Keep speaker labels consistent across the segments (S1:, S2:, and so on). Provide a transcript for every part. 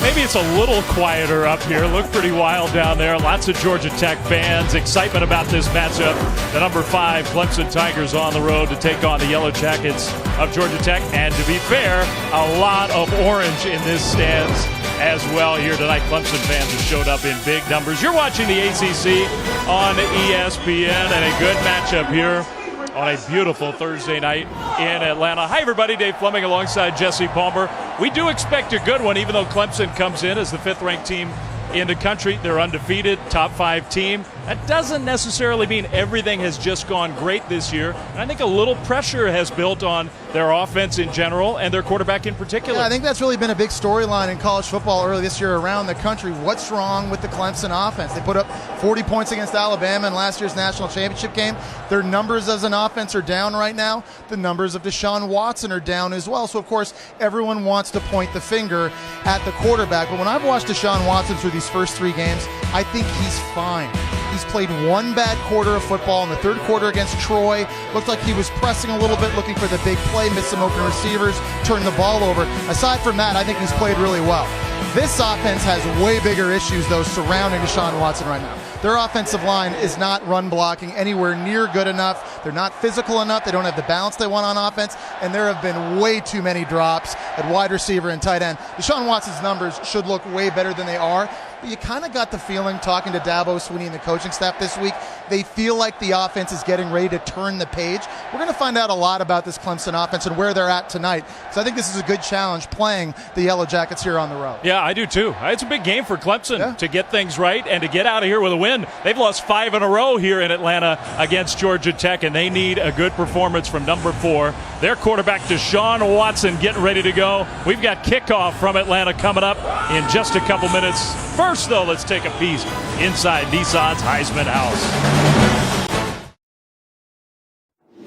S1: maybe it's a little quieter up here. Looked pretty wild down there. Lots of Georgia Tech fans. Excitement about this matchup. The number 5 Clemson Tigers on the road to take on the Yellow Jackets of Georgia Tech. And to be fair, a lot of orange in this stands as well here tonight. Clemson fans have showed up in big numbers. You're watching the ACC on ESPN, and a good matchup here on a beautiful Thursday night in Atlanta. Hi, everybody. Dave Fleming alongside Jesse Palmer. We do expect a good one, even though Clemson comes in as the 5th-ranked team in the country. They're undefeated, top 5 team. That doesn't necessarily mean everything has just gone great this year. And I think a little pressure has built on their offense in general and their quarterback in particular.
S2: Yeah, I think that's really been a big storyline in college football early this year around the country. What's wrong with the Clemson offense? They put up 40 points against Alabama in last year's national championship game. Their numbers as an offense are down right now. The numbers of Deshaun Watson are down as well. So, of course, everyone wants to point the finger at the quarterback. But when I've watched Deshaun Watson through these first 3 games, I think he's fine. He's played one bad quarter of football in the 3rd quarter against Troy. Looked like he was pressing a little bit, looking for the big play, missed some open receivers, turned the ball over. Aside from that, I think he's played really well. This offense has way bigger issues, though, surrounding Deshaun Watson right now. Their offensive line is not run blocking anywhere near good enough. They're not physical enough. They don't have the balance they want on offense. And there have been way too many drops at wide receiver and tight end. Deshaun Watson's numbers should look way better than they are. But you kind of got the feeling, talking to Dabo Swinney and the coaching staff this week, they feel like the offense is getting ready to turn the page. We're going to find out a lot about this Clemson offense and where they're at tonight. So I think this is a good challenge playing the Yellow Jackets here on the road.
S1: Yeah, I do too. It's a big game for Clemson to get things right and to get out of here with a win. They've lost 5 in a row here in Atlanta against Georgia Tech, and they need a good performance from number 4. Their quarterback, Deshaun Watson, getting ready to go. We've got kickoff from Atlanta coming up in just a couple minutes. First, though, let's take a piece inside Nissan's Heisman House.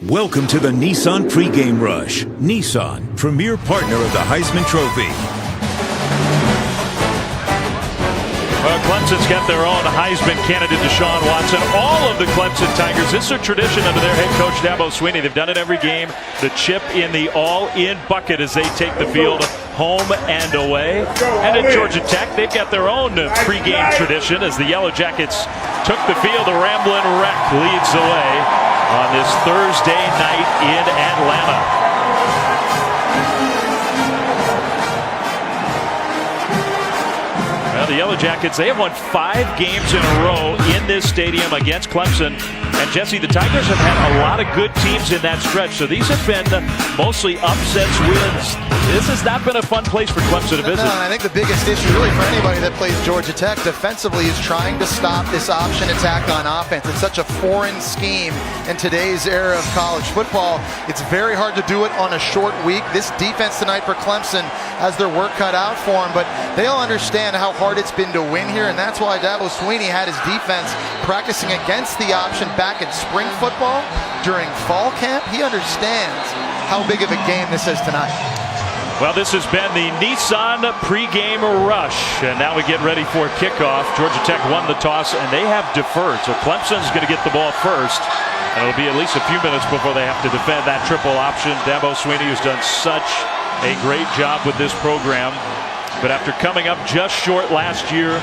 S3: Welcome to the Nissan pregame rush. Nissan, premier partner of the Heisman Trophy.
S1: Well, Clemson's got their own Heisman candidate, Deshaun Watson. All of the Clemson Tigers, this is a tradition under their head coach, Dabo Swinney. They've done it every game. The chip in the all-in bucket as they take the field home and away. And at Georgia Tech, they've got their own pregame tradition as the Yellow Jackets took the field. The Ramblin' Wreck leads the way on this Thursday night in Atlanta. The Yellow Jackets, they have won 5 games in a row in this stadium against Clemson. And, Jesse, the Tigers have had a lot of good teams in that stretch. So these have been mostly upsets, wins. This has not been a fun place for Clemson to visit.
S2: No, I think the biggest issue really for anybody that plays Georgia Tech defensively is trying to stop this option attack on offense. It's such a foreign scheme in today's era of college football. It's very hard to do it on a short week. This defense tonight for Clemson has their work cut out for them, but they all understand how hard it's been to win here, and that's why Dabo Swinney had his defense practicing against the option back in spring football during fall camp. He understands how big of a game this is tonight.
S1: Well, this has been the Nissan pregame rush, and now we get ready for kickoff. Georgia Tech won the toss, and they have deferred, so Clemson's going to get the ball first, and it'll be at least a few minutes before they have to defend that triple option. Dabo Swinney has done such a great job with this program, but after coming up just short last year,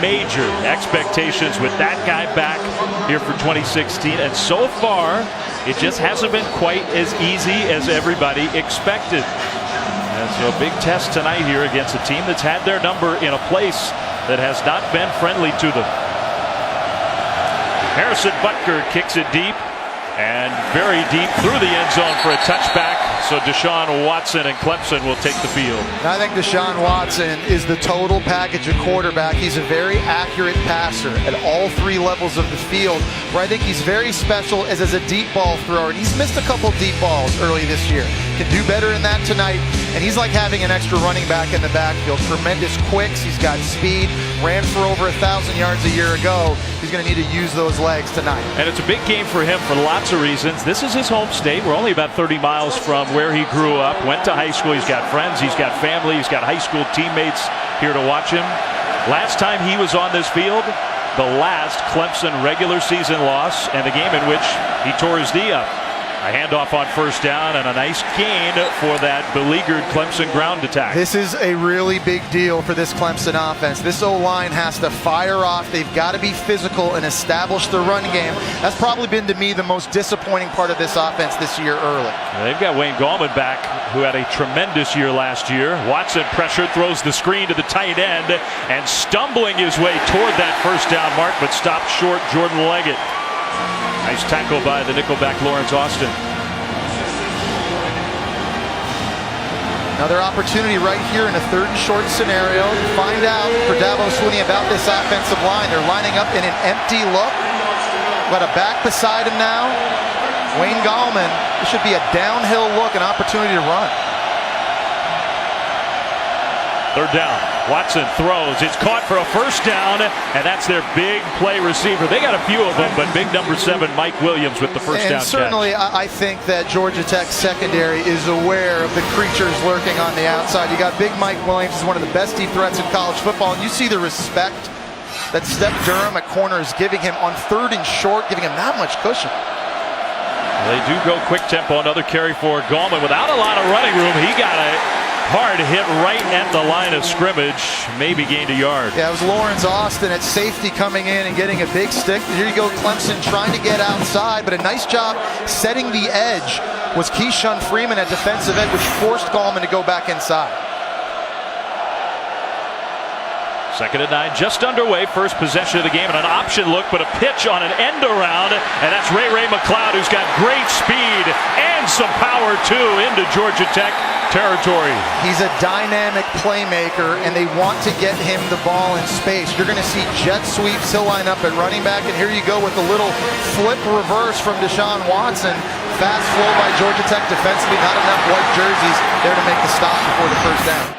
S1: major expectations with that guy back here for 2016, and so far it just hasn't been quite as easy as everybody expected. And so a big test tonight here against a team that's had their number in a place that has not been friendly to them. Harrison Butker kicks it deep, and very deep through the end zone for a touchback. So Deshaun Watson and Clemson will take the field.
S2: I think Deshaun Watson is the total package of quarterback. He's a very accurate passer at all 3 levels of the field, where I think he's very special as a deep ball thrower. And he's missed a couple deep balls early this year. Can do better in that tonight. And he's like having an extra running back in the backfield. Tremendous quicks. He's got speed. Ran for over 1,000 yards a year ago. He's going to need to use those legs tonight.
S1: And it's a big game for him for lots of reasons. This is his home state. We're only about 30 miles from where he grew up, went to high school. He's got friends, he's got family, he's got high school teammates here to watch him. Last time he was on this field, the last Clemson regular season loss, and the game in which he tore his knee up. A handoff on first down and a nice gain for that beleaguered Clemson ground attack.
S2: This is a really big deal for this Clemson offense. This O-line has to fire off. They've got to be physical and establish the run game. That's probably been, to me, the most disappointing part of this offense this year early.
S1: They've got Wayne Gallman back, who had a tremendous year last year. Watson pressure, throws the screen to the tight end, and stumbling his way toward that first down mark, but stopped short Jordan Leggett. Nice tackle by the nickelback Lawrence Austin.
S2: Another opportunity right here in a 3rd and short scenario to find out for Dabo Swinney about this offensive line. They're lining up in an empty look. Got a back beside him now. Wayne Gallman. This should be a downhill look, an opportunity to run.
S1: 3rd down. Watson throws. It's caught for a first down, and that's their big play receiver. They got a few of them, but big number 7, Mike Williams, with the first down catch.
S2: Certainly, I think that Georgia Tech secondary is aware of the creatures lurking on the outside. You got big Mike Williams, is one of the best deep threats in college football, and you see the respect that Steph Durham at corner is giving him on 3rd and short, giving him that much cushion.
S1: They do go quick tempo. Another carry for Gallman without a lot of running room. He got a hard hit right at the line of scrimmage, maybe gained a yard.
S2: Yeah, it was Lawrence Austin at safety coming in and getting a big stick. Here you go, Clemson trying to get outside, but a nice job setting the edge was Keyshawn Freeman at defensive end, which forced Gallman to go back inside.
S1: 2nd and 9, just underway. First possession of the game, and an option look, but a pitch on an end around, and that's Ray McLeod, who's got great speed and some power too into Georgia Tech territory.
S2: He's a dynamic playmaker, and they want to get him the ball in space. You're going to see jet sweeps. He'll line up at running back, and here you go with a little flip reverse from Deshaun Watson. Fast flow by Georgia Tech defensively. Not enough white jerseys there to make the stop before the first down.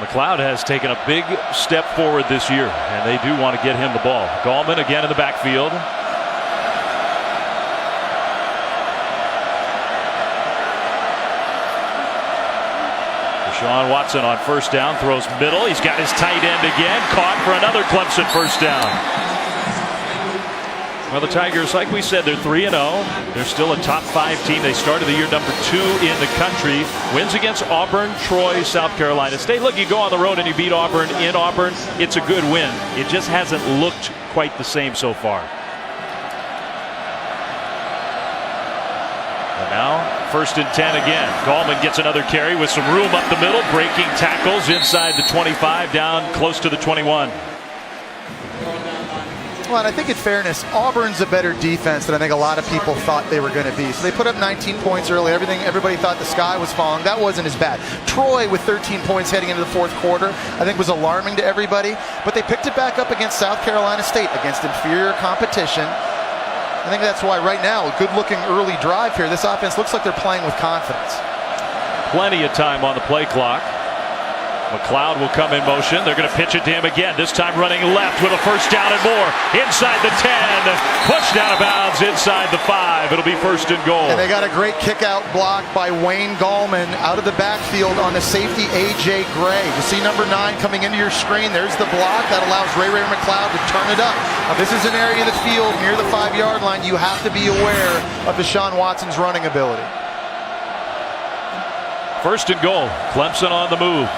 S1: McLeod has taken a big step forward this year, and they do want to get him the ball. Gallman again in the backfield. Deshaun Watson on first down, throws middle. He's got his tight end again, caught for another Clemson first down. Well, the Tigers, like we said, they're 3-0. They're still a top 5 team. They started the year number 2 in the country. Wins against Auburn, Troy, South Carolina State. Look, you go on the road and you beat Auburn in Auburn. It's a good win. It just hasn't looked quite the same so far. And now, 1st and 10 again. Gallman gets another carry with some room up the middle. Breaking tackles inside the 25, down close to the 21.
S2: Well, and I think in fairness, Auburn's a better defense than I think a lot of people thought they were going to be. So they put up 19 points early. Everybody thought the sky was falling. That wasn't as bad. Troy with 13 points heading into the 4th quarter, I think was alarming to everybody. But they picked it back up against South Carolina State, against inferior competition. I think that's why right now, a good-looking early drive here. This offense looks like they're playing with confidence.
S1: Plenty of time on the play clock. McLeod will come in motion. They're going to pitch it to him again, this time running left with a first down and more. Inside the 10, pushed out of bounds inside the 5. It'll be 1st and goal.
S2: And they got a great kick-out block by Wayne Gallman out of the backfield on the safety, A.J. Gray. You see number 9 coming into your screen. There's the block. That allows Ray McLeod to turn it up. Now, this is an area of the field near the 5-yard line. You have to be aware of Deshaun Watson's running ability.
S1: 1st and goal. Clemson on the move.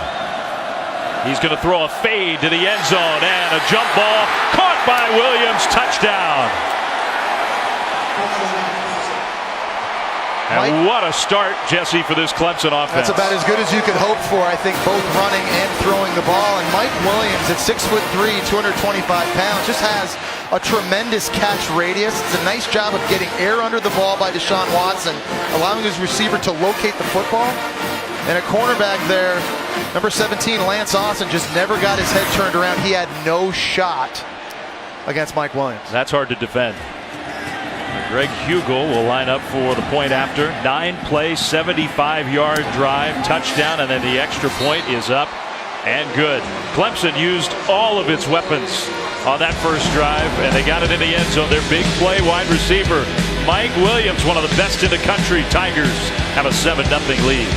S1: He's going to throw a fade to the end zone, and a jump ball caught by Williams. Touchdown. And what a start, Jesse, for this Clemson offense.
S2: That's about as good as you could hope for, I think, both running and throwing the ball. And Mike Williams at 6'3", 225 pounds, just has a tremendous catch radius. It's a nice job of getting air under the ball by Deshaun Watson, allowing his receiver to locate the football. And a cornerback there, number 17, Lance Austin, just never got his head turned around. He had no shot against Mike Williams.
S1: That's hard to defend. Greg Hugel will line up for the point after. 9-play, 75-yard drive, touchdown, and then the extra point is up and good. Clemson used all of its weapons on that first drive, and they got it in the end zone. Their big play wide receiver, Mike Williams, one of the best in the country. Tigers have a 7-0 lead.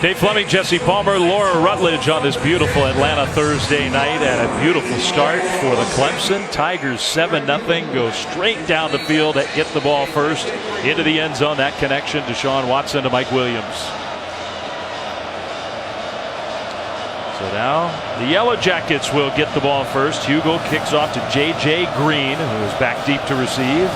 S1: Dave Fleming, Jesse Palmer, Laura Rutledge on this beautiful Atlanta Thursday night, and a beautiful start for the Clemson Tigers. 7-0, go straight down the field, get the ball first into the end zone. That connection to Deshaun Watson to Mike Williams. So now the Yellow Jackets will get the ball first. Hugo kicks off to J.J. Green, who is back deep to receive.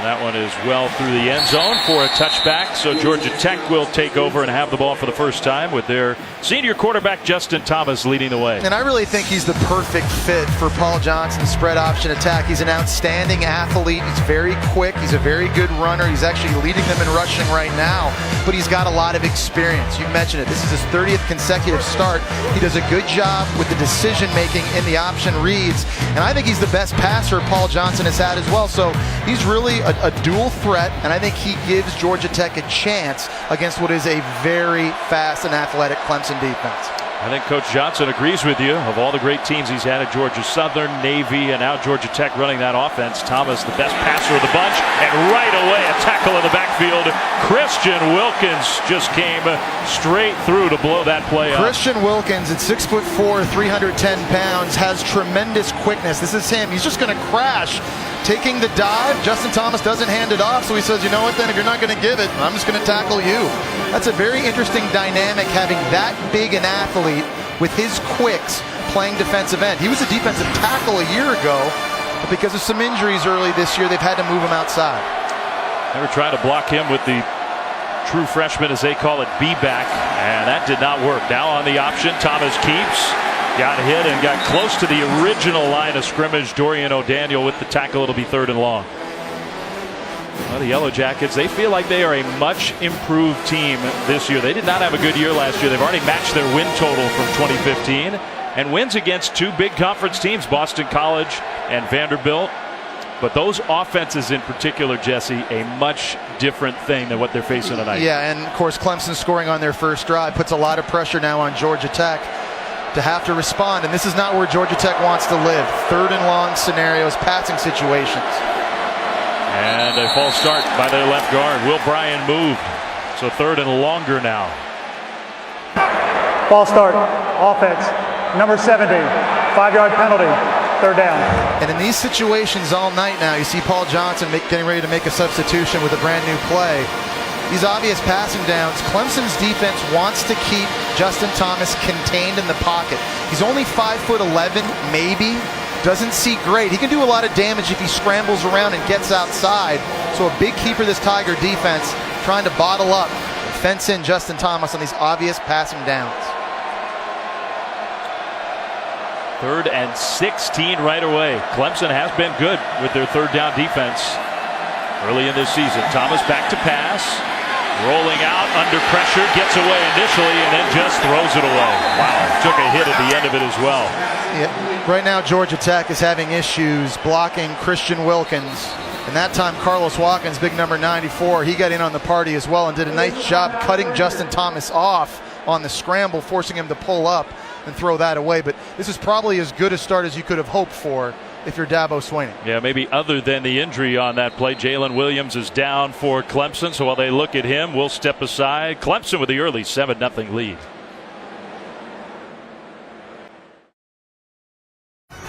S1: That one is well through the end zone for a touchback. So Georgia Tech will take over and have the ball for the first time with their senior quarterback Justin Thomas leading the way.
S2: And I really think he's the perfect fit for Paul Johnson's spread option attack. He's an outstanding athlete. He's very quick. He's a very good runner. He's actually leading them in rushing right now, but he's got a lot of experience. You mentioned it. This is his 30th consecutive start. He does a good job with the decision making in the option reads, and I think he's the best passer Paul Johnson has had as well. So he's really a dual threat, and I think he gives Georgia Tech a chance against what is a very fast and athletic Clemson defense.
S1: I think Coach Johnson agrees with you. Of all the great teams he's had at Georgia Southern, Navy, and now Georgia Tech running that offense, Thomas the best passer of the bunch, and right away a tackle in the backfield. Christian Wilkins just came straight through to blow that play up.
S2: Christian Wilkins at 6'4", 310 pounds, has tremendous quickness. This is him. He's just going to crash. Taking the dive, Justin Thomas doesn't hand it off, so he says, you know what then, if you're not going to give it, I'm just going to tackle you. That's a very interesting dynamic, having that big an athlete with his quicks playing defensive end. He was a defensive tackle a year ago, but because of some injuries early this year, they've had to move him outside.
S1: They were trying to block him with the true freshman, as they call it, B-back, and that did not work. Now on the option, Thomas keeps. Got hit and got close to the original line of scrimmage. Dorian O'Daniel with the tackle. It'll be 3rd and long. Well, the Yellow Jackets, they feel like they are a much improved team this year. They did not have a good year last year. They've already matched their win total from 2015 and wins against 2 big conference teams, Boston College and Vanderbilt. But those offenses in particular, Jesse, a much different thing than what they're facing tonight.
S2: Yeah, and of course Clemson scoring on their first drive puts a lot of pressure now on Georgia Tech to have to respond, and this is not where Georgia Tech wants to live. 3rd and long scenarios, passing situations.
S1: And a false start by their left guard. Will Bryan moved, so 3rd and longer now.
S4: False start, offense, number 70, 5-yard penalty, 3rd down.
S2: And in these situations all night now, you see Paul Johnson getting ready to make a substitution with a brand new play. These obvious passing downs, Clemson's defense wants to keep Justin Thomas contained in the pocket. He's only 5'11", maybe. Doesn't see great. He can do a lot of damage if he scrambles around and gets outside. So a big key for this Tiger defense, trying to bottle up and fence in Justin Thomas on these obvious passing downs.
S1: 3rd and 16 right away. Clemson has been good with their 3rd down defense early in this season. Thomas back to pass. Rolling out under pressure, gets away initially, and then just throws it away. Wow, took a hit at the end of it as well.
S2: Yeah, right now Georgia Tech is having issues blocking Christian Wilkins. And that time Carlos Watkins, big number 94, he got in on the party as well and did a nice job cutting Justin Thomas off on the scramble, forcing him to pull up and throw that away. But this is probably as good a start as you could have hoped for if you're Dabo Swinney.
S1: Yeah, maybe other than the injury on that play. Jalen Williams is down for Clemson, so while they look at him, we'll step aside. Clemson with the early 7-0 lead.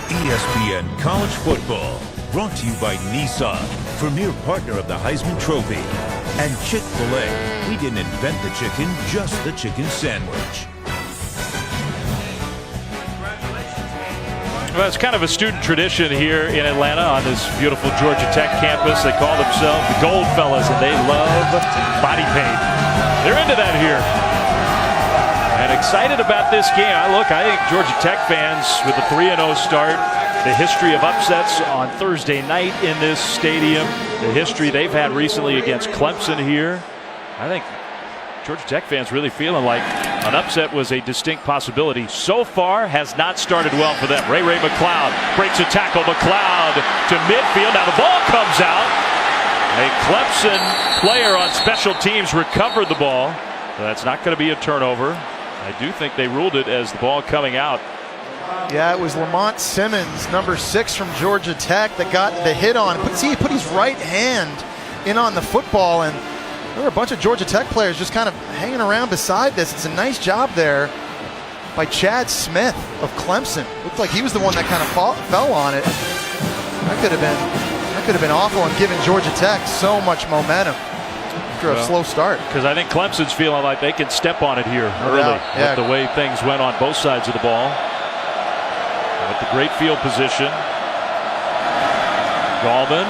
S3: ESPN College Football, brought to you by Nissan, premier partner of the Heisman Trophy, and Chick-fil-A. We didn't invent the chicken, just the chicken sandwich.
S1: Well, it's kind of a student tradition here in Atlanta on this beautiful Georgia Tech campus. They call themselves the Gold Fellas, and they love body paint. They're into that here. And excited about this game. I think Georgia Tech fans with a 3-0 start, the history of upsets on Thursday night in this stadium, the history they've had recently against Clemson here. I think Georgia Tech fans really feeling like an upset was a distinct possibility. So far, has not started well for them. Ray McLeod breaks a tackle. McLeod to midfield. Now the ball comes out. A Clemson player on special teams recovered the ball. So that's not going to be a turnover. I do think they ruled it as the ball coming out.
S2: Yeah, it was Lamont Simmons, number 6 from Georgia Tech, that got the hit on. But see, he put his right hand in on the football, and there were a bunch of Georgia Tech players just kind of hanging around beside this. It's a nice job there by Chad Smith of Clemson. Looked like he was the one that kind of fell on it. That could have been awful and given Georgia Tech so much momentum after a slow start.
S1: Because I think Clemson's feeling like they can step on it here early with the way things went on both sides of the ball. With the great field position. Gallman,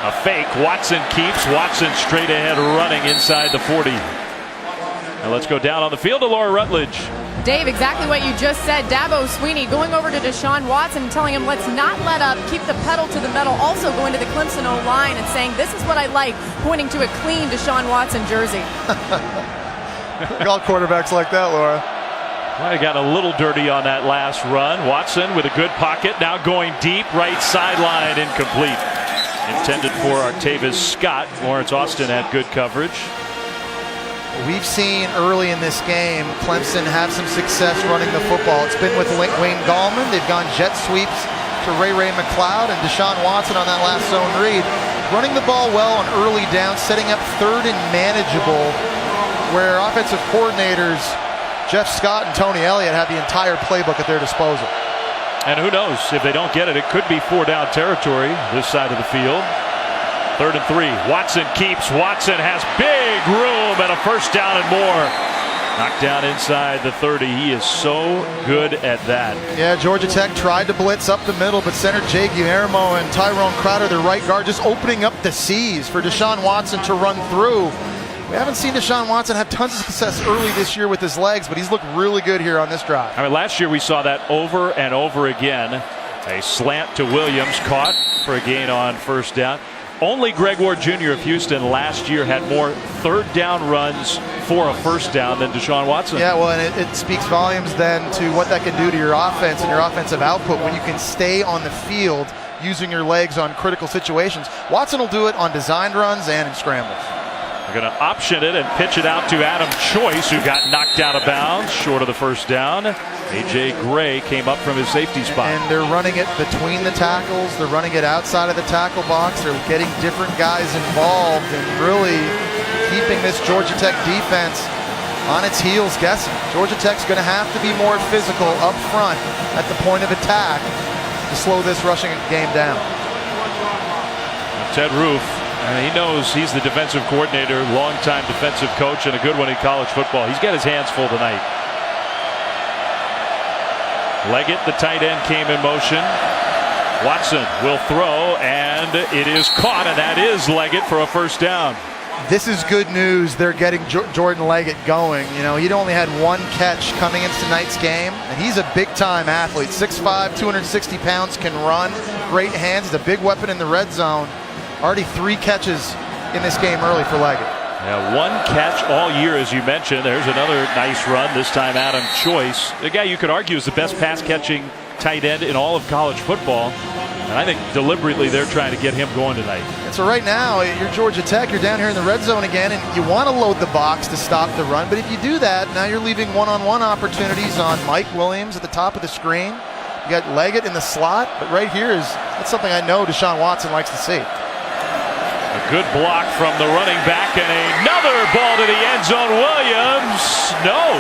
S1: a fake. Watson keeps. Watson straight ahead running inside the 40. And let's go down on the field to Laura Rutledge.
S5: Dave, exactly what you just said. Dabo Sweeney going over to Deshaun Watson and telling him, let's not let up, keep the pedal to the metal. Also going to the Clemson O-line and saying, this is what I like, pointing to a clean Deshaun Watson jersey.
S2: All quarterbacks like that, Laura.
S1: I got a little dirty on that last run. Watson with a good pocket, now going deep, right sideline, incomplete. Intended for Artavis Scott. Lawrence Austin had good coverage.
S2: We've seen early in this game Clemson have some success running the football. It's been with Wayne Gallman. They've gone jet sweeps to Ray McLeod and Deshaun Watson on that last zone read. Running the ball well on early downs, setting up third and manageable, where offensive coordinators Jeff Scott and Tony Elliott have the entire playbook at their disposal.
S1: And who knows, if they don't get it, it could be 4-down territory this side of the field. 3rd and 3. Watson keeps. Watson has big room and a first down and more. Knocked down inside the 30. He is so good at that.
S2: Yeah, Georgia Tech tried to blitz up the middle, but center Jay Guillermo and Tyrone Crowder, their right guard, just opening up the seas for Deshaun Watson to run through. We haven't seen Deshaun Watson have tons of success early this year with his legs, but he's looked really good here on this drive.
S1: I mean, last year we saw that over and over again. A slant to Williams, caught for a gain on first down. Only Greg Ward Jr. of Houston last year had more 3rd down runs for a first down than Deshaun Watson.
S2: Yeah, well, and it speaks volumes then to what that can do to your offense and your offensive output when you can stay on the field using your legs on critical situations. Watson will do it on designed runs and in scrambles.
S1: They're going to option it and pitch it out to Adam Choice, who got knocked out of bounds short of the first down. A.J. Gray came up from his safety spot.
S2: And they're running it between the tackles. They're running it outside of the tackle box. They're getting different guys involved and really keeping this Georgia Tech defense on its heels guessing. Georgia Tech's going to have to be more physical up front at the point of attack to slow this rushing game down.
S1: Ted Roof, he knows he's the defensive coordinator, longtime defensive coach, and a good one in college football. He's got his hands full tonight. Leggett, the tight end, came in motion. Watson will throw, and it is caught, and that is Leggett for a first down.
S2: This is good news. They're getting Jordan Leggett going. You know, he'd only had 1 catch coming into tonight's game, and he's a big-time athlete. 6'5", 260 pounds, can run, great hands. He's a big weapon in the red zone. Already 3 catches in this game early for Leggett.
S1: Yeah, 1 catch all year, as you mentioned. There's another nice run, this time Adam Choice. The guy you could argue is the best pass-catching tight end in all of college football. And I think deliberately they're trying to get him going tonight.
S2: And so right now, you're Georgia Tech, you're down here in the red zone again, and you want to load the box to stop the run. But if you do that, now you're leaving one-on-one opportunities on Mike Williams at the top of the screen. You got Leggett in the slot, but right here that's something I know Deshaun Watson likes to see.
S1: A good block from the running back, and another ball to the end zone. Williams, no,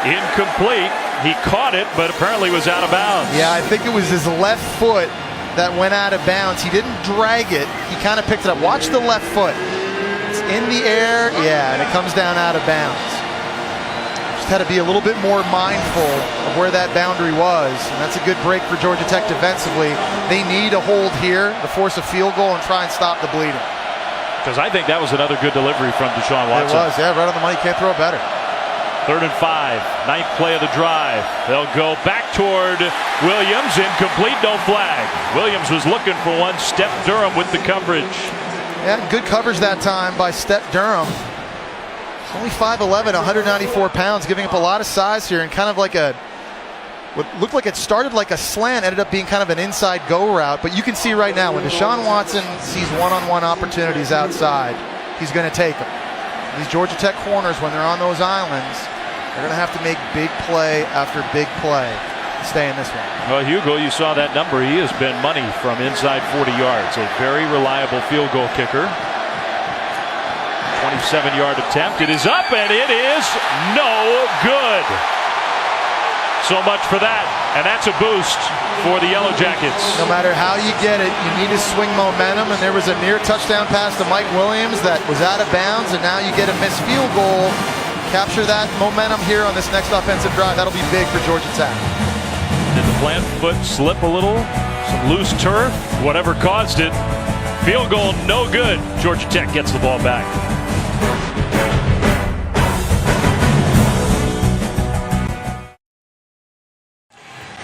S1: incomplete. He caught it, but apparently was out of bounds.
S2: Yeah, I think it was his left foot that went out of bounds. He didn't drag it. He kind of picked it up. Watch the left foot. It's in the air, yeah, and it comes down out of bounds. Just had to be a little bit more mindful of where that boundary was, and that's a good break for Georgia Tech defensively. They need a hold here to force a field goal and try and stop the bleeding.
S1: Because I think that was another good delivery from Deshaun Watson.
S2: It was, yeah, right on the money. Can't throw it better.
S1: 3rd and 5, 9th play of the drive. They'll go back toward Williams. Incomplete, no flag. Williams was looking for one. Step Durham with the coverage.
S2: Yeah, good coverage that time by Step Durham. Only 5'11", 194 pounds, giving up a lot of size here, and kind of like what looked like it started like a slant, ended up being kind of an inside go route. But you can see right now when Deshaun Watson sees one-on-one opportunities outside, he's going to take them. These Georgia Tech corners, when they're on those islands, they're going to have to make big play after big play. stay in this one.
S1: Well, Hugo, you saw that number. He has been money from inside 40 yards. A very reliable field goal kicker. 27-yard attempt. It is up, and it is no good. So much for that, and that's a boost for the Yellow Jackets.
S2: No matter how you get it, you need to swing momentum, and there was a near touchdown pass to Mike Williams that was out of bounds, and now you get a missed field goal. Capture that momentum here on this next offensive drive. That'll be big for Georgia Tech.
S1: Did the plant foot slip a little? Some loose turf? Whatever caused it. Field goal, no good. Georgia Tech gets the ball back.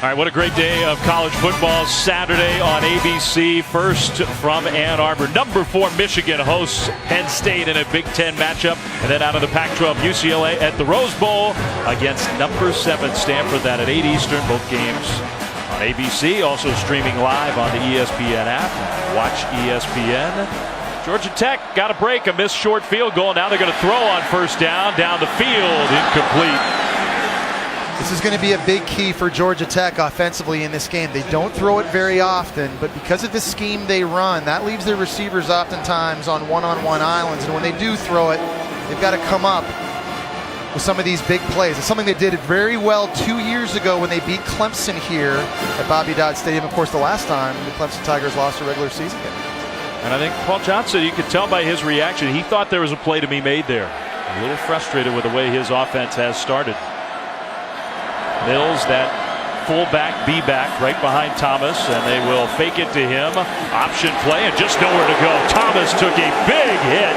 S1: All right, what a great day of college football Saturday on ABC. First from Ann Arbor, number 4 Michigan hosts Penn State in a Big Ten matchup. And then out of the Pac-12, UCLA at the Rose Bowl against number 7 Stanford. That at 8 Eastern, both games on ABC. Also streaming live on the ESPN app. Watch ESPN. Georgia Tech got a break, a missed short field goal. Now they're going to throw on first down the field, incomplete.
S2: This is going to be a big key for Georgia Tech offensively in this game. They don't throw it very often, but because of the scheme they run, that leaves their receivers oftentimes on one-on-one islands. And when they do throw it, they've got to come up with some of these big plays. It's something they did very well 2 years ago when they beat Clemson here at Bobby Dodd Stadium. Of course, the last time the Clemson Tigers lost a regular season game.
S1: And I think Paul Johnson, you could tell by his reaction, he thought there was a play to be made there. A little frustrated with the way his offense has started. Mills, that fullback, B-back, right behind Thomas, and they will fake it to him. Option play, and just nowhere to go. Thomas took a big hit.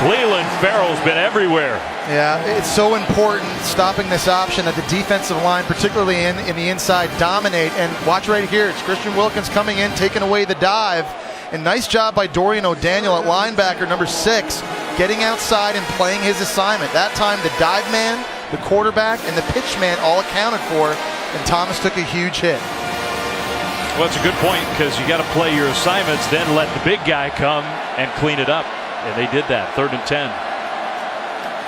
S1: Cleveland Farrell's been everywhere.
S2: Yeah, it's so important stopping this option that the defensive line, particularly in the inside, dominate. And watch right here, it's Christian Wilkins coming in, taking away the dive. And nice job by Dorian O'Daniel at linebacker, number 6, getting outside and playing his assignment. That time, the dive man, the quarterback, and the pitch man all accounted for, and Thomas took a huge hit.
S1: Well, it's a good point, because you got to play your assignments, then let the big guy come and clean it up. And they did that, 3rd and 10.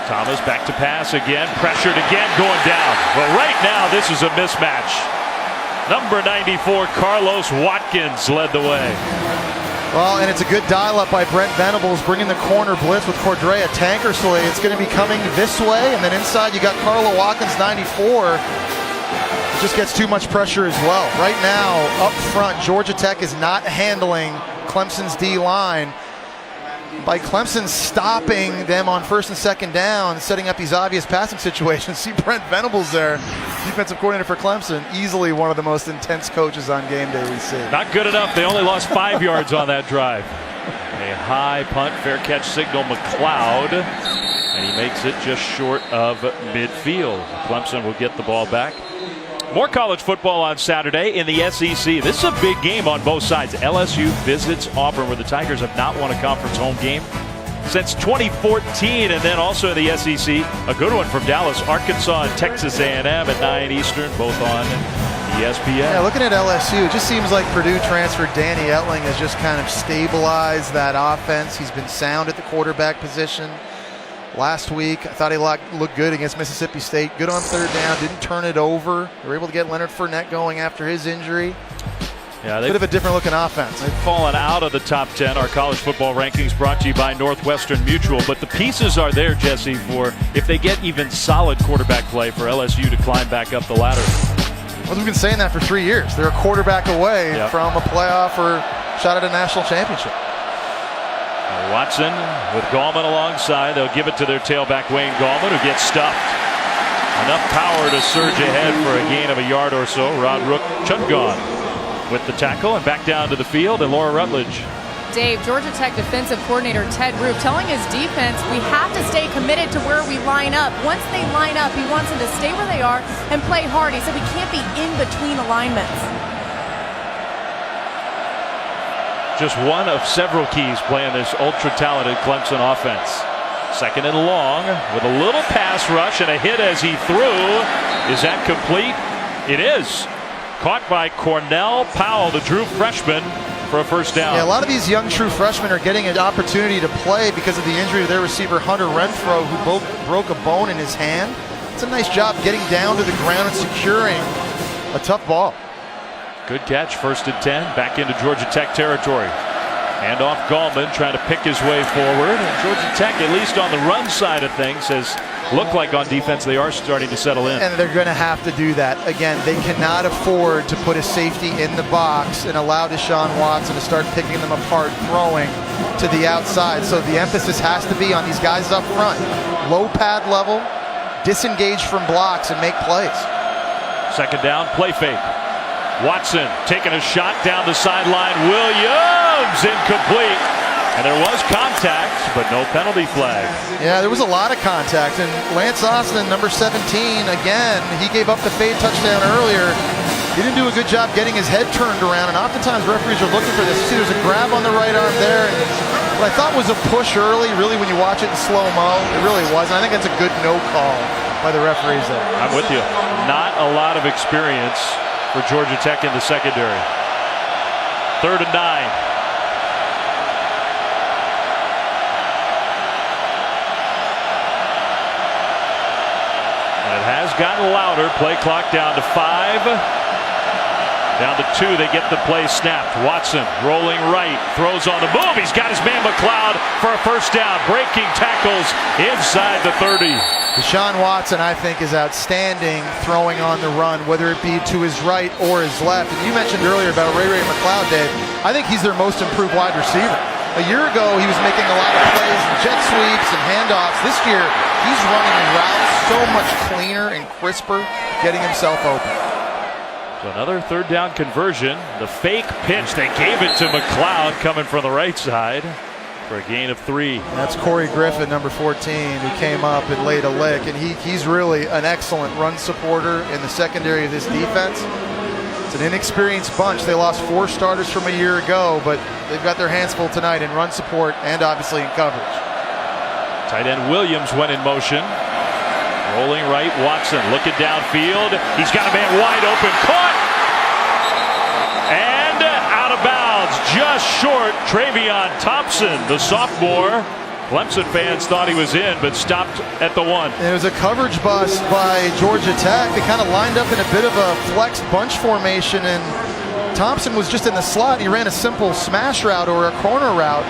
S1: Thomas back to pass again, pressured again, going down. Well, right now, this is a mismatch. Number 94, Carlos Watkins led the way.
S2: Well, and it's a good dial-up by Brent Venables, bringing the corner blitz with Cordrea Tankersley. It's going to be coming this way, and then inside you got Carlo Watkins, 94. It just gets too much pressure as well. Right now, up front, Georgia Tech is not handling Clemson's D-line. By Clemson stopping them on 1st and 2nd down, setting up these obvious passing situations. See Brent Venables there, defensive coordinator for Clemson, easily one of the most intense coaches on game day we see.
S1: Not good enough. They only lost 5 yards on that drive. A high punt, fair catch signal, McLeod, and he makes it just short of midfield. Clemson will get the ball back. More college football on Saturday in the SEC. This is a big game on both sides. LSU visits Auburn, where the Tigers have not won a conference home game since 2014. And then also in the SEC, a good one from Dallas, Arkansas and Texas A&M at 9 Eastern, both on ESPN.
S2: Yeah, looking at LSU, it just seems like Purdue transfer Danny Etling has just kind of stabilized that offense. He's been sound at the quarterback position. Last week, I thought he looked good against Mississippi State. Good on 3rd down, didn't turn it over. They were able to get Leonard Fournette going after his injury.
S1: Yeah,
S2: bit of a different looking offense.
S1: They've fallen out of the top 10. Our college football rankings brought to you by Northwestern Mutual. But the pieces are there, Jesse, for if they get even solid quarterback play for LSU to climb back up the ladder.
S2: Well, we've been saying that for 3 years. They're a quarterback away from a playoff or shot at a national championship.
S1: Watson with Gallman alongside. They'll give it to their tailback, Wayne Gallman, who gets stuffed. Enough power to surge ahead for a gain of a yard or so. Rod Rook Chutgon with the tackle and back down to the field, and Laura Rutledge.
S5: Dave, Georgia Tech defensive coordinator Ted Roop telling his defense, we have to stay committed to where we line up. Once they line up, he wants them to stay where they are and play hard. He said we can't be in between alignments.
S1: Just one of several keys playing this ultra-talented Clemson offense. 2nd and long with a little pass rush and a hit as he threw. Is that complete? It is. Caught by Cornell Powell, the true freshman, for a 1st down.
S2: Yeah, a lot of these young true freshmen are getting an opportunity to play because of the injury to their receiver, Hunter Renfro, who broke a bone in his hand. It's a nice job getting down to the ground and securing a tough ball.
S1: Good catch, 1st and 10, back into Georgia Tech territory. Hand off Gallman, trying to pick his way forward. And Georgia Tech, at least on the run side of things, has looked like on defense they are starting to settle in.
S2: And they're going to have to do that. Again, they cannot afford to put a safety in the box and allow Deshaun Watson to start picking them apart, throwing to the outside. So the emphasis has to be on these guys up front. Low pad level, disengage from blocks, and make plays.
S1: 2nd down, play fake. Watson taking a shot down the sideline. Williams incomplete. And there was contact, but no penalty flag.
S2: Yeah, there was a lot of contact. And Lance Austin, number 17, again, he gave up the fade touchdown earlier. He didn't do a good job getting his head turned around. And oftentimes referees are looking for this. You see, there's a grab on the right arm there. And what I thought was a push early, really, when you watch it in slow-mo, it really wasn't. I think that's a good no call by the referees there.
S1: I'm with you. Not a lot of experience for Georgia Tech in the secondary. 3rd and 9. It has gotten louder. Play clock down to 5. Down to 2. They get the play snapped. Watson rolling right. Throws on the move. He's got his man McLeod for a 1st down. Breaking tackles inside the 30.
S2: Deshaun Watson, I think, is outstanding throwing on the run, whether it be to his right or his left. And you mentioned earlier about Ray McLeod, Dave. I think he's their most improved wide receiver. A year ago, he was making a lot of plays and jet sweeps and handoffs. This year, he's running routes so much cleaner and crisper, getting himself open.
S1: So another 3rd down conversion. The fake pitch, they gave it to McLeod coming from the right side for a gain of 3.
S2: That's Corey Griffin, number 14, who came up and laid a lick. And he's really an excellent run supporter in the secondary of this defense. It's an inexperienced bunch. They lost 4 starters from a year ago, but they've got their hands full tonight in run support and obviously in coverage.
S1: Tight end Williams went in motion. Rolling right, Watson looking downfield. He's got a man wide open, caught! And out of bounds, just short. Travion Thompson, the sophomore. Clemson fans thought he was in, but stopped at the 1.
S2: And it was a coverage bust by Georgia Tech. They kind of lined up in a bit of a flexed bunch formation, and Thompson was just in the slot. He ran a simple smash route or a corner route.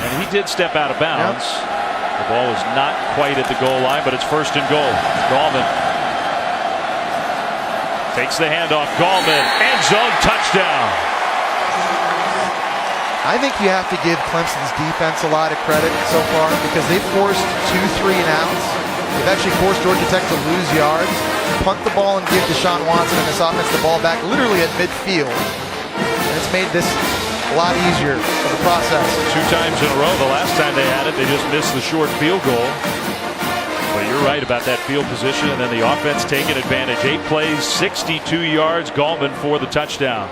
S1: And he did step out of bounds. Yep. The ball was not quite at the goal line, but it's 1st and goal. Gallman takes the handoff. Gallman, end zone touchdown.
S2: I think you have to give Clemson's defense a lot of credit so far because they've forced 2 3-and-outs. They've actually forced Georgia Tech to lose yards, punt the ball and give Deshaun Watson and this offense the ball back literally at midfield. And it's made this a lot easier of the process.
S1: 2 times in a row. The last time they had it, they just missed the short field goal. But you're right about that field position, and then the offense taking advantage. 8 plays, 62 yards. Gallman for the touchdown.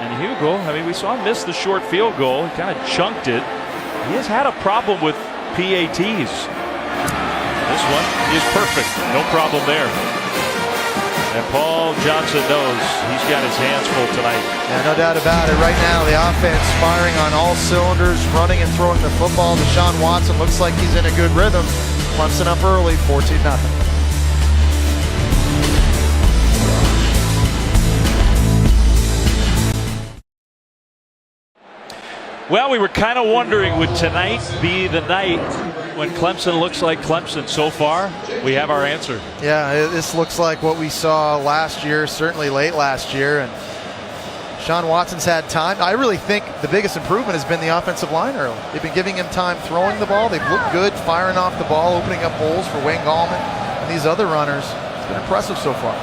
S1: And Hugo, I mean, we saw him miss the short field goal. He kind of chunked it. He has had a problem with PATs. This one is perfect. No problem there. And Paul Johnson knows he's got his hands full tonight.
S2: Yeah, no doubt about it. Right now, the offense firing on all cylinders, running and throwing the football. Deshaun Watson looks like he's in a good rhythm. Clemson up early, 14-0.
S1: Well, we were kind of wondering, would tonight be the night when Clemson looks like Clemson? So far, we have our answer.
S2: Yeah, this looks like what we saw last year, certainly late last year. And Deshaun Watson's had time. I really think the biggest improvement has been the offensive line early. They've been giving him time throwing the ball. They've looked good firing off the ball, opening up holes for Wayne Gallman and these other runners. It's been impressive so far.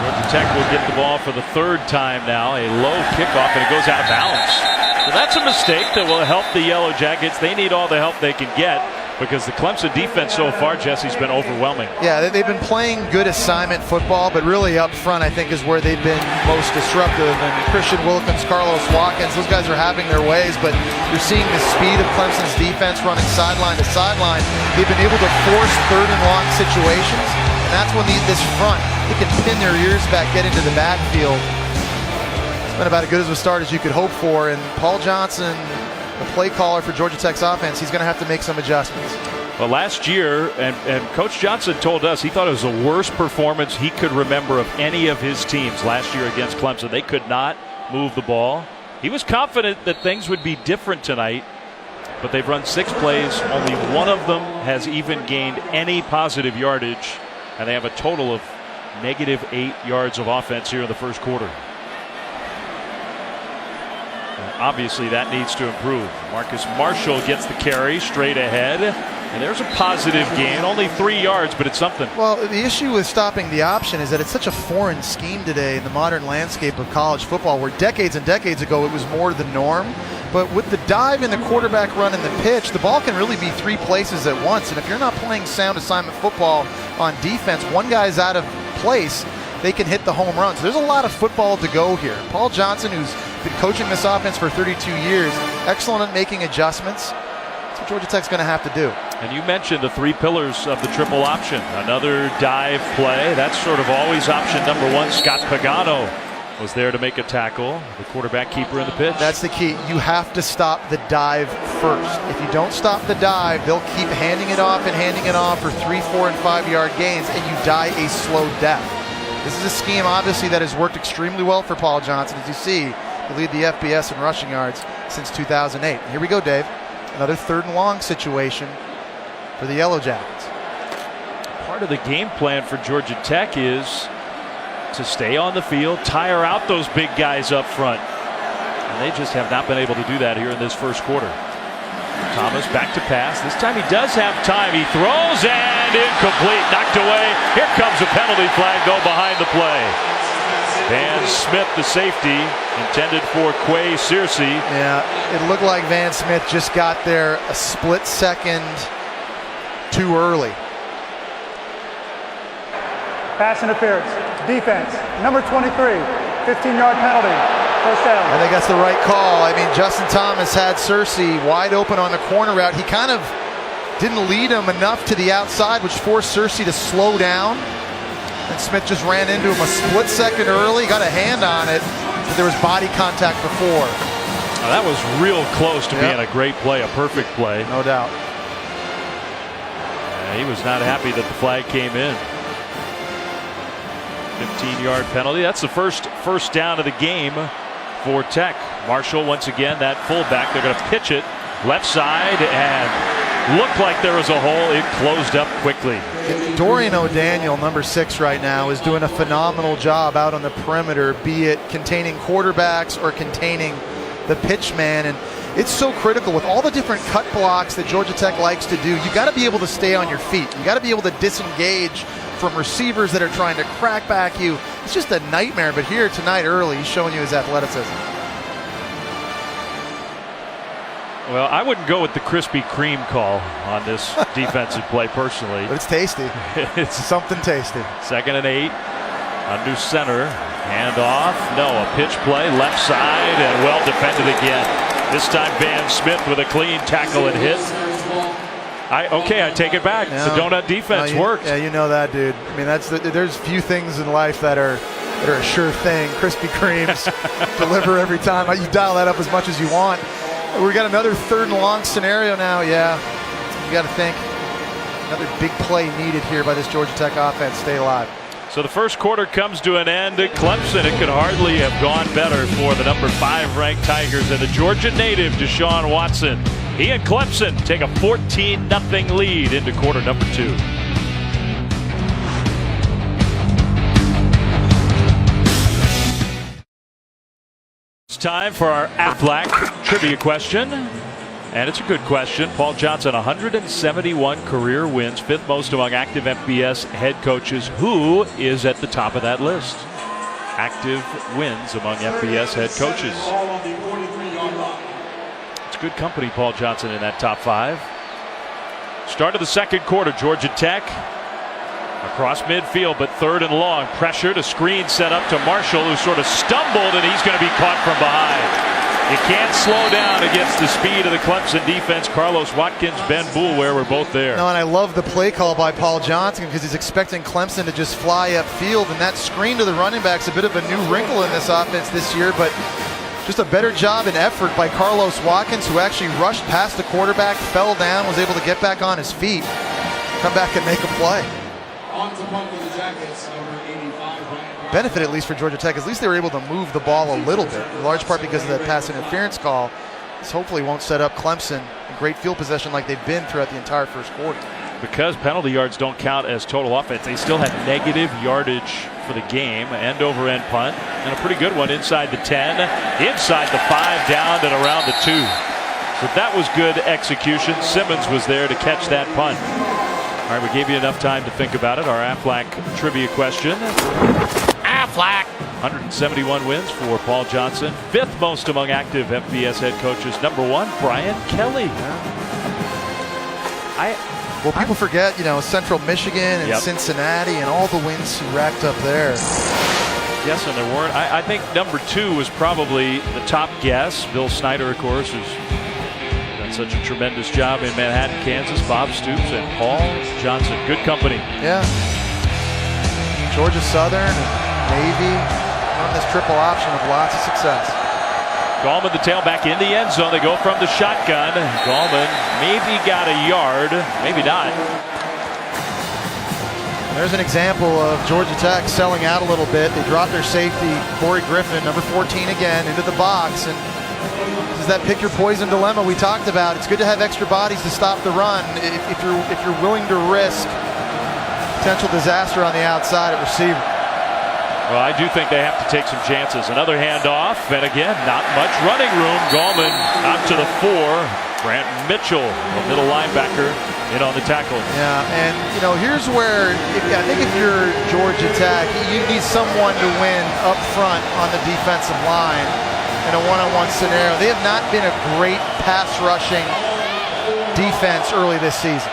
S1: Georgia Tech will get the ball for the 3rd time now. A low kickoff, and it goes out of bounds. So that's a mistake that will help the Yellow Jackets. They need all the help they can get because the Clemson defense so far, Jesse's been overwhelming.
S2: Yeah, they've been playing good assignment football, but really up front I think is where they've been most disruptive. And Christian Wilkins, Carlos Watkins, those guys are having their ways, but you're seeing the speed of Clemson's defense running sideline to sideline. They've been able to force 3rd and long situations, and that's when this front, they can pin their ears back, get into the backfield. It's been about as good as a start as you could hope for, and Paul Johnson, the play caller for Georgia Tech's offense, he's going to have to make some adjustments.
S1: Well, last year, and Coach Johnson told us he thought it was the worst performance he could remember of any of his teams last year against Clemson. They could not move the ball. He was confident that things would be different tonight, but they've run 6 plays. Only one of them has even gained any positive yardage, and they have a total of -8 yards of offense here in the first quarter. And obviously, that needs to improve. Marcus Marshall gets the carry straight ahead. And there's a positive gain, only 3 yards, but it's something.
S2: Well, the issue with stopping the option is that it's such a foreign scheme today in the modern landscape of college football, where decades and decades ago it was more the norm. But with the dive and the quarterback run and the pitch, the ball can really be 3 places at once. And if you're not playing sound assignment football on defense, one guy's out of place, they can hit the home run. So there's a lot of football to go here. Paul Johnson, who's been coaching this offense for 32 years, excellent at making adjustments. That's what Georgia Tech's going to have to do.
S1: And you mentioned the 3 pillars of the triple option. Another dive play. That's sort of always option number 1. Scott Pagano was there to make a tackle. The quarterback keeper in the pitch.
S2: That's the key. You have to stop the dive first. If you don't stop the dive, they'll keep handing it off for 3, 4, and 5 yard gains, and you die a slow death. This is a scheme, obviously, that has worked extremely well for Paul Johnson. As you see, he lead the FBS in rushing yards since 2008. Here we go, Dave. Another 3rd and long situation for the Yellow Jackets.
S1: Part of the game plan for Georgia Tech is to stay on the field, tire out those big guys up front. And they just have not been able to do that here in this first quarter. Thomas back to pass. This time he does have time. He throws and incomplete. Knocked away. Here comes a penalty flag, though, behind the play. Van Smith, the safety, intended for Quay Searcy.
S2: Yeah, it looked like Van Smith just got there a split second too early.
S4: Pass interference. Defense. Number 23. 15-yard penalty. First down.
S2: I think that's the right call. I mean, Justin Thomas had Searcy wide open on the corner route. He kind of didn't lead him enough to the outside, which forced Searcy to slow down. And Smith just ran into him a split second early, got a hand on it, but there was body contact before.
S1: Oh, that was real close to being a great play, a perfect play.
S2: No doubt.
S1: He was not happy that the flag came in. 15-yard penalty. That's the first down of the game for Tech. Marshall, once again, that fullback, they're going to pitch it left side, and looked like there was a hole. It closed up quickly.
S2: Dorian O'Daniel, number 6 right now, is doing a phenomenal job out on the perimeter, be it containing quarterbacks or containing the pitch man. And it's so critical with all the different cut blocks that Georgia Tech likes to do. You got to be able to stay on your feet. You got to be able to disengage from receivers that are trying to crack back you. It's just a nightmare. But here tonight early, he's showing you his athleticism.
S1: Well, I wouldn't go with the Krispy Kreme call on this defensive play personally.
S2: But it's tasty. It's something tasty.
S1: 2nd and 8. Under center. Hand off. No, a pitch play. Left side and well defended again. This time Van Smith with a clean tackle and hit. I take it back. The donut defense worked.
S2: Yeah, you know that, dude. I mean, there's few things in life that are a sure thing. Krispy Kremes deliver every time. You dial that up as much as you want. We got another 3rd and long scenario now. Yeah, you got to think another big play needed here by this Georgia Tech offense. Stay alive.
S1: So the first quarter comes to an end at Clemson. It could hardly have gone better for the number 5 ranked Tigers and the Georgia native Deshaun Watson. He and Clemson take a 14-0 lead into quarter number 2. It's time for our Aflac trivia question. And it's a good question. Paul Johnson, 171 career wins, 5th most among active FBS head coaches. Who is at the top of that list? Active wins among FBS head coaches. It's good company, Paul Johnson, in that top 5. Start of the second quarter, Georgia Tech across midfield, but 3rd and long. Pressured, a screen set up to Marshall, who sort of stumbled, and he's going to be caught from behind. You can't slow down against the speed of the Clemson defense. Carlos Watkins, Ben Boulware were both there.
S2: No, and I love the play call by Paul Johnson because he's expecting Clemson to just fly upfield, and that screen to the running back's a bit of a new wrinkle in this offense this year, but Just a better job and effort by Carlos Watkins, who actually rushed past the quarterback, fell down, was able to get back on his feet, come back and make a play.
S6: On to punt with the Jackets, number 85, Ryan.
S2: Benefit, at least for Georgia Tech, at least they were able to move the ball a little bit, in large part because of that pass interference call. This hopefully won't set up Clemson in great field possession like they've been throughout the entire first quarter.
S1: Because penalty yards don't count as total offense, they still have negative yardage for the game. End over end punt, and a pretty good one inside the 10, inside the 5, down and around the 2. So that was good execution. Simmons was there to catch that punt. All right, we gave you enough time to think about it. Our Aflac trivia question. Aflac. 171 wins for Paul Johnson. 5th most among active FBS head coaches. Number 1, Brian Kelly.
S2: Well, people forget, Central Michigan and
S1: Yep.
S2: Cincinnati and all the wins he racked up there.
S1: Yes, and there weren't. I think number 2 was probably the top guess. Bill Snyder, of course, has done such a tremendous job in Manhattan, Kansas. Bob Stoops and Paul Johnson. Good company.
S2: Yeah. Georgia Southern and Navy on this triple option with lots of success.
S1: Gallman, the tailback, in the end zone. They go from the shotgun. Gallman maybe got a yard, maybe not.
S2: There's an example of Georgia Tech selling out a little bit. They dropped their safety, Corey Griffin, number 14 again, into the box. And this is that pick your poison dilemma we talked about. It's good to have extra bodies to stop the run if you're willing to risk potential disaster on the outside at receiver.
S1: Well, I do think they have to take some chances. Another handoff, and again, not much running room. Gallman out to the 4. Grant Mitchell, the middle linebacker, in on the tackle.
S2: Yeah, and here's where I think if you're Georgia Tech, you need someone to win up front on the defensive line in a one-on-one scenario. They have not been a great pass rushing defense early this season.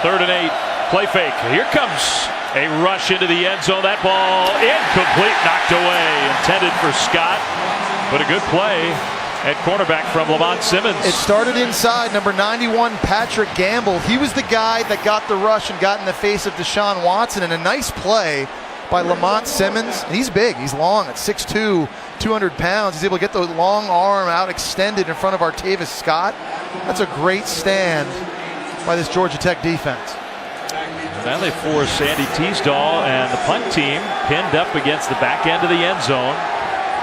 S1: 3rd and 8. Play fake. Here comes a rush into the end zone. That ball incomplete, knocked away. Intended for Scott, but a good play at cornerback from Lamont Simmons.
S2: It started inside. Number 91, Patrick Gamble. He was the guy that got the rush and got in the face of Deshaun Watson. And a nice play by Lamont Simmons. And he's big. He's long at 6'2", 200 pounds. He's able to get the long arm out extended in front of Artavis Scott. That's a great stand by this Georgia Tech defense.
S1: Now they force Sandy Teasdall and the punt team pinned up against the back end of the end zone.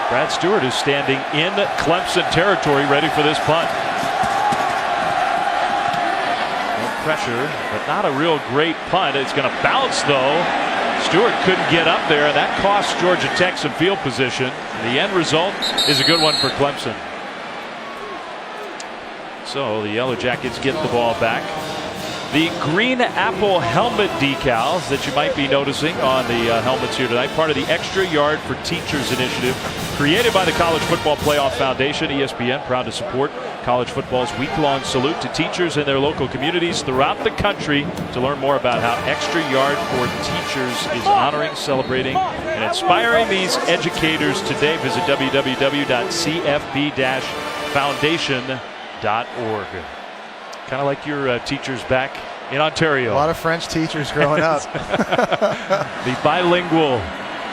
S1: Brad Stewart is standing in Clemson territory ready for this punt. No pressure, but not a real great punt. It's going to bounce though. Stewart couldn't get up there, and that cost Georgia Tech some field position. The end result is a good one for Clemson. So the Yellow Jackets get the ball back. The green apple helmet decals that you might be noticing on the helmets here tonight, part of the Extra Yard for Teachers initiative created by the College Football Playoff Foundation. ESPN proud to support college football's week-long salute to teachers in their local communities throughout the country. To learn more about how Extra Yard for Teachers is honoring, celebrating, and inspiring these educators today, visit www.cfb-foundation.org. Kind of like your teachers back in Ontario.
S2: A lot of French teachers growing up.
S1: The bilingual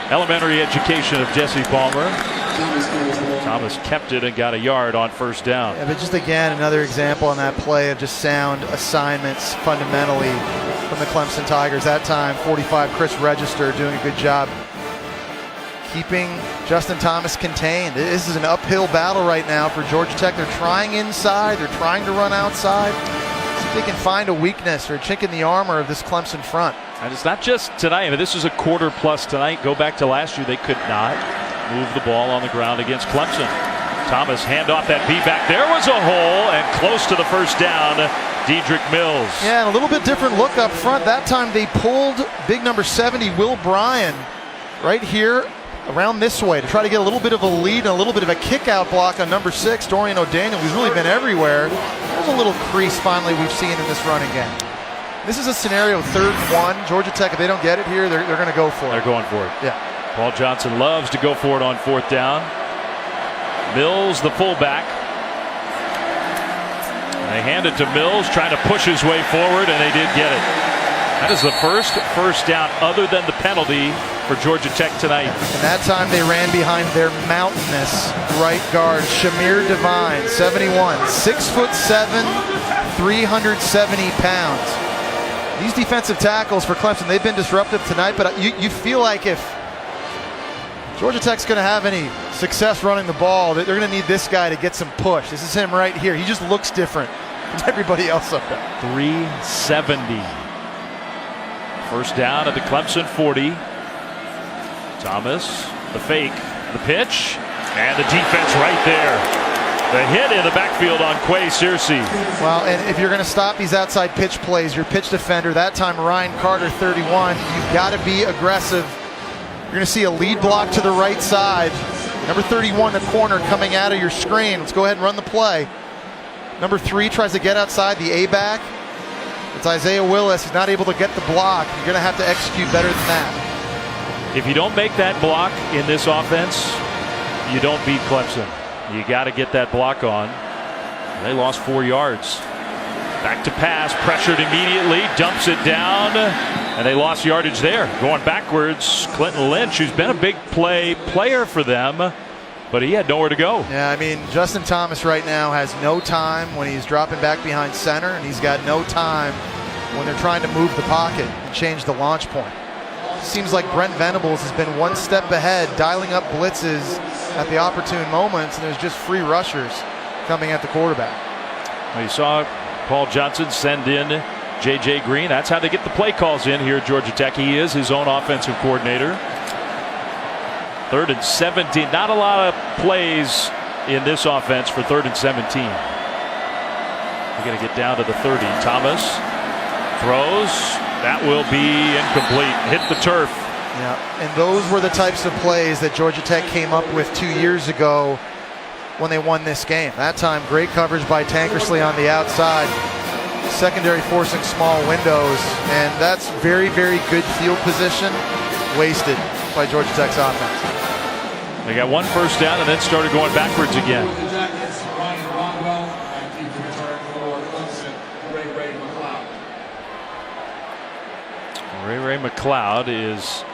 S1: elementary education of Jesse Palmer. Thomas kept it and got a yard on 1st down.
S2: Yeah, but just again, another example on that play of just sound assignments fundamentally from the Clemson Tigers. That time, 45, Chris Register doing a good job keeping Justin Thomas contained. This is an uphill battle right now for Georgia Tech. They're trying inside. They're trying to run outside. See if they can find a weakness or a chink in the armor of this Clemson front.
S1: And it's not just tonight. I mean, this is a quarter plus tonight. Go back to last year. They could not move the ball on the ground against Clemson. Thomas hand off that beat back. There was a hole and close to the 1st down. Dedrick Mills.
S2: Yeah, and a little bit different look up front. That time they pulled big number 70, Will Bryan, right here around this way to try to get a little bit of a lead and a little bit of a kick-out block on number 6, Dorian O'Daniel, who's really been everywhere. There's a little crease finally we've seen in this running game. This is a scenario 3rd and 1. Georgia Tech, if they don't get it here, they're going to go for it.
S1: They're going for it.
S2: Yeah.
S1: Paul Johnson loves to go for it on 4th down. Mills, the fullback. They hand it to Mills, trying to push his way forward, and they did get it. That is the first down other than the penalty for Georgia Tech tonight.
S2: And that time they ran behind their mountainous right guard, Shamir Devine, 71, 6'7", 370 pounds. These defensive tackles for Clemson, they've been disruptive tonight, but you feel like if Georgia Tech's going to have any success running the ball, they're going to need this guy to get some push. This is him right here. He just looks different than everybody else up there.
S1: 370. First down at the Clemson 40. Thomas, the fake, the pitch, and the defense right there. The hit in the backfield on Quay Searcy.
S2: Well, and if you're going to stop these outside pitch plays, your pitch defender, that time Ryan Carter, 31, you've got to be aggressive. You're going to see a lead block to the right side. Number 31, the corner, coming out of your screen. Let's go ahead and run the play. Number 3 tries to get outside the A-back. It's Isaiah Willis. He's not able to get the block. You're going to have to execute better than that.
S1: If you don't make that block in this offense, you don't beat Clemson. You got to get that block on. They lost 4 yards. Back to pass, pressured immediately, dumps it down, and they lost yardage there. Going backwards, Clinton Lynch, who's been a big player for them, but he had nowhere to go.
S2: Yeah, I mean, Justin Thomas right now has no time when he's dropping back behind center, and he's got no time when they're trying to move the pocket and change the launch point. Seems like Brent Venables has been one step ahead, dialing up blitzes at the opportune moments, and there's just free rushers coming at the quarterback.
S1: Well, you saw Paul Johnson send in J.J. Green. That's how they get the play calls in here at Georgia Tech. He is his own offensive coordinator. 3rd and 17. Not a lot of plays in this offense for 3rd and 17. We're going to get down to the 30. Thomas throws. That will be incomplete. Hit the turf.
S2: Yeah, and those were the types of plays that Georgia Tech came up with 2 years ago when they won this game. That time, great coverage by Tankersley on the outside. Secondary forcing small windows, and that's very, very good field position wasted by Georgia Tech's offense.
S1: They got 1 first down and then started going backwards again.
S6: The Jackets, Ryan Rodwell, and deep return for Clemson, Ray McLeod.
S1: Ray McLeod is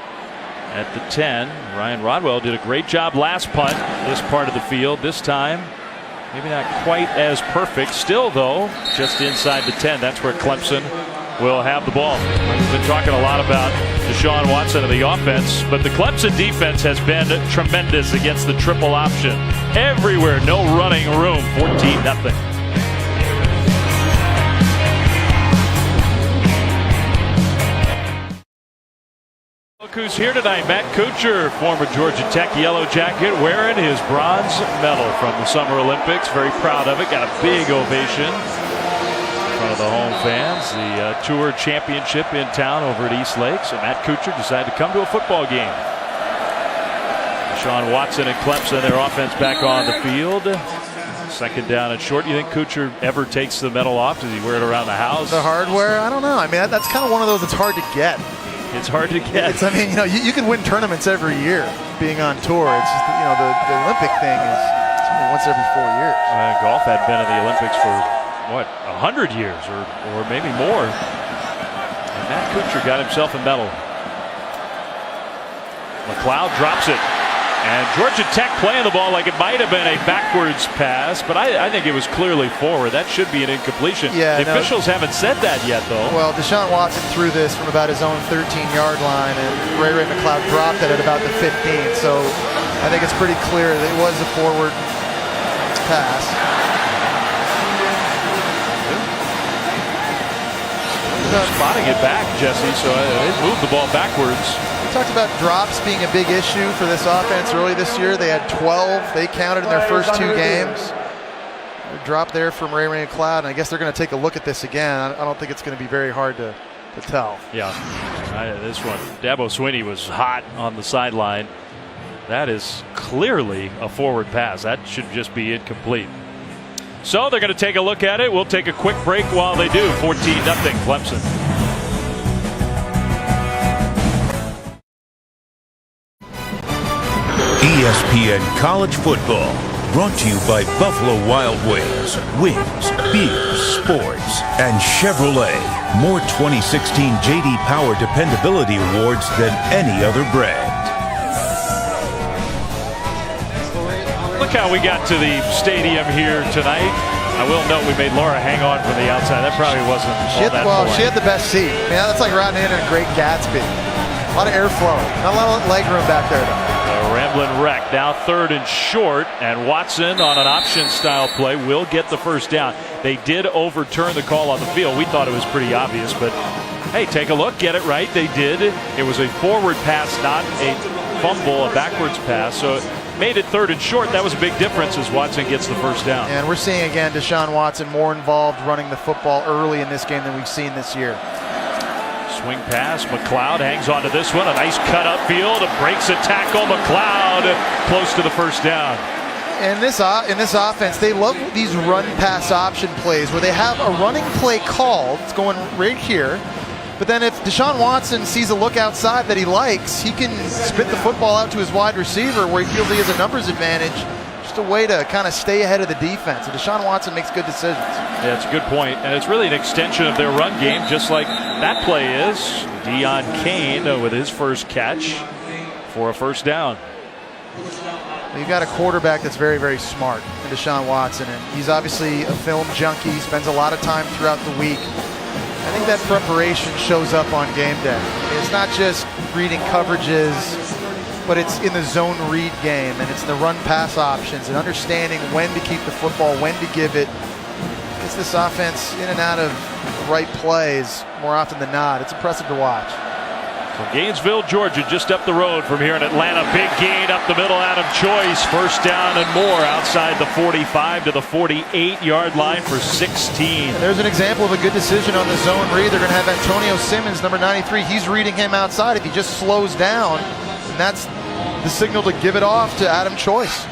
S1: at the 10. Ryan Rodwell did a great job last punt, this part of the field. This time, maybe not quite as perfect. Still, though, just inside the 10. That's where Clemson will have the ball. We've been talking a lot about Deshaun Watson of the offense, but the Clemson defense has been tremendous against the triple option. Everywhere, no running room, 14-0. Look who's here tonight. Matt Kuchar, former Georgia Tech Yellow Jacket, wearing his bronze medal from the Summer Olympics. Very proud of it. Got a big ovation in front of the home fans. The Tour Championship in town over at East Lake. So Matt Kuchar decided to come to a football game. Deshaun Watson and Clemson, their offense back on the field. 2nd down and short. You think Kuchar ever takes the medal off? Does he wear it around the house?
S2: The hardware? I don't know. I mean, that's kind of one of those that's hard to get.
S1: It's hard to get.
S2: I mean, you can win tournaments every year being on tour. It's just, the Olympic thing is only once every 4 years.
S1: Golf had been in the Olympics for, what, 100 years or maybe more. And Matt Kuchar got himself a medal. McLeod drops it. And Georgia Tech playing the ball like it might have been a backwards pass, but I think it was clearly forward. That should be an incompletion.
S2: Yeah,
S1: the officials haven't said that yet, though.
S2: Well, Deshaun Watson threw this from about his own 13-yard line, and Ray McLeod dropped it at about the 15. So I think it's pretty clear that it was a forward pass.
S1: Spotting it back, Jesse, so they moved the ball backwards.
S2: We talked about drops being a big issue for this offense early this year. They had 12. They counted in their first 2 games. A drop there from Ray McLeod, and I guess they're going to take a look at this again. I don't think it's going to be very hard to tell.
S1: Yeah, this one, Dabo Swinney was hot on the sideline. That is clearly a forward pass. That should just be incomplete. So they're going to take a look at it. We'll take a quick break while they do. 14-0 Clemson.
S3: ESPN College Football Brought to you by Buffalo Wild Wings, beer, sports, and Chevrolet. More 2016 J.D. Power Dependability Awards than any other brand.
S1: Look how we got to the stadium here tonight. I will note we made Laura hang on from the outside. That probably wasn't all that polite.
S2: She had the best seat. I mean, that's like riding in a Great Gatsby. A lot of airflow. Not a lot of leg room back there, though.
S1: A rambling wreck. Now 3rd and short, and Watson on an option-style play will get the first down. They did overturn the call on the field. We thought it was pretty obvious, but hey, take a look. Get it right. They did. It was a forward pass, not a fumble, a backwards pass. So made it 3rd and short. That was a big difference as Watson gets the first down.
S2: And we're seeing again Deshaun Watson more involved running the football early in this game than we've seen this year.
S1: Swing pass. McLeod hangs on to this one. A nice cut upfield. Breaks a tackle. McLeod close to the first down.
S2: And in this offense, they love these run pass option plays where they have a running play called. It's going right here. But then if Deshaun Watson sees a look outside that he likes, he can spit the football out to his wide receiver where he feels he has a numbers advantage. Just a way to kind of stay ahead of the defense. And Deshaun Watson makes good decisions.
S1: Yeah, it's a good point. And it's really an extension of their run game, just like that play is. Deion Kane with his first catch for a first down.
S2: You've got a quarterback that's very, very smart in Deshaun Watson. And he's obviously a film junkie. He spends a lot of time throughout the week. I think that preparation shows up on game day. It's not just reading coverages, but it's in the zone read game, and it's in the run pass options and understanding when to keep the football, when to give it. Gets this offense in and out of the right plays more often than not. It's impressive to watch.
S1: From Gainesville, Georgia, just up the road from here in Atlanta. Big gain up the middle, Adam Choice. First down and more outside the 45 to the 48-yard line for 16.
S2: And there's an example of a good decision on the zone read. They're going to have Antonio Simmons, number 93. He's reading him outside. If he just slows down, and that's the signal to give it off to Adam Choice.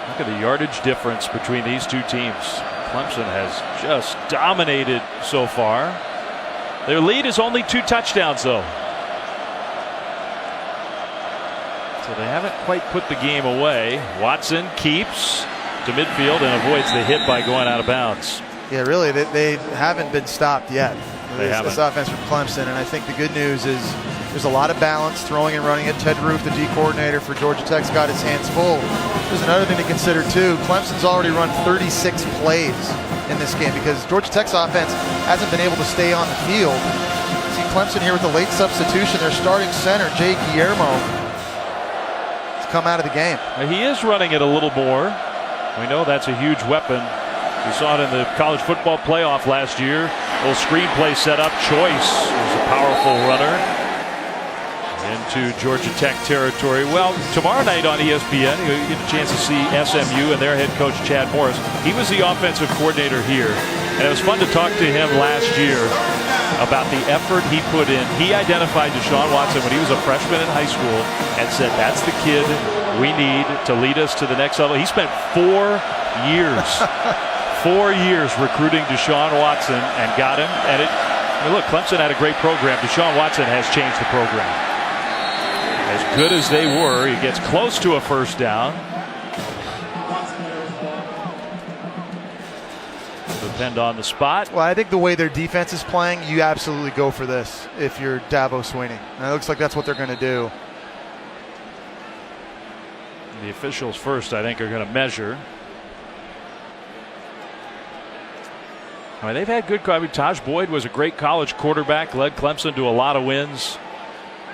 S1: Look at the yardage difference between these two teams. Clemson has just dominated so far. Their lead is only 2 touchdowns, though. So they haven't quite put the game away. Watson keeps to midfield and avoids the hit by going out of bounds.
S2: Yeah, really, they haven't been stopped yet. This offense from Clemson, and I think the good news is there's a lot of balance throwing and running it. Ted Roof, the D coordinator for Georgia Tech's got his hands full. There's another thing to consider, too. Clemson's already run 36 plays in this game because Georgia Tech's offense hasn't been able to stay on the field. See Clemson here with the late substitution. Their starting center, Jay Guillermo, has come out of the game.
S1: He is running it a little more. We know that's a huge weapon. We saw it in the college football playoff last year. A little screenplay set up. Choice was a powerful runner into Georgia Tech territory. Well, tomorrow night on ESPN, you get a chance to see SMU and their head coach, Chad Morris. He was the offensive coordinator here, and it was fun to talk to him last year about the effort he put in. He identified Deshaun Watson when he was a freshman in high school and said, that's the kid we need to lead us to the next level. He spent 4 years 4 years recruiting Deshaun Watson and got him. And look, Clemson had a great program. Deshaun Watson has changed the program. As good as they were, he gets close to a first down. Depend on the spot.
S2: Well, I think the way their defense is playing, you absolutely go for this if you're Dabo Swinney. And it looks like that's what they're going to do.
S1: The officials first, I think, are going to measure. I mean, they've had good. I mean, Taj Boyd was a great college quarterback, led Clemson to a lot of wins.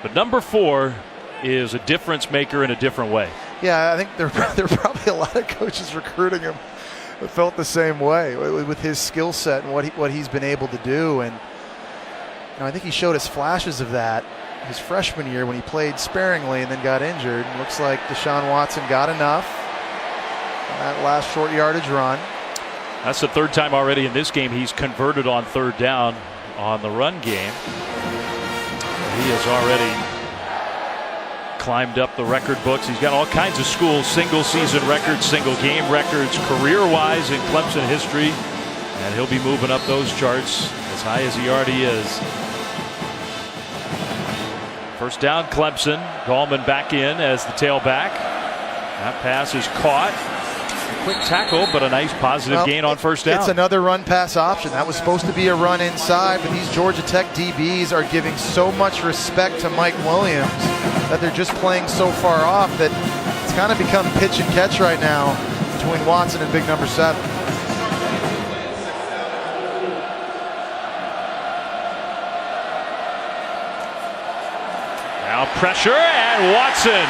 S1: But number 4 is a difference maker in a different way.
S2: Yeah, I think there are probably a lot of coaches recruiting him that felt the same way with his skill set and what he's been able to do. And I think he showed us flashes of that his freshman year when he played sparingly and then got injured. It looks like Deshaun Watson got enough on that last short yardage run.
S1: That's the 3rd time already in this game he's converted on 3rd down on the run game. He has already climbed up the record books. He's got all kinds of schools, single season records, single game records, career-wise in Clemson history. And he'll be moving up those charts as high as he already is. First down, Clemson. Gallman back in as the tailback. That pass is caught. Quick tackle, but a nice positive gain on first down.
S2: It's another run pass option. That was supposed to be a run inside, but these Georgia Tech DBs are giving so much respect to Mike Williams that they're just playing so far off that it's kind of become pitch and catch right now between Watson and big number 7.
S1: Now pressure, and Watson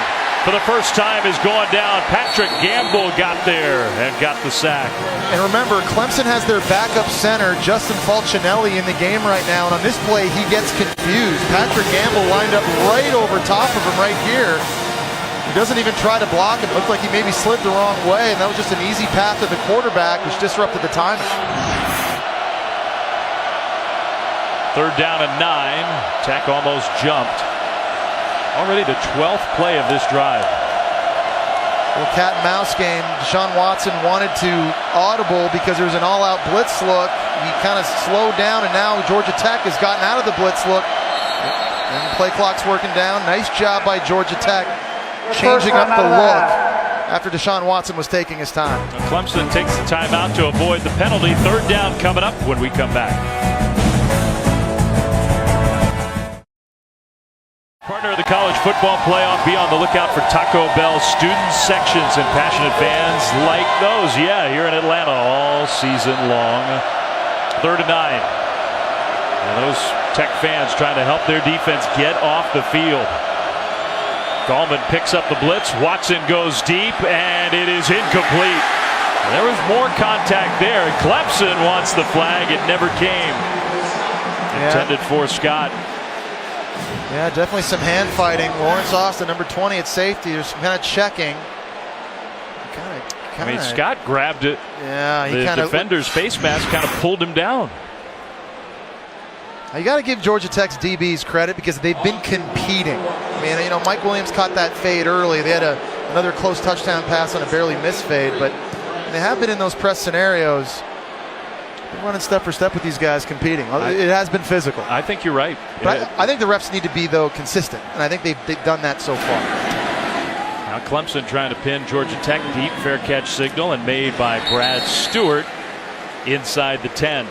S1: for the first time is going down. Patrick Gamble got there and got the sack.
S2: And remember, Clemson has their backup center, Justin Falcinelli, in the game right now. And on this play, he gets confused. Patrick Gamble lined up right over top of him right here. He doesn't even try to block him. Looked like he maybe slid the wrong way, and that was just an easy path to the quarterback, which disrupted the timing.
S1: 3rd down and 9. Tech almost jumped. Already the 12th play of this drive.
S2: Little cat and mouse game. Deshaun Watson wanted to audible because there was an all-out blitz look. He kind of slowed down, and now Georgia Tech has gotten out of the blitz look. And the play clock's working down. Nice job by Georgia Tech changing up the look after Deshaun Watson was taking his time.
S1: Clemson takes the timeout to avoid the penalty. 3rd down coming up when we come back. Partner of the college football playoff. Be on the lookout for Taco Bell student sections and passionate fans like those. Yeah, here in Atlanta all season long. 3rd and 9. And those Tech fans trying to help their defense get off the field. Gallman picks up the blitz. Watson goes deep, and it is incomplete. There was more contact there. Clemson wants the flag. It never came. Intended for Scott.
S2: Yeah, definitely some hand fighting. Lawrence Austin, number 20 at safety. There's some kind of checking.
S1: I mean, Scott grabbed it.
S2: Yeah, he
S1: the defender's face mask kind of pulled him down.
S2: You got to give Georgia Tech's DBs credit because they've been competing. I mean, you know, Mike Williams caught that fade early. They had another close touchdown pass on a barely missed fade, but they have been in those press scenarios. They're running step for step with these guys competing. It has been physical.
S1: I think you're right.
S2: But I think the refs need to be, though, consistent, and I think they've done that so far.
S1: Now Clemson trying to pin Georgia Tech deep. Fair catch signal and made by Brad Stewart inside the 10.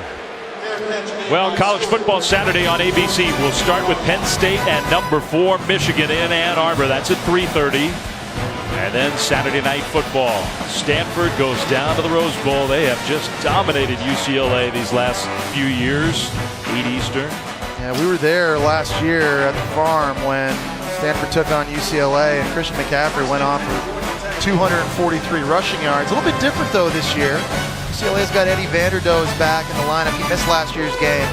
S1: Well, college football Saturday on ABC. We'll start with Penn State and number 4 Michigan in Ann Arbor. That's at 3:30. And then Saturday night football. Stanford goes down to the Rose Bowl. They have just dominated UCLA these last few years. 8 Eastern.
S2: Yeah, we were there last year at the Farm when Stanford took on UCLA, and Christian McCaffrey went off for 243 rushing yards. A little bit different, though, this year. UCLA's got Eddie Vanderdoes back in the lineup. He missed last year's game.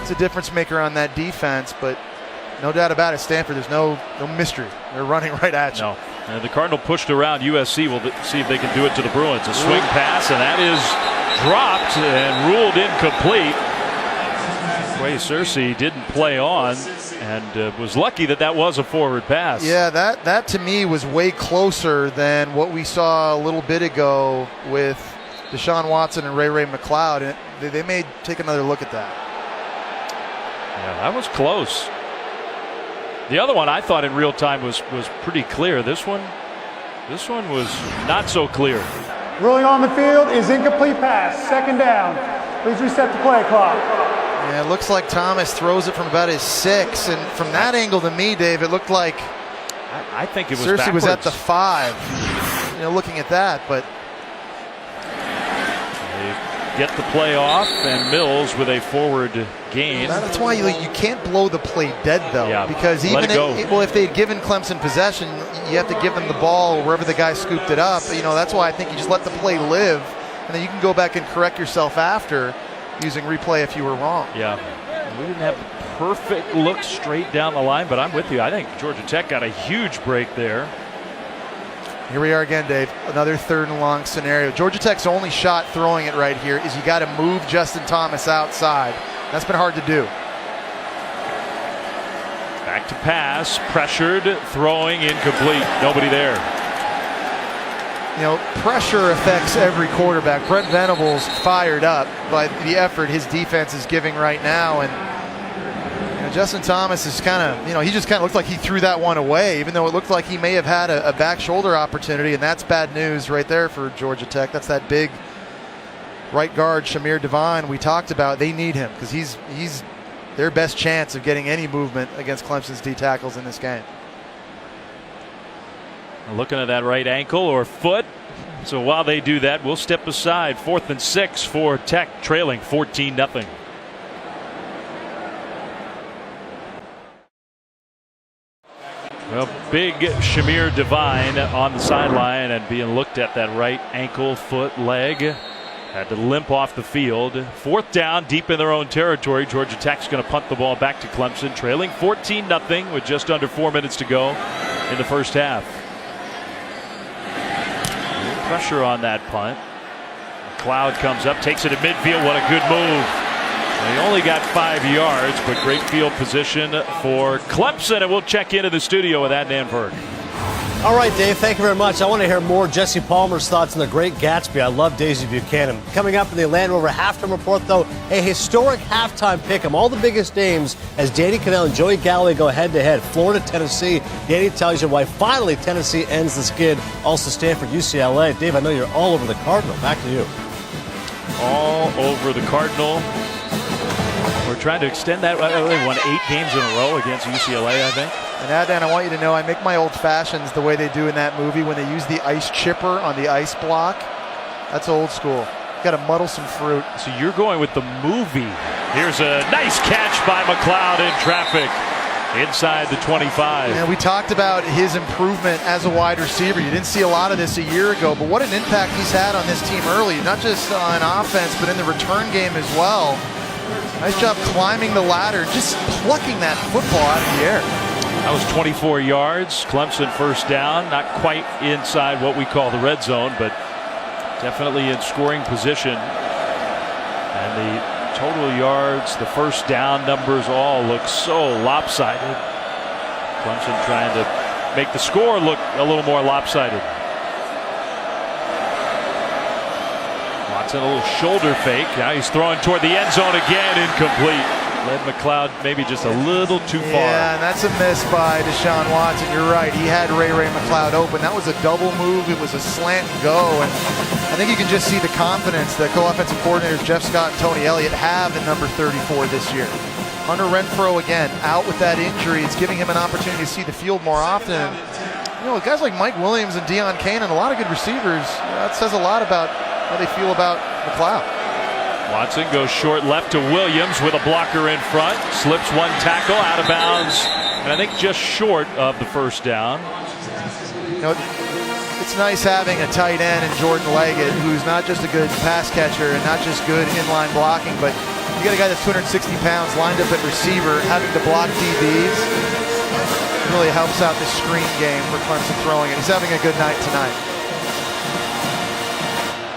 S2: It's a difference maker on that defense, but no doubt about it, Stanford, there's no mystery. They're running right at you.
S1: No. And the Cardinal pushed around USC. We'll see if they can do it to the Bruins. A swing pass, and that is dropped and ruled incomplete. Quay Cersei didn't play on, and was lucky that was a forward pass.
S2: Yeah, that to me was way closer than what we saw a little bit ago with Deshaun Watson and Ray McLeod. And they may take another look at that.
S1: Yeah, that was close. The other one I thought in real time was pretty clear. This one was not so clear.
S4: Ruling on the field is incomplete pass. 2nd down. Please reset the play clock.
S2: Yeah, it looks like Thomas throws it from about his 6, and from that angle to me, Dave, it looked like
S1: I think it was
S2: Cersei
S1: backwards.
S2: was at the 5. You know, looking at that, but
S1: they get the play off, and Mills with a forward gain.
S2: That's why you can't blow the play dead, though.
S1: Yeah,
S2: because even if they'd given Clemson possession, you have to give them the ball wherever the guy scooped it up. You know, that's why I think you just let the play live, and then you can go back and correct yourself after using replay if you were wrong.
S1: Yeah, we didn't have the perfect look straight down the line, but I'm with you. I think Georgia Tech got a huge break there.
S2: Here we are again, Dave. Another 3rd and long scenario. Georgia Tech's only shot throwing it right here is you got to move Justin Thomas outside. That's been hard to do.
S1: Back to pass, pressured, throwing, incomplete. Nobody there.
S2: You know, pressure affects every quarterback. Brent Venables fired up by the effort his defense is giving right now, and Justin Thomas is kind of, he just kind of looked like he threw that one away, even though it looked like he may have had a back shoulder opportunity, and that's bad news right there for Georgia Tech. That's that big right guard, Shamir Devine, we talked about. They need him because he's their best chance of getting any movement against Clemson's D tackles in this game.
S1: Looking at that right ankle or foot. So while they do that, we'll step aside. 4th and 6 for Tech, trailing 14-0. Well, big Shamir Devine on the sideline and being looked at that right ankle, foot, leg. Had to limp off the field. 4th down, deep in their own territory. Georgia Tech's going to punt the ball back to Clemson, trailing 14-0 with just under 4 minutes to go in the first half. Pressure on that punt. McLeod comes up, takes it to midfield. What a good move. They only got 5 yards, but great field position for Clemson. And we'll check into the studio with Adnan Berg.
S7: All right, Dave, thank you very much. I want to hear more Jesse Palmer's thoughts on The Great Gatsby. I love Daisy Buchanan. Coming up in the Land Rover halftime report, though, a historic halftime pick'em. All the biggest names as Danny Cannell and Joey Galloway go head-to-head. Florida, Tennessee. Danny tells you why finally Tennessee ends the skid. Also Stanford, UCLA. Dave, I know you're all over the Cardinal. Back to you.
S1: All over the Cardinal. We're trying to extend that. They won 8 games in a row against UCLA, I think.
S2: And Adnan, I want you to know I make my old fashions the way they do in that movie when they use the ice chipper on the ice block. That's old school. Got to muddle some fruit.
S1: So you're going with the movie. Here's a nice catch by McLeod in traffic inside the 25.
S2: And we talked about his improvement as a wide receiver. You didn't see a lot of this a year ago, but what an impact he's had on this team early, not just on offense, but in the return game as well. Nice job climbing the ladder, just plucking that football out of the air.
S1: That was 24 yards. Clemson first down, not quite inside what we call the red zone, but definitely in scoring position. And the total yards, the first down numbers all look so lopsided. Clemson trying to make the score look a little more lopsided. Watson, a little shoulder fake. Now he's throwing toward the end zone again, incomplete. Led McLeod maybe just a little too far.
S2: Yeah, and that's a miss by Deshaun Watson. You're right. He had Ray McLeod open. That was a double move. It was a slant and go. And I think you can just see the confidence that co-offensive coordinators Jeff Scott and Tony Elliott have in number 34 this year. Hunter Renfrow, again, out with that injury. It's giving him an opportunity to see the field more often. You know, guys like Mike Williams and Deion Kane and a lot of good receivers, that says a lot about how they feel about McLeod.
S1: Watson goes short left to Williams with a blocker in front. Slips one tackle out of bounds. And I think just short of the first down.
S2: You know, it's nice having a tight end in Jordan Leggett who's not just a good pass catcher and not just good inline blocking, but you got a guy that's 260 pounds lined up at receiver having to block DBs. It really helps out the screen game for Clemson throwing it. He's having a good night tonight.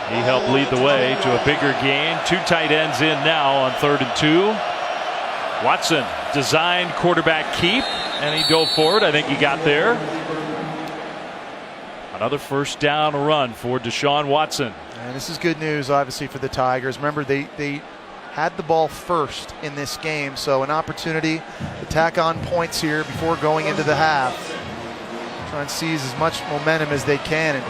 S1: He helped lead the way to a bigger gain. 2 tight ends in now on 3rd and 2. Watson designed quarterback keep, and he dove forward. I think he got there. Another first down run for Deshaun Watson.
S2: And this is good news, obviously, for the Tigers. Remember, they had the ball first in this game, so an opportunity to tack on points here before going into the half. Try and seize as much momentum as they can. And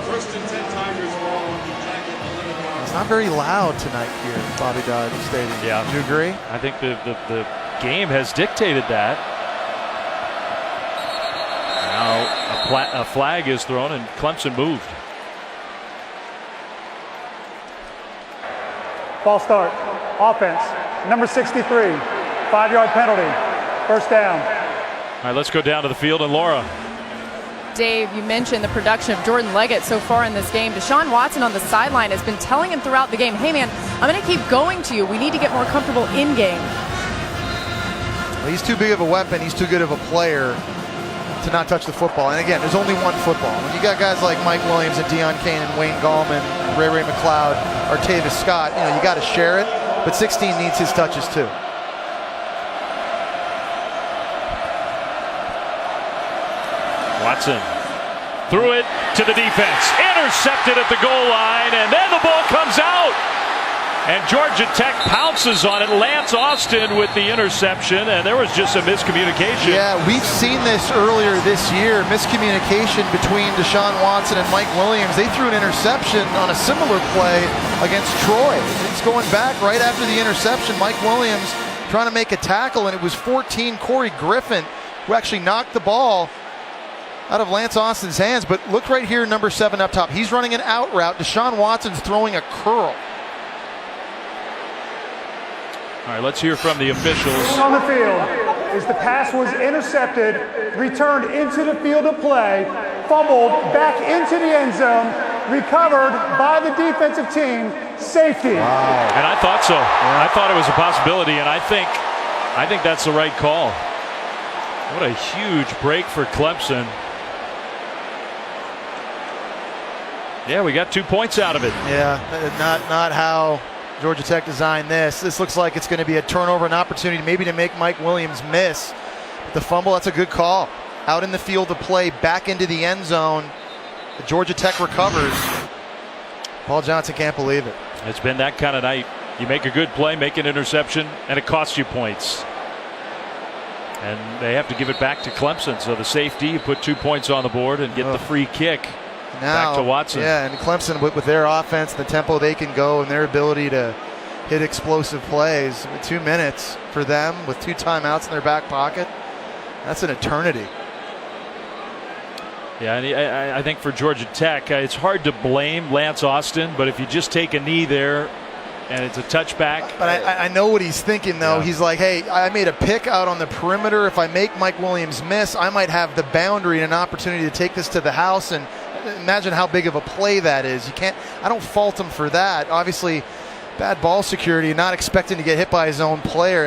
S2: it's not very loud tonight here at Bobby Dodd Stadium.
S1: Yeah.
S2: Do you agree?
S1: I think the game has dictated that. Now a flag is thrown and Clemson moved.
S4: Ball start. Offense. Number 63. 5-yard penalty. First down.
S1: All right, let's go down to the field. And Laura.
S5: Dave, you mentioned the production of Jordan Leggett so far in this game. Deshaun Watson on the sideline has been telling him throughout the game, hey man, I'm going to keep going to you. We need to get more comfortable in game.
S2: Well, he's too big of a weapon. He's too good of a player to not touch the football. And again, there's only one football. When you got guys like Mike Williams and Deion Kane and Wayne Gallman, and Ray McLeod, Artavis Scott, you know, you got to share it. But 16 needs his touches too.
S1: Watson threw it to the defense. Intercepted at the goal line, and then the ball comes out. And Georgia Tech pounces on it. Lance Austin with the interception, and there was just a miscommunication.
S2: Yeah, we've seen this earlier this year. Miscommunication between Deshaun Watson and Mike Williams. They threw an interception on a similar play against Troy. It's going back right after the interception. Mike Williams trying to make a tackle, and it was 14 Corey Griffin who actually knocked the ball out of Lance Austin's hands. But look right here, number 7 up top. He's running an out route. Deshaun Watson's throwing a curl.
S1: All right, let's hear from the officials.
S4: On the field is the pass was intercepted, returned into the field of play, fumbled back into the end zone, recovered by the defensive team, safety.
S2: Wow.
S1: And I thought so. I thought it was a possibility, and I think that's the right call. What a huge break for Clemson. Yeah, we got 2 points out of it.
S2: Yeah, not how Georgia Tech designed this. This looks like it's going to be a turnover, an opportunity maybe to make Mike Williams miss. But the fumble, that's a good call. Out in the field of play, back into the end zone. Georgia Tech recovers. Paul Johnson can't believe it.
S1: It's been that kind of night. You make a good play, make an interception, and it costs you points. And they have to give it back to Clemson. So the safety, you put 2 points on the board and get the free kick.
S2: Now,
S1: back to Watson.
S2: Yeah, and Clemson with their offense, the tempo they can go, and their ability to hit explosive plays. 2 minutes for them with 2 timeouts in their back pocket. That's an eternity.
S1: Yeah, and I think for Georgia Tech, it's hard to blame Lance Austin, but if you just take a knee there and it's a touchback.
S2: But I know what he's thinking, though. Yeah. He's like, hey, I made a pick out on the perimeter. If I make Mike Williams miss, I might have the boundary and an opportunity to take this to the house. And imagine how big of a play that is. I don't fault him for that. Obviously, bad ball security, not expecting to get hit by his own player.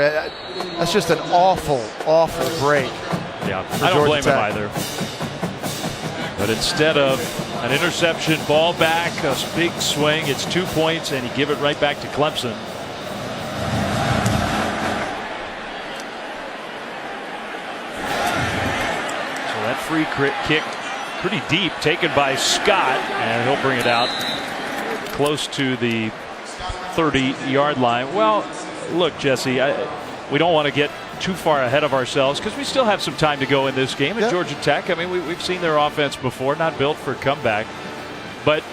S2: That's just an awful, awful break.
S1: Yeah, I don't blame him either. But instead of an interception, ball back, a big swing, it's 2 points, and you give it right back to Clemson. So that free kick, pretty deep, taken by Scott, and he'll bring it out close to the 30-yard line. Well, look, Jesse, we don't want to get too far ahead of ourselves because we still have some time to go in this game at Georgia Tech. I mean, we've seen their offense before, not built for comeback. But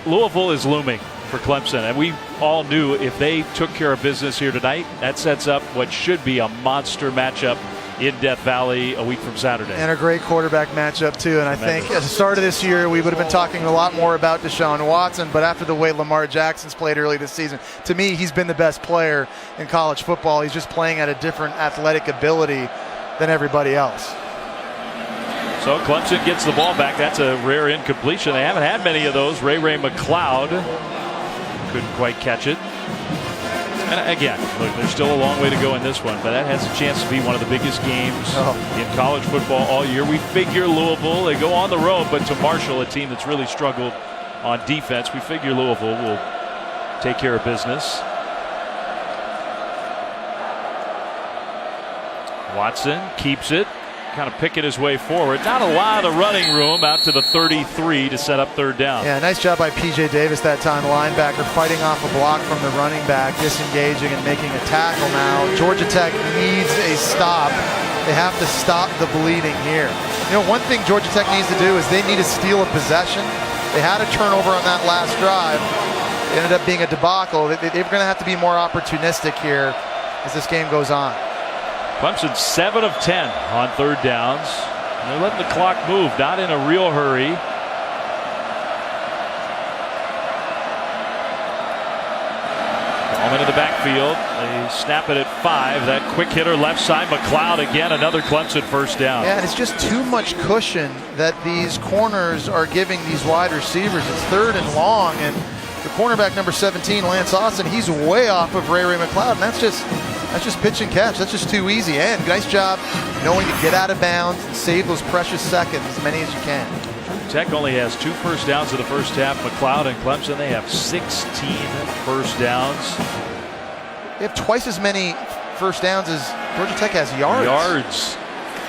S1: Louisville is looming for Clemson, and we all knew if they took care of business here tonight, that sets up what should be a monster matchup in Death Valley a week from Saturday.
S2: And a great quarterback matchup, too. And I think at the start of this year, we would have been talking a lot more about Deshaun Watson, but after the way Lamar Jackson's played early this season, to me, he's been the best player in college football. He's just playing at a different athletic ability than everybody else.
S1: So Clemson gets the ball back. That's a rare incompletion. They haven't had many of those. Ray McLeod couldn't quite catch it. And again, look, there's still a long way to go in this one, but that has a chance to be one of the biggest games in college football all year. We figure Louisville, they go on the road, but to Marshall, a team that's really struggled on defense, we figure Louisville will take care of business. Watson keeps it, kind of picking his way forward. Not a lot of running room out to the 33 to set up third down.
S2: Yeah, nice job by P.J. Davis that time, linebacker, fighting off a block from the running back, disengaging and making a tackle now. Georgia Tech needs a stop. They have to stop the bleeding here. You know, one thing Georgia Tech needs to do is they need to steal a possession. They had a turnover on that last drive. It ended up being a debacle. They're going to have to be more opportunistic here as this game goes on.
S1: Clemson 7 of 10 on third downs. And they're letting the clock move, not in a real hurry. Ballman in the backfield. They snap it at 5. That quick hitter left side, McLeod again, another Clemson first down.
S2: Yeah, and it's just too much cushion that these corners are giving these wide receivers. It's 3rd and long, and the cornerback number 17, Lance Austin, he's way off of Ray McLeod, and that's just pitch and catch. That's just too easy. And nice job knowing to get out of bounds and save those precious seconds, as many as you can.
S1: Tech only has 2 first downs in the first half. McLeod and Clemson, they have 16 first downs.
S2: They have twice as many first downs as Georgia Tech has yards.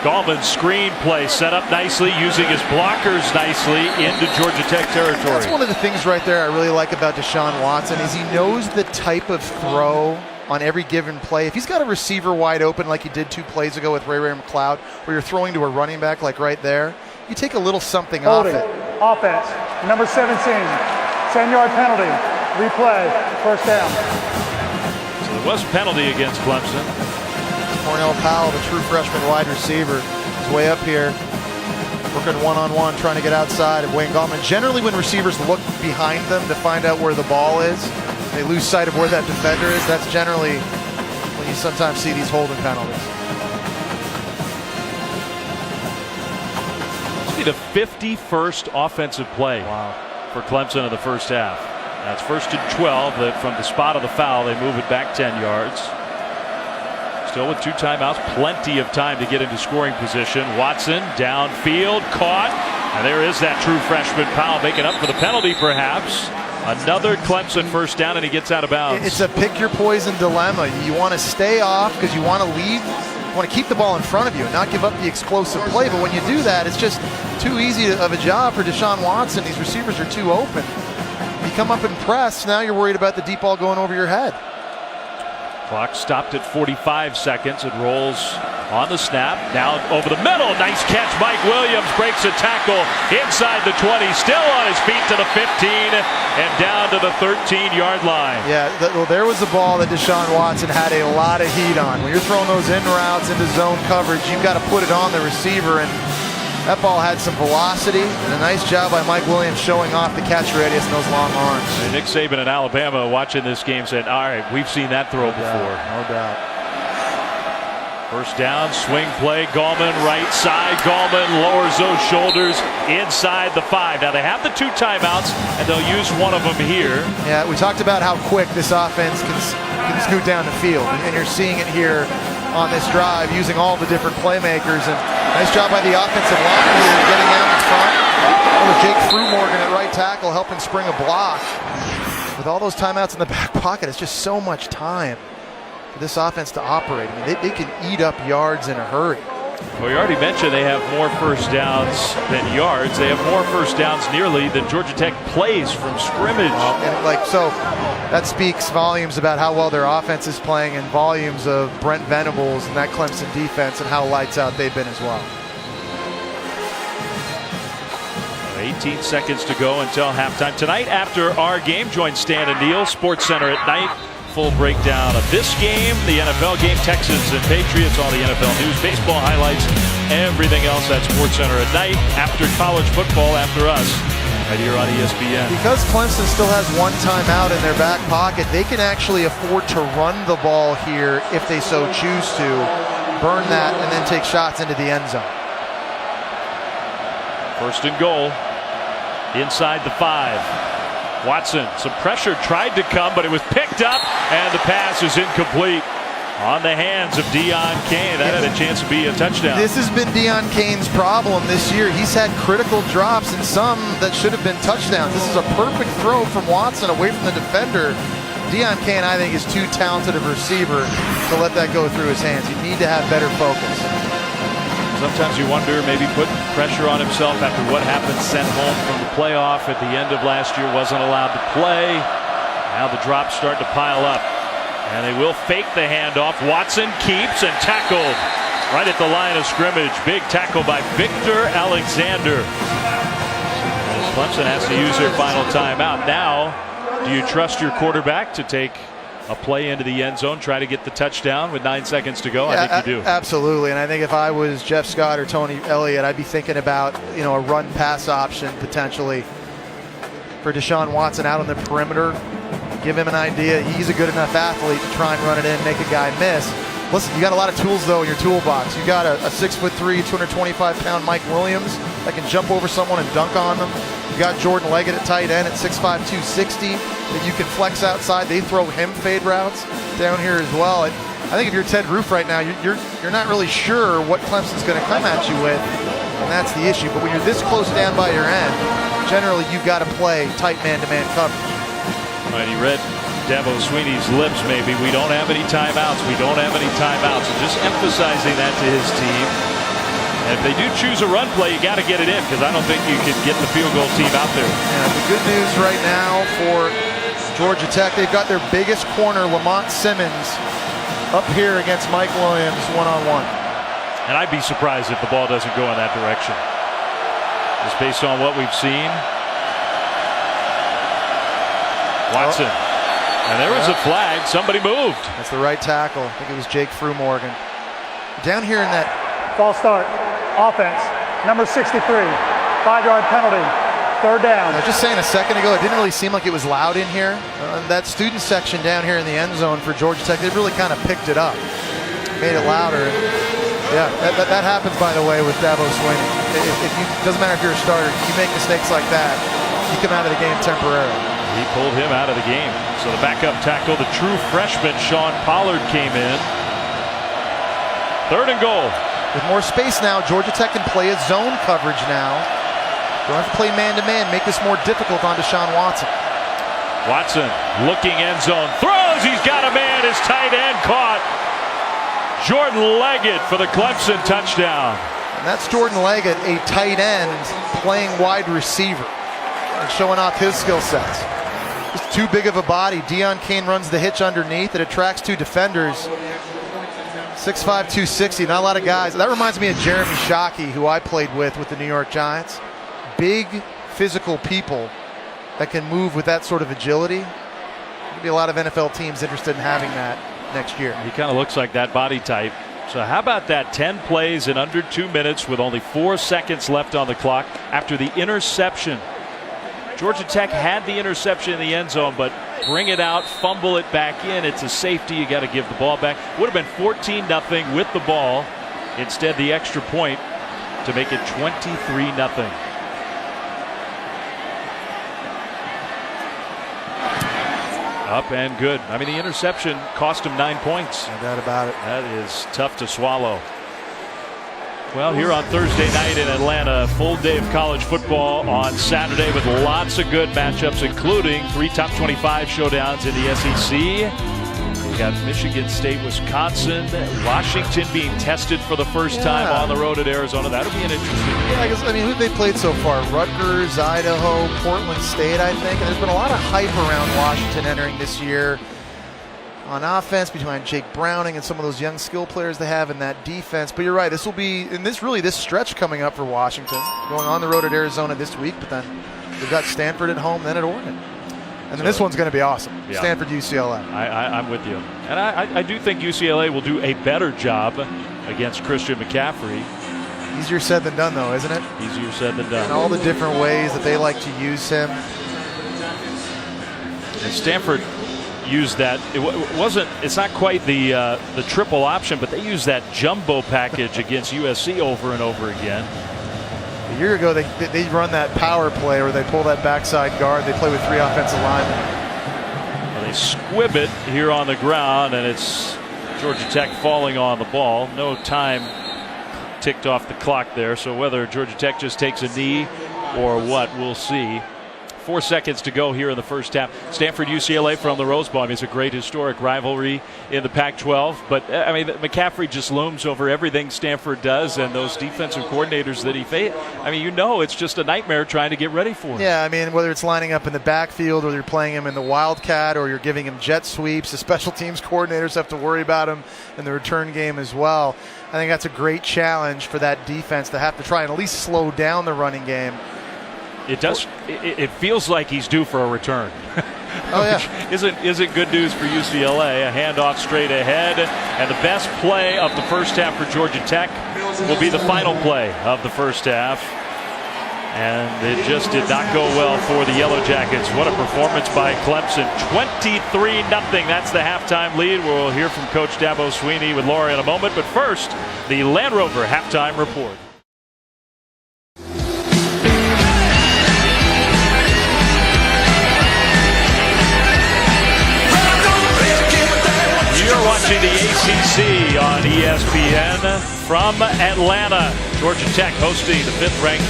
S1: Gallman's screen play set up nicely, using his blockers nicely into Georgia Tech territory.
S2: That's one of the things right there I really like about Deshaun Watson is he knows the type of throw on every given play. If he's got a receiver wide open like he did 2 plays ago with Ray McCloud, where you're throwing to a running back like right there, you take a little something
S4: Holding.
S2: off it.
S4: Offense, number 17, 10-yard penalty. Replay, first down.
S1: So there was a penalty against Clemson.
S2: Cornell Powell, the true freshman wide receiver, is way up here, working one-on-one, trying to get outside of Wayne Gallman. Generally, when receivers look behind them to find out where the ball is, they lose sight of where that defender is. That's generally when you sometimes see these holding penalties.
S1: This will be the 51st offensive play for Clemson in the first half. That's 1st and 12. From the spot of the foul, they move it back 10 yards. Still with 2 timeouts, plenty of time to get into scoring position. Watson downfield, caught, and there is that true freshman Powell making up for the penalty perhaps. Another Clemson first down, and he gets out of bounds.
S2: It's a pick your poison dilemma. You want to stay off because you want to leave. You want to keep the ball in front of you and not give up the explosive play. But when you do that, it's just too easy of a job for Deshaun Watson. These receivers are too open. You come up and press, now you're worried about the deep ball going over your head.
S1: Clock stopped at 45 seconds. It rolls on the snap. Now over the middle. Nice catch. Mike Williams breaks a tackle inside the 20. Still on his feet to the 15 and down to the 13-yard line.
S2: Yeah, well, there was a ball that Deshaun Watson had a lot of heat on. When you're throwing those in routes into zone coverage, you've got to put it on the receiver, and that ball had some velocity, and a nice job by Mike Williams showing off the catch radius and those long arms.
S1: And Nick Saban in Alabama watching this game said, all right, we've seen that throw before.
S2: No doubt.
S1: First down, swing play, Gallman right side. Gallman lowers those shoulders inside the 5. Now they have the 2 timeouts, and they'll use one of them here.
S2: Yeah, we talked about how quick this offense can scoot down the field, and you're seeing it here on this drive using all the different playmakers, and nice job by the offensive line here getting out in front. Jake Frumorgan at right tackle helping spring a block. With all those timeouts in the back pocket, it's just so much time for this offense to operate. I mean, they can eat up yards in a hurry.
S1: Well, you already mentioned they have more first downs than yards. They have more first downs nearly than Georgia Tech plays from scrimmage.
S2: And so that speaks volumes about how well their offense is playing and volumes of Brent Venables and that Clemson defense and how lights out they've been as well.
S1: 18 seconds to go until halftime. Tonight after our game, join Stan and Neil, Sports Center at night. Full breakdown of this game, the NFL game, Texans and Patriots, all the NFL news, baseball highlights, everything else at Sports Center at night after college football, after us, right here on ESPN.
S2: Because Clemson still has 1 timeout in their back pocket, they can actually afford to run the ball here if they so choose to, burn that, and then take shots into the end zone.
S1: First and goal, inside the 5. Watson, some pressure tried to come, but it was picked up, and the pass is incomplete. On the hands of Deion Kane. That had a chance to be a touchdown.
S2: This has been Deion Kane's problem this year. He's had critical drops and some that should have been touchdowns. This is a perfect throw from Watson away from the defender. Deion Kane, I think, is too talented of a receiver to let that go through his hands. You need to have better focus.
S1: Sometimes you wonder, maybe put pressure on himself after what happened, sent home from the playoff at the end of last year, wasn't allowed to play. Now the drops start to pile up, and they will fake the handoff. Watson keeps and tackled right at the line of scrimmage. Big tackle by Victor Alexander. And Clemson has to use their final timeout. Now, do you trust your quarterback to take a play into the end zone, try to get the touchdown with 9 seconds to go? I think you do.
S2: Absolutely, and I think if I was Jeff Scott or Tony Elliott, I'd be thinking about a run-pass option potentially for Deshaun Watson out on the perimeter. Give him an idea. He's a good enough athlete to try and run it in, make a guy miss. Listen, you got a lot of tools, though, in your toolbox. You got a 6'3", 225-pound Mike Williams that can jump over someone and dunk on them. You got Jordan Leggett at tight end at 6'5", 260 that you can flex outside. They throw him fade routes down here as well. I think if you're Ted Roof right now, you're not really sure what Clemson's going to come at you with, and that's the issue. But when you're this close down by your end, generally you've got to play tight man-to-man coverage.
S1: All right, he read Dabo Swinney's lips maybe. We don't have any timeouts. We don't have any timeouts. And just emphasizing that to his team. And if they do choose a run play, you got to get it in, because I don't think you can get the field goal team out there.
S2: Yeah, the good news right now for Georgia Tech, they've got their biggest corner, Lamont Simmons, up here against Mike Williams one-on-one.
S1: And I'd be surprised if the ball doesn't go in that direction, just based on what we've seen. Watson. And there was a flag. Somebody moved.
S2: That's the right tackle. I think it was Jake Fruh-Morgan. Down here in that.
S4: False start. Offense. Number 63. 5-yard penalty. Third down.
S2: I was just saying a second ago, it didn't really seem like it was loud in here. That student section down here in the end zone for Georgia Tech, they really kind of picked it up. Made it louder. Yeah, that happens, by the way, with Dabo Swinney. Doesn't matter if you're a starter. You make mistakes like that, you come out of the game temporarily.
S1: He pulled him out of the game. So the backup tackle, the true freshman, Sean Pollard, came in. 3rd and goal.
S2: With more space now, Georgia Tech can play a zone coverage now. Don't have to play man-to-man. Make this more difficult on Deshaun Watson.
S1: Watson looking end zone. Throws. He's got a man. His tight end caught. Jordan Leggett for the Clemson touchdown.
S2: And that's Jordan Leggett, a tight end, playing wide receiver and showing off his skill sets. Just too big of a body. Deion Kane runs the hitch underneath. It attracts 2 defenders. 6'5", 260. Not a lot of guys. That reminds me of Jeremy Shockey, who I played with the New York Giants. Big, physical people that can move with that sort of agility. There'll be a lot of NFL teams interested in having that next year.
S1: He kind of looks like that body type. So how about that? 10 plays in under 2 minutes with only 4 seconds left on the clock after the interception. Georgia Tech had the interception in the end zone, but bring it out, fumble it back in. It's a safety. You got to give the ball back. Would have been 14-0 with the ball. Instead, the extra point to make it 23-0. Up and good. I mean, the interception cost him 9 points.
S2: No doubt about it.
S1: That is tough to swallow. Well, here on Thursday night in Atlanta, full day of college football on Saturday with lots of good matchups, including 3 top 25 showdowns in the SEC. We got Michigan State, Wisconsin, Washington being tested for the first time on the road at Arizona. That'll be an interesting game.
S2: Yeah, I mean, who they played so far? Rutgers, Idaho, Portland State, I think. And there's been a lot of hype around Washington entering this year on offense behind Jake Browning and some of those young skill players they have in that defense. But you're right, this will be, and this stretch coming up for Washington, going on the road at Arizona this week, but then they've got Stanford at home, then at Oregon. And then this one's going to be awesome. Yeah. Stanford, UCLA.
S1: I'm with you. And I do think UCLA will do a better job against Christian McCaffrey.
S2: Easier said than done, though, isn't it?
S1: Easier said than done.
S2: And all the different ways that they like to use him.
S1: And Stanford used that. It's not quite the triple option, but they used that jumbo package against USC over and over again.
S2: A year ago, they run that power play where they pull that backside guard. They play with 3 offensive linemen.
S1: Well, they squib it here on the ground, and it's Georgia Tech falling on the ball. No time ticked off the clock there, so whether Georgia Tech just takes a knee or what, we'll see. 4 seconds to go here in the first half. Stanford UCLA from the Rose Bowl. I mean, it's a great historic rivalry in the Pac-12. But I mean, McCaffrey just looms over everything Stanford does, and those defensive coordinators that he faces. I mean, it's just a nightmare trying to get ready for him.
S2: Yeah, I mean, whether it's lining up in the backfield, or you're playing him in the Wildcat, or you're giving him jet sweeps, the special teams coordinators have to worry about him in the return game as well. I think that's a great challenge for that defense to have to try and at least slow down the running game.
S1: It does. It feels like he's due for a return.
S2: Oh yeah,
S1: isn't good news for UCLA. A handoff straight ahead, and the best play of the first half for Georgia Tech will be the final play of the first half. And it just did not go well for the Yellow Jackets. What a performance by Clemson. 23-0. That's the halftime lead. We'll hear from Coach Dabo Swinney with Laura in a moment. But first, the Land Rover halftime report. You're watching the ACC on ESPN from Atlanta. Georgia Tech hosting the 5th-ranked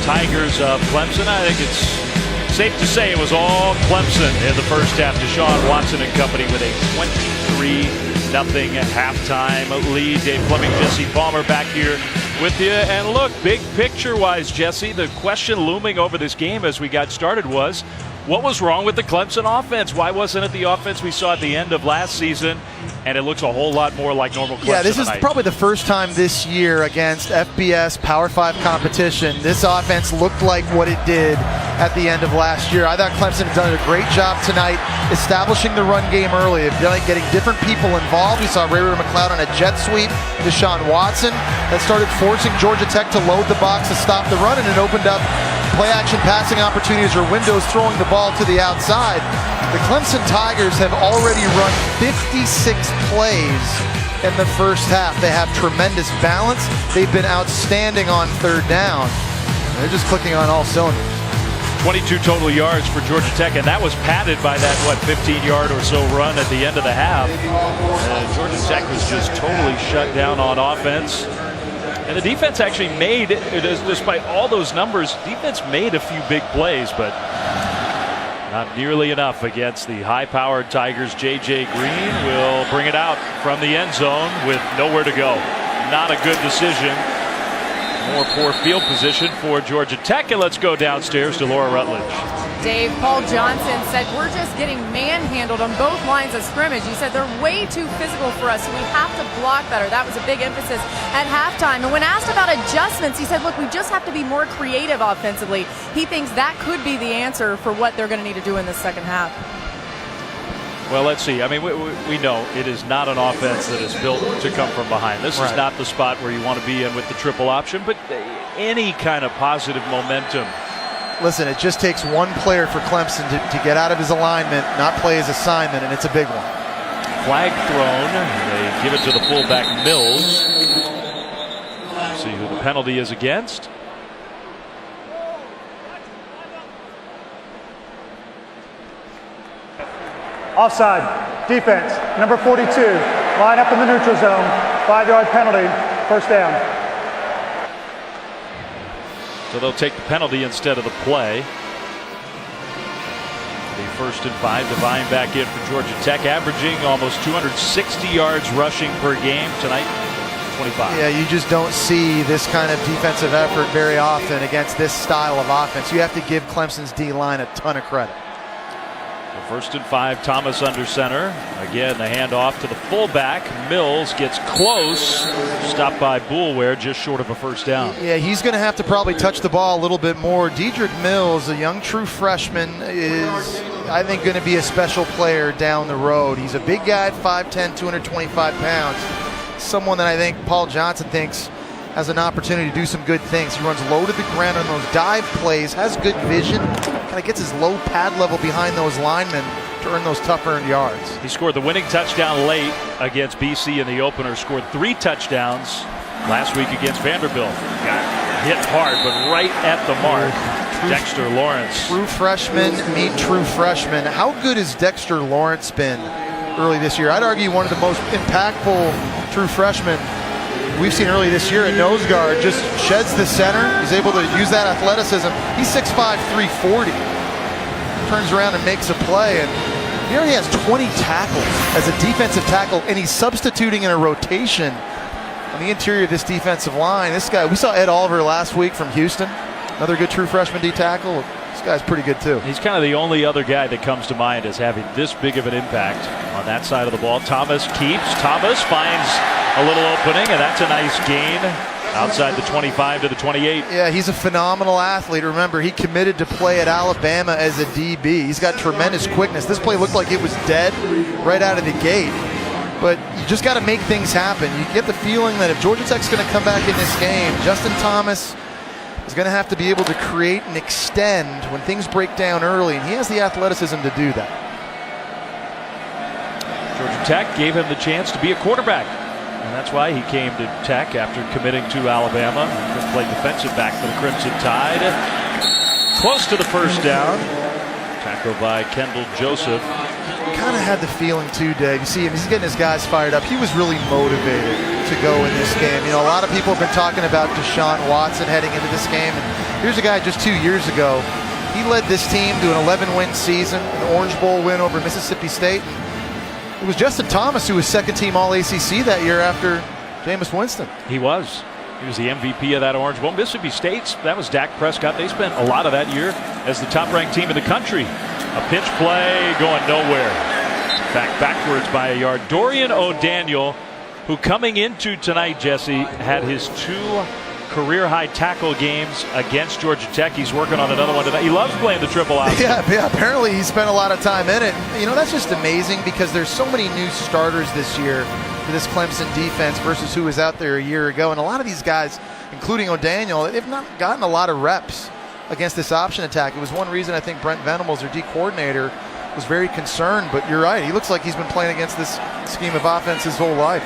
S1: Tigers of Clemson. I think it's safe to say it was all Clemson in the first half. Deshaun Watson and company with a 23-0 halftime lead. Dave Fleming, Jesse Palmer back here With you, and look, big picture-wise, Jesse, the question looming over this game as we got started was, what was wrong with the Clemson offense? Why wasn't it the offense we saw at the end of last season? And it looks a whole lot more like normal Clemson.
S2: Yeah, this is
S1: tonight.
S2: probably the first time this year against FBS Power 5 competition this offense looked like what it did at the end of last year. I thought Clemson had done a great job tonight establishing the run game early, of getting different people involved. We saw Ray McLeod on a jet sweep, Deshaun Watson, that started forcing Georgia Tech to load the box to stop the run, and it opened up play-action passing opportunities or windows throwing the ball to the outside. The Clemson Tigers have already run 56 plays in the first half. They have tremendous balance. They've been outstanding on third down. They're just clicking on all cylinders.
S1: 22 total yards for Georgia Tech, and that was padded by that, 15-yard or so run at the end of the half. Georgia Tech was just totally shut down on offense. And the defense actually made, despite all those numbers, defense made a few big plays, but not nearly enough against the high-powered Tigers. J.J. Green will bring it out from the end zone with nowhere to go. Not a good decision. More poor field position for Georgia Tech, and let's go downstairs to Laura Rutledge.
S5: Dave, Paul Johnson said we're just getting manhandled on both lines of scrimmage. He said they're way too physical for us, so we have to block better. That was a big emphasis at halftime. And when asked about adjustments, he said, look, we just have to be more creative offensively. He thinks that could be the answer for what they're going to need to do in the second half.
S1: Well, let's see. I mean, we know it is not an offense that is built to come from behind. This is not the spot where you want to be in with the triple option, but any kind of positive momentum.
S2: Listen, it just takes one player for Clemson to get out of his alignment, not play his assignment, and it's a big one.
S1: Flag thrown. They give it to the fullback, Mills. See who the penalty is against.
S4: Offside. Defense. Number 42. Line up in the neutral zone. 5-yard penalty. First down.
S1: So they'll take the penalty instead of the play. The 1st and 5. Devine back in for Georgia Tech, averaging almost 260 yards rushing per game tonight. 25.
S2: Yeah, you just don't see this kind of defensive effort very often against this style of offense. You have to give Clemson's D-line a ton of credit.
S1: 1st and 5, Thomas under center. Again, the handoff to the fullback. Mills gets close. Stopped by Boulware, just short of a first down.
S2: Yeah, he's going to have to probably touch the ball a little bit more. Dedrick Mills, a young true freshman, is, I think, going to be a special player down the road. He's a big guy at 5'10", 225 pounds. Someone that I think Paul Johnson thinks has an opportunity to do some good things. He runs low to the ground on those dive plays, has good vision, kind of gets his low pad level behind those linemen to earn those tough earned yards.
S1: He scored the winning touchdown late against BC in the opener, scored 3 touchdowns last week against Vanderbilt. Got hit hard, but right at the mark. Dexter Lawrence.
S2: True freshman meet true freshman. How good has Dexter Lawrence been early this year? I'd argue one of the most impactful true freshmen we've seen early this year at nose guard. Just sheds the center. He's able to use that athleticism. He's 6'5", 340. Turns around and makes a play. And he already has 20 tackles as a defensive tackle, and he's substituting in a rotation on the interior of this defensive line. This guy, we saw Ed Oliver last week from Houston. Another good true freshman D tackle. This guy's pretty good too.
S1: He's kind of the only other guy that comes to mind as having this big of an impact on that side of the ball. Thomas keeps. Thomas finds a little opening, and that's a nice gain outside the 25 to the 28.
S2: Yeah, he's a phenomenal athlete. Remember, he committed to play at Alabama as a DB. He's got tremendous quickness. This play looked like it was dead right out of the gate. But you just got to make things happen. You get the feeling that if Georgia Tech's going to come back in this game, Justin Thomas is going to have to be able to create and extend when things break down early, and he has the athleticism to do that.
S1: Georgia Tech gave him the chance to be a quarterback, and that's why he came to Tech after committing to Alabama. He played defensive back for the Crimson Tide. Close to the first down. Tackle by Kendall Joseph.
S2: Kind of had the feeling too, Dave. You see him, he's getting his guys fired up. He was really motivated to go in this game. You know, a lot of people have been talking about Deshaun Watson heading into this game. And here's a guy just 2 years ago. He led this team to an 11-win season, an Orange Bowl win over Mississippi State. It was Justin Thomas who was second-team All-ACC that year after Jameis Winston.
S1: He was. He was the MVP of that Orange Bowl. Mississippi State's, that was Dak Prescott. They spent a lot of that year as the top-ranked team in the country. A pitch play going nowhere. Backwards by a yard. Dorian O'Daniel, who coming into tonight, Jesse, had his 2 career-high tackle games against Georgia Tech. He's working on another one tonight. He loves playing the triple option.
S2: Yeah, apparently he spent a lot of time in it. You know, that's just amazing because there's so many new starters this year for this Clemson defense versus who was out there a year ago. And a lot of these guys, including O'Daniel, they've not gotten a lot of reps against this option attack. It was one reason I think Brent Venables, their D coordinator, was very concerned. But you're right, he looks like he's been playing against this scheme of offense his whole life.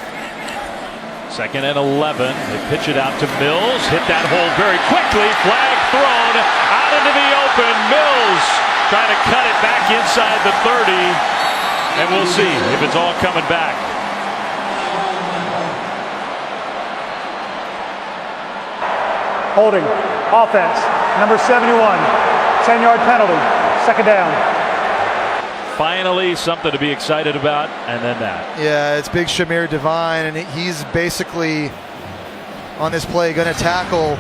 S1: 2nd and 11. They pitch it out to Mills. Hit that hole very quickly. Flag thrown out into the open. Mills trying to cut it back inside the 30. And we'll see if it's all coming back.
S4: Holding. Offense. Number 71. 10-yard penalty. 2nd down.
S1: Finally, something to be excited about, and then that.
S2: Yeah, it's big Shamir Devine, and he's basically on this play going to tackle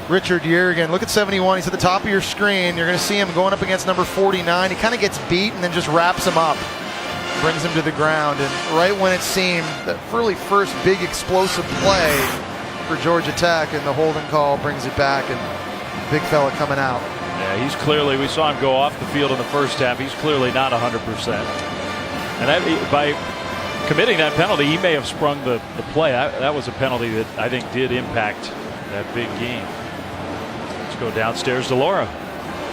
S2: Richard Yergin. Look at 71. He's at the top of your screen. You're going to see him going up against number 49. He kind of gets beat and then just wraps him up, brings him to the ground. And right when it seemed that really first big explosive play for Georgia Tech, and the holding call brings it back, and big fella coming out.
S1: Yeah, he's clearly, we saw him go off the field in the first half. He's clearly not 100%. And that, by committing that penalty, he may have sprung the play. That was a penalty that I think did impact that big game. Let's go downstairs to Laura.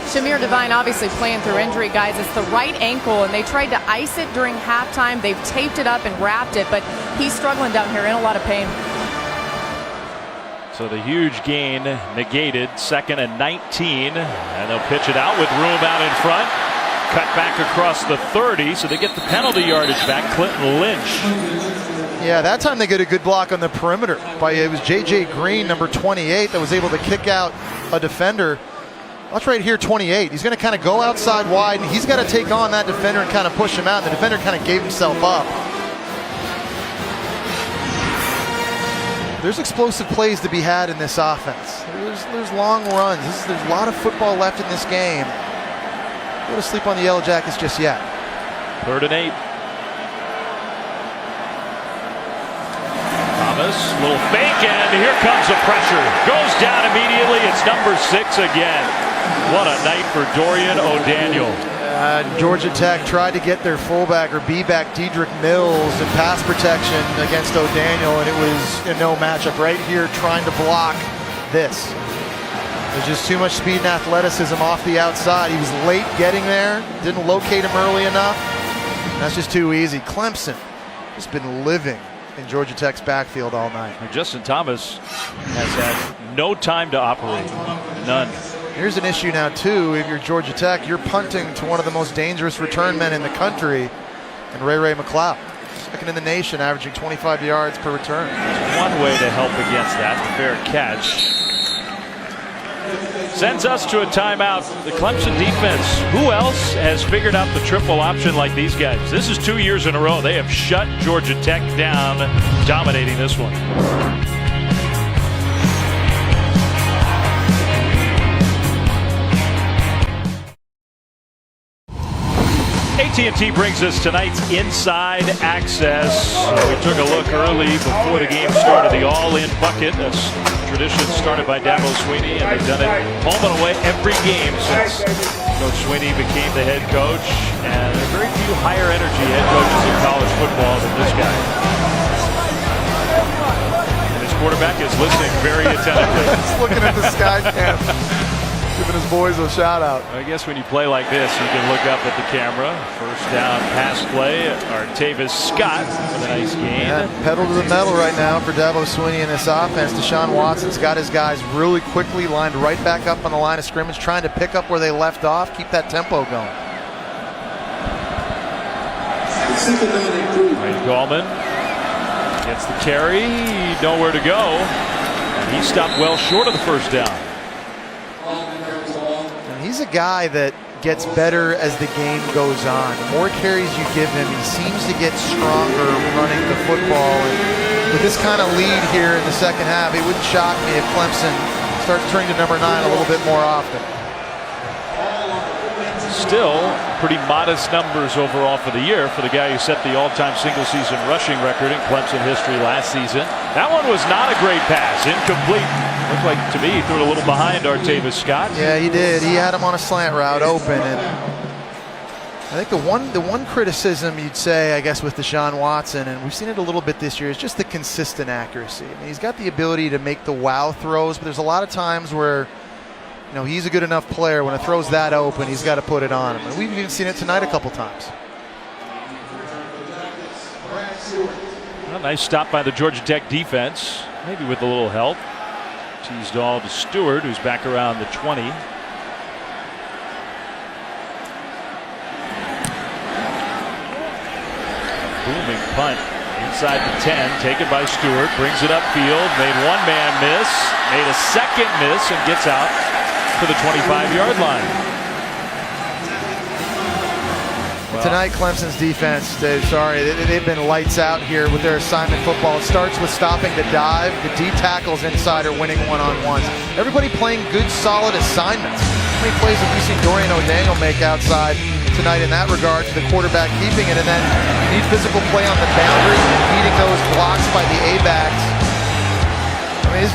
S5: Shamir Devine obviously playing through injury, guys. It's the right ankle, and they tried to ice it during halftime. They've taped it up and wrapped it, but he's struggling down here in a lot of pain.
S1: So the huge gain negated. 2nd and 19, and they'll pitch it out with room out in front. Cut back across the 30, so they get the penalty yardage back. Clinton Lynch.
S2: Yeah, that time they get a good block on the perimeter. It was J.J. Green, number 28, that was able to kick out a defender. Watch right here, 28. He's going to kind of go outside wide, and he's got to take on that defender and kind of push him out. And the defender kind of gave himself up. There's explosive plays to be had in this offense. There's long runs. There's a lot of football left in this game. Don't go to sleep on the Yellow Jackets just yet.
S1: 3rd and 8. Thomas, little fake, and here comes the pressure. Goes down immediately. It's number 6 again. What a night for Dorian O'Daniel.
S2: Georgia Tech tried to get their fullback or B-back Dedrick Mills in pass protection against O'Daniel, and it was a no matchup right here trying to block this. There's just too much speed and athleticism off the outside. He was late getting there, didn't locate him early enough. That's just too easy. Clemson has been living in Georgia Tech's backfield all night.
S1: Justin Thomas has had no time to operate. None.
S2: Here's an issue now, too. If you're Georgia Tech, you're punting to one of the most dangerous return men in the country, and Ray McLeod. 2nd in the nation, averaging 25 yards per return.
S1: One way to help against that, the fair catch. Sends us to a timeout. The Clemson defense. Who else has figured out the triple option like these guys? This is 2 years in a row. They have shut Georgia Tech down, dominating this one. AT&T brings us tonight's Inside Access. We took a look early before the game started. The all-in bucket, a tradition started by Dabo Swinney, and they've done it home and away every game since Coach Swinney became the head coach. And there are very few higher energy head coaches in college football than this guy. And his quarterback is listening very attentively.
S2: He's looking at the sky cam. Giving his boys a shout out.
S1: I guess when you play like this, you can look up at the camera. First down pass play. Artavis Scott with a nice gain.
S2: Yeah, pedal to the metal right now for Dabo Swinney in this offense. Deshaun Watson's got his guys really quickly lined right back up on the line of scrimmage, trying to pick up where they left off, keep that tempo going.
S1: Right, Gallman gets the carry, nowhere to go. And he stopped well short of the first down.
S2: He's a guy that gets better as the game goes on. The more carries you give him, he seems to get stronger running the football. And with this kind of lead here in the second half, it wouldn't shock me if Clemson starts turning to number 9 a little bit more often.
S1: Still pretty modest numbers overall for the year for the guy who set the all-time single-season rushing record in Clemson history last season. That one was not a great pass, incomplete. Looked like to me he threw it a little behind Artavis Scott.
S2: Yeah, he did. He had him on a slant route open, and I think the one criticism you'd say, I guess, with Deshaun Watson, and we've seen it a little bit this year, is just the consistent accuracy. I mean, he's got the ability to make the wow throws, but there's a lot of times where, you know, he's a good enough player. When it throws that open, he's got to put it on him. And we've even seen it tonight a couple times.
S1: Well, nice stop by the Georgia Tech defense, maybe with a little help. Teased all to Stewart, who's back around the 20. Booming punt inside the 10, taken by Stewart, brings it upfield, made one man miss, made a second miss, and gets out to the 25-yard line.
S2: Tonight, Clemson's defense, Dave, they've been lights out here with their assignment football. It starts with stopping the dive. The D tackles inside are winning one-on-ones. Everybody playing good, solid assignments. How many plays have we seen Dorian O'Daniel make outside tonight in that regard to the quarterback keeping it? And then you need physical play on the boundary and beating those blocks by the A-backs. I mean,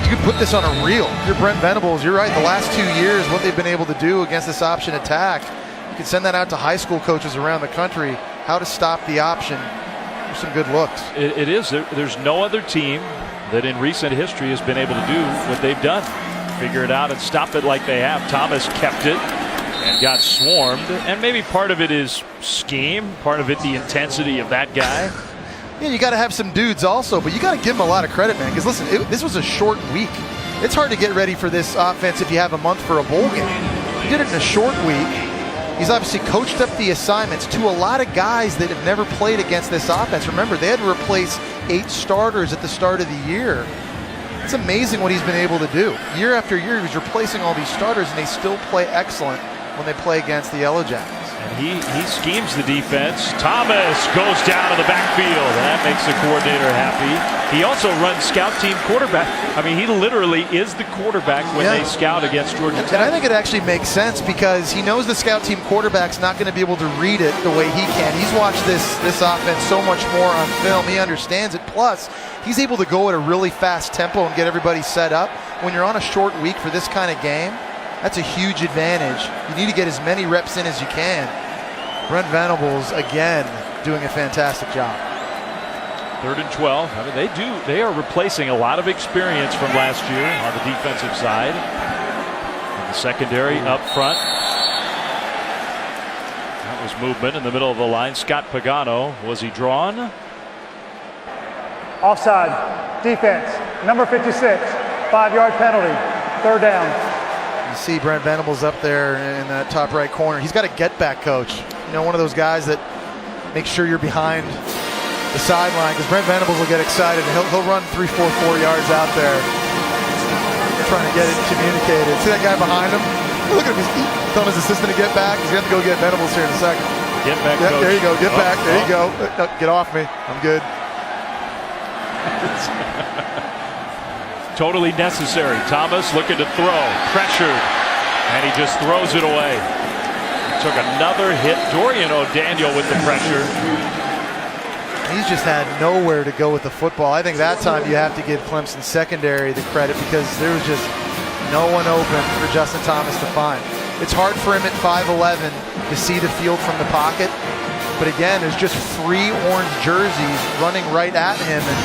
S2: you could put this on a reel. If you're Brent Venables, you're right. The last 2 years, what they've been able to do against this option attack, you can send that out to high school coaches around the country, how to stop the option. There's some good looks.
S1: It is. There's no other team that in recent history has been able to do what they've done. Figure it out and stop it like they have. Thomas kept it and got swarmed. And maybe part of it is scheme, part of it the intensity of that guy.
S2: Yeah, you got to have some dudes also, but you got to give him a lot of credit, man, because listen, this was a short week. It's hard to get ready for this offense if you have a month for a bowl game. He did it in a short week. He's obviously coached up the assignments to a lot of guys that have never played against this offense. Remember, they had to replace 8 starters at the start of the year. It's amazing what he's been able to do. Year after year, he's replacing all these starters, and they still play excellent when they play against the Yellow Jackets.
S1: And he schemes the defense. Thomas goes down to the backfield, and that makes the coordinator happy. He also runs scout team quarterback. I mean, he literally is the quarterback when they scout against Georgia Tech.
S2: And I think it actually makes sense because he knows the scout team quarterback's not going to be able to read it the way he can. He's watched this offense so much more on film. He understands it. Plus, he's able to go at a really fast tempo and get everybody set up. When you're on a short week for this kind of game, that's a huge advantage. You need to get as many reps in as you can. Brent Venables, again, doing a fantastic job.
S1: 3rd and 12. I mean, they are replacing a lot of experience from last year on the defensive side. And the secondary up front. That was movement in the middle of the line. Scott Pagano, was he drawn?
S4: Offside. Defense. Number 56. 5-yard penalty. 3rd down.
S2: You see Brent Venables up there in that top right corner. He's got a get-back coach. You know, one of those guys that makes sure you're behind the sideline, because Brent Venables will get excited. He'll run 3, 4, 4 yards out there trying to get it communicated. See that guy behind him? Look at him. He's telling his assistant to get back. He's going to go get Venables here in a second.
S1: Get back, coach.
S2: There you go. Get back. There you go. No, get off me. I'm good.
S1: Totally necessary. Thomas looking to throw, pressured, and he just throws it away. Took another hit. Dorian O'Daniel with the pressure.
S2: He's just had nowhere to go with the football. I think that time you have to give Clemson secondary the credit because there was just no one open for Justin Thomas to find. It's hard for him at 5'11" to see the field from the pocket. But again, there's just 3 orange jerseys running right at him. And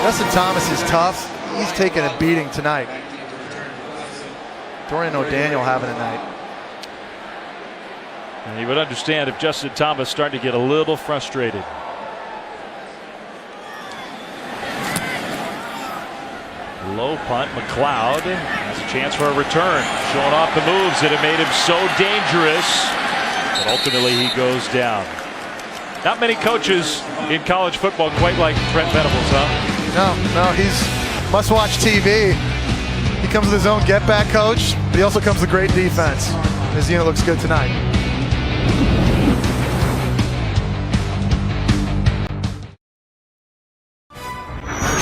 S2: Justin Thomas is tough. He's taking a beating tonight. Dorian O'Daniel having a night.
S1: And you would understand if Justin Thomas started to get a little frustrated. Low punt. McLeod has a chance for a return. Showing off the moves that have made him so dangerous. But ultimately he goes down. Not many coaches in college football quite like Brent Venables, huh?
S2: No, he's must-watch TV. He comes with his own get-back coach, but he also comes with great defense. His unit looks good tonight.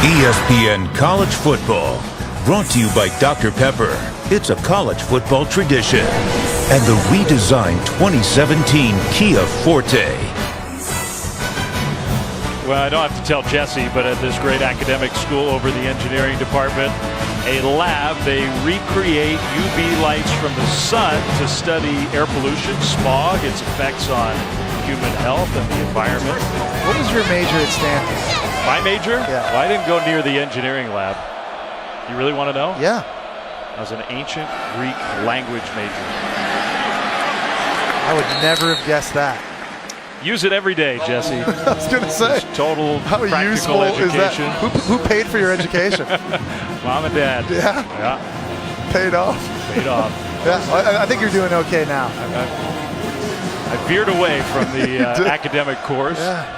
S3: ESPN College Football, brought to you by Dr. Pepper. It's a college football tradition. And the redesigned 2017 Kia Forte.
S1: Well, I don't have to tell Jesse, but at this great academic school over the engineering department, a lab, they recreate UV lights from the sun to study air pollution, smog, its effects on human health and the environment.
S2: What was your major at Stanford?
S1: My major?
S2: Yeah.
S1: Well, I didn't go near the engineering lab. You really want to know?
S2: Yeah.
S1: I was an ancient Greek language major.
S2: I would never have guessed that.
S1: Use it every day, Jesse.
S2: I was going to say.
S1: It's total
S2: How
S1: practical
S2: useful
S1: education.
S2: is that? Who paid for your education?
S1: Mom and Dad.
S2: Yeah.
S1: Yeah.
S2: Paid off.
S1: Paid off.
S2: Yeah. I think you're doing okay now.
S1: I veered away from the academic course.
S2: Yeah.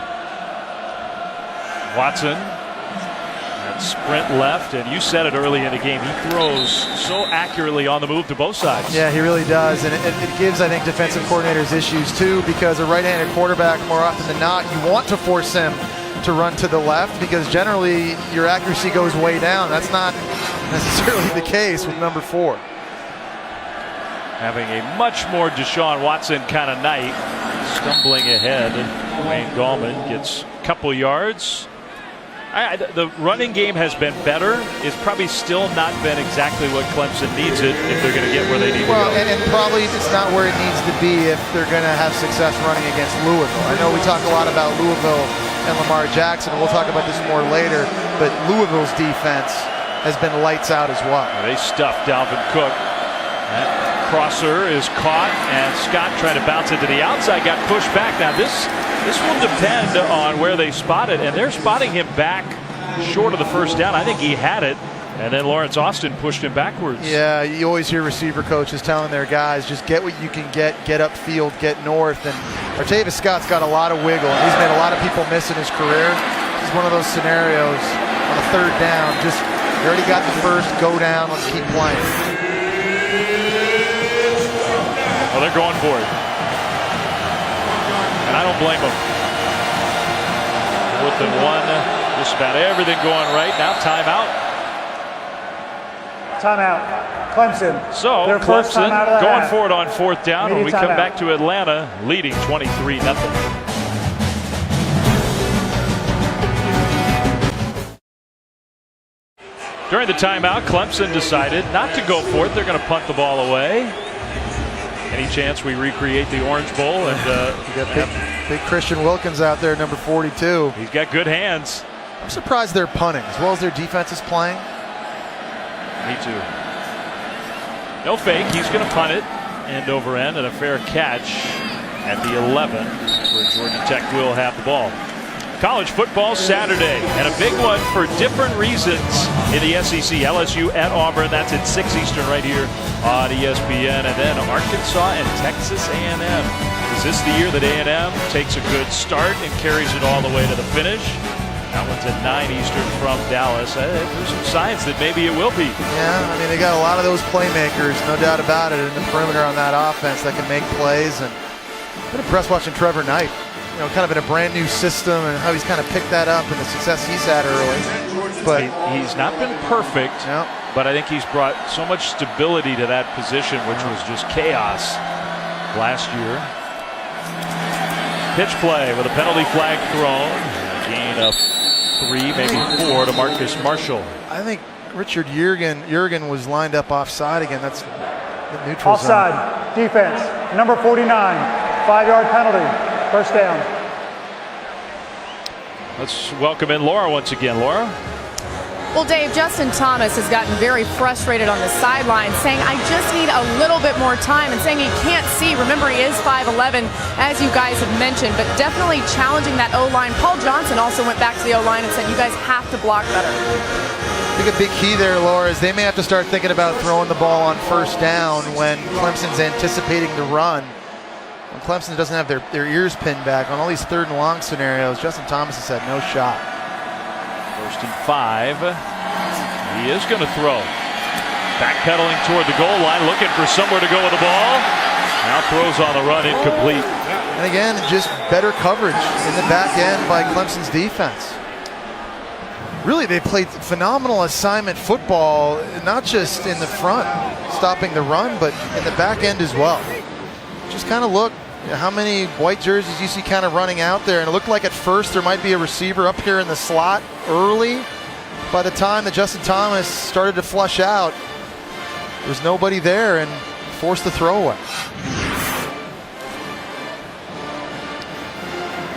S1: Watson, that sprint left, and you said it early in the game. He throws so accurately on the move to both sides.
S2: Yeah, he really does, and it gives, I think, defensive coordinators issues too, because a right-handed quarterback, more often than not, you want to force him to run to the left because generally your accuracy goes way down. That's not necessarily the case with number 4.
S1: Having a much more Deshaun Watson kind of night, stumbling ahead. Wayne Gallman gets a couple yards. The running game has been better. It's probably still not been exactly what Clemson needs it if they're going to get where they need to go.
S2: And probably it's not where it needs to be if they're going to have success running against Louisville. I know we talk a lot about Louisville and Lamar Jackson, and we'll talk about this more later, but Louisville's defense has been lights out as well.
S1: They stuffed Dalvin Cook. That crosser is caught, and Scott trying to bounce it to the outside, got pushed back. Now this will depend on where they spot it, and they're spotting him back short of the first down. I think he had it, and then Lawrence Austin pushed him backwards.
S2: Yeah, you always hear receiver coaches telling their guys, just get what you can get upfield, get north, and Artavis Scott's got a lot of wiggle, and he's made a lot of people miss in his career. This is one of those scenarios on a third down, just you already got the first, go down, let's keep playing.
S1: Well, they're going for it. And I don't blame them. 4th and 1. Just about everything going right. Now timeout.
S4: Timeout. Clemson.
S1: So
S4: Their first
S1: Clemson
S4: timeout of the
S1: going
S4: half.
S1: for it on 4th down. When we come
S4: timeout.
S1: back to Atlanta, leading 23-0. During the timeout, Clemson decided not to go for it. They're going to punt the ball away. Any chance we recreate the Orange Bowl? And
S2: you got big Christian Wilkins out there, number 42.
S1: He's got good hands.
S2: I'm surprised they're punting as well as their defense is playing.
S1: Me too. No fake. He's going to punt it end over end, and a fair catch at the 11, where Georgia Tech will have the ball. College football Saturday, and a big one for different reasons in the SEC. LSU at Auburn, that's at 6 Eastern right here on ESPN. And then Arkansas and Texas A&M. Is this the year that A&M takes a good start and carries it all the way to the finish? That one's at 9 Eastern from Dallas. There's some signs that maybe it will be.
S2: Yeah, I mean, they got a lot of those playmakers, no doubt about it, in the perimeter on that offense that can make plays. And I've been impressed watching Trevor Knight. You know, kind of in a brand new system and how he's kind of picked that up and the success he's had early. But
S1: he's not been perfect, but I think he's brought so much stability to that position, which was just chaos last year. Pitch play with a penalty flag thrown. Gain of 3, maybe 4 to Marcus Marshall.
S2: I think Richard Jurgen was lined up offside again. That's the neutral
S4: Offside.
S2: zone.
S4: Defense. Number 49. 5-yard penalty. First down.
S1: Let's welcome in Laura once again. Laura?
S5: Well, Dave, Justin Thomas has gotten very frustrated on the sideline, saying, I just need a little bit more time, and saying he can't see. Remember, he is 5'11", as you guys have mentioned, but definitely challenging that O-line. Paul Johnson also went back to the O-line and said, you guys have to block better.
S2: I think a big key there, Laura, is they may have to start thinking about throwing the ball on first down when Clemson's anticipating the run. When Clemson doesn't have their ears pinned back on all these 3rd and long scenarios, Justin Thomas has had no shot.
S1: 1st and 5. He is going to throw. Backpedaling toward the goal line, looking for somewhere to go with the ball. Now throws on the run, incomplete.
S2: And again, just better coverage in the back end by Clemson's defense. Really, they played phenomenal assignment football, not just in the front, stopping the run, but in the back end as well. Just kind of look at how many white jerseys you see kind of running out there. And it looked like at first there might be a receiver up here in the slot early. By the time that Justin Thomas started to flush out, there was nobody there and forced the throwaway.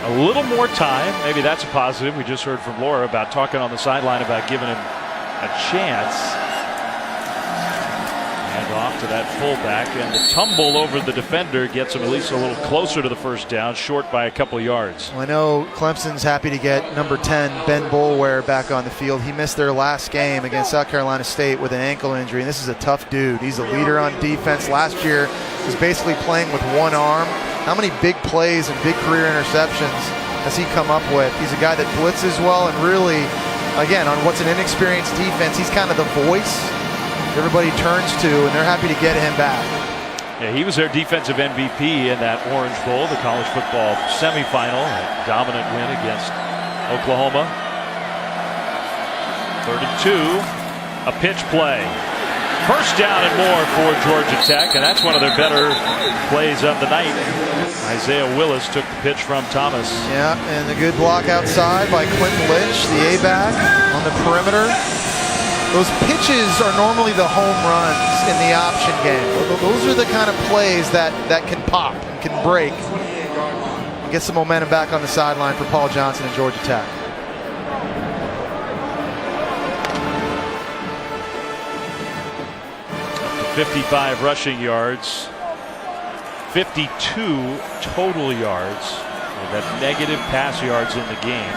S1: A little more time, maybe that's a positive. We just heard from Laura about talking on the sideline about giving him a chance. And off to that fullback, and the tumble over the defender gets him at least a little closer to the first down, short by a couple of yards.
S2: Well, I know Clemson's happy to get number 10, Ben Boulware, back on the field. He missed their last game against South Carolina State with an ankle injury, and this is a tough dude. He's a leader on defense. Last year, he was basically playing with one arm. How many big plays and big career interceptions has he come up with? He's a guy that blitzes well, and really, again, on what's an inexperienced defense, he's kind of the voice everybody turns to, and they're happy to get him back.
S1: Yeah, he was their defensive MVP in that Orange Bowl, the college football semifinal, a dominant win against Oklahoma. 32, a pitch play. First down and more for Georgia Tech, and that's one of their better plays of the night. Isaiah Willis took the pitch from Thomas.
S2: Yeah, and a good block outside by Quentin Lynch, the A-back on the perimeter. Those pitches are normally the home runs in the option game. Those are the kind of plays that can pop and can break and get some momentum back on the sideline for Paul Johnson and Georgia Tech.
S1: 55 rushing yards, 52 total yards, with that negative pass yards in the game.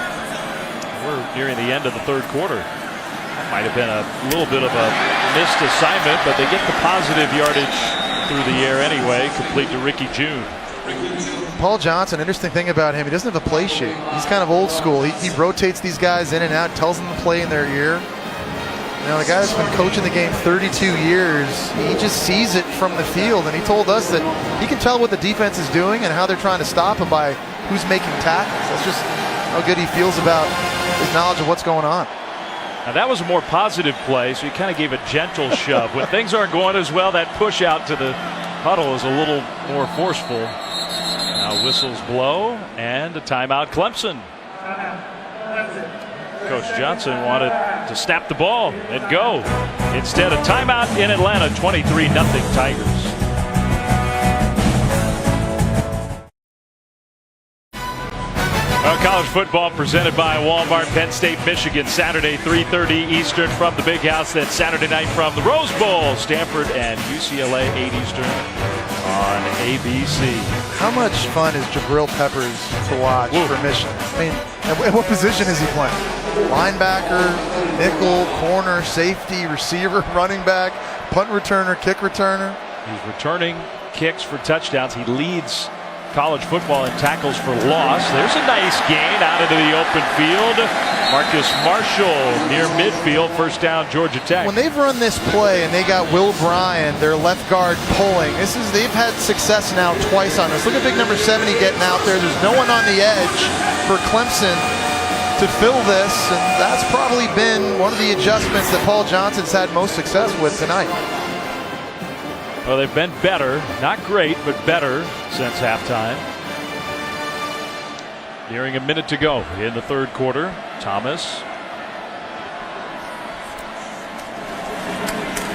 S1: We're nearing the end of the third quarter. That might have been a little bit of a missed assignment, but they get the positive yardage through the air anyway, complete to Ricky June.
S2: Paul Johnson, interesting thing about him, he doesn't have a play sheet. He's kind of old school. He rotates these guys in and out, tells them to play in their ear. You know, the guy that's been coaching the game 32 years, he just sees it from the field, and he told us that he can tell what the defense is doing and how they're trying to stop him by who's making tackles. That's just how good he feels about his knowledge of what's going on.
S1: Now that was a more positive play, so he kind of gave a gentle shove. When things aren't going as well, that push out to the huddle is a little more forceful. Now whistles blow, and a timeout Clemson. Coach Johnson wanted to snap the ball and go. Instead, a timeout in Atlanta, 23-0 Tigers. College football presented by Walmart. Penn State, Michigan, Saturday 3:30 Eastern from the Big House. Then Saturday night from the Rose Bowl, Stanford and UCLA, 8 Eastern on ABC.
S2: How much fun is Jabril Peppers to watch for Michigan? I mean, and what position is he playing? Linebacker, nickel, corner, safety, receiver, running back, punt returner, kick returner.
S1: He's returning kicks for touchdowns. He leads college football in tackles for loss. There's a nice gain out into the open field. Marcus Marshall near midfield, first down Georgia Tech.
S2: When they've run this play and they got Will Bryan, their left guard, pulling, they've had success now twice on this. Look at big number 70 getting out there. There's no one on the edge for Clemson to fill this, and that's probably been one of the adjustments that Paul Johnson's had most success with tonight.
S1: Well, they've been better, not great, but better since halftime. Nearing a minute to go in the third quarter. Thomas.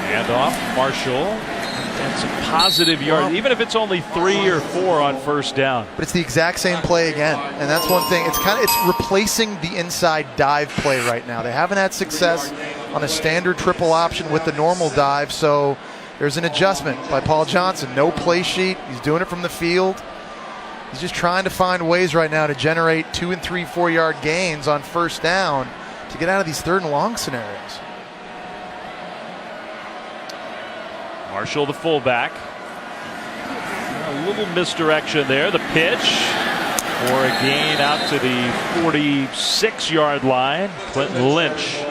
S1: Hand off, Marshall. And some positive yards, even if it's only 3 or 4 on first down.
S2: But it's the exact same play again, and that's one thing. It's replacing the inside dive play right now. They haven't had success on a standard triple option with the normal dive, so there's an adjustment by Paul Johnson. No play sheet. He's doing it from the field. He's just trying to find ways right now to generate 2 and 3, 4 yard gains on first down to get out of these third and long scenarios.
S1: Marshall, the fullback. A little misdirection there. The pitch for a gain out to the 46-yard line. Clinton Lynch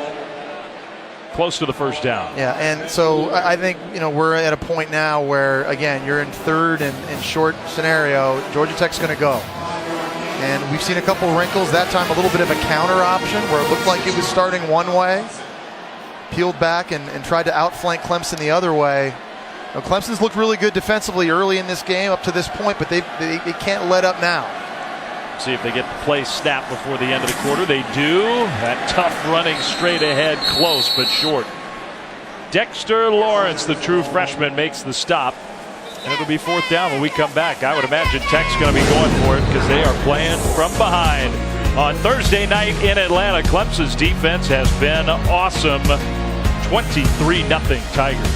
S1: close to the first down.
S2: Yeah, and so I think, we're at a point now where, again, you're in third and short scenario. Georgia Tech's going to go. And we've seen a couple wrinkles. That time a little bit of a counter option where it looked like it was starting one way, peeled back and tried to outflank Clemson the other way. Clemson's looked really good defensively early in this game up to this point, but they can't let up now.
S1: See if they get the play snapped before the end of the quarter. They do. That tough running straight ahead, close but short. Dexter Lawrence, the true freshman, makes the stop. And it'll be fourth down when we come back. I would imagine Tech's going to be going for it because they are playing from behind. On Thursday night in Atlanta, Clemson's defense has been awesome. 23-0 Tigers.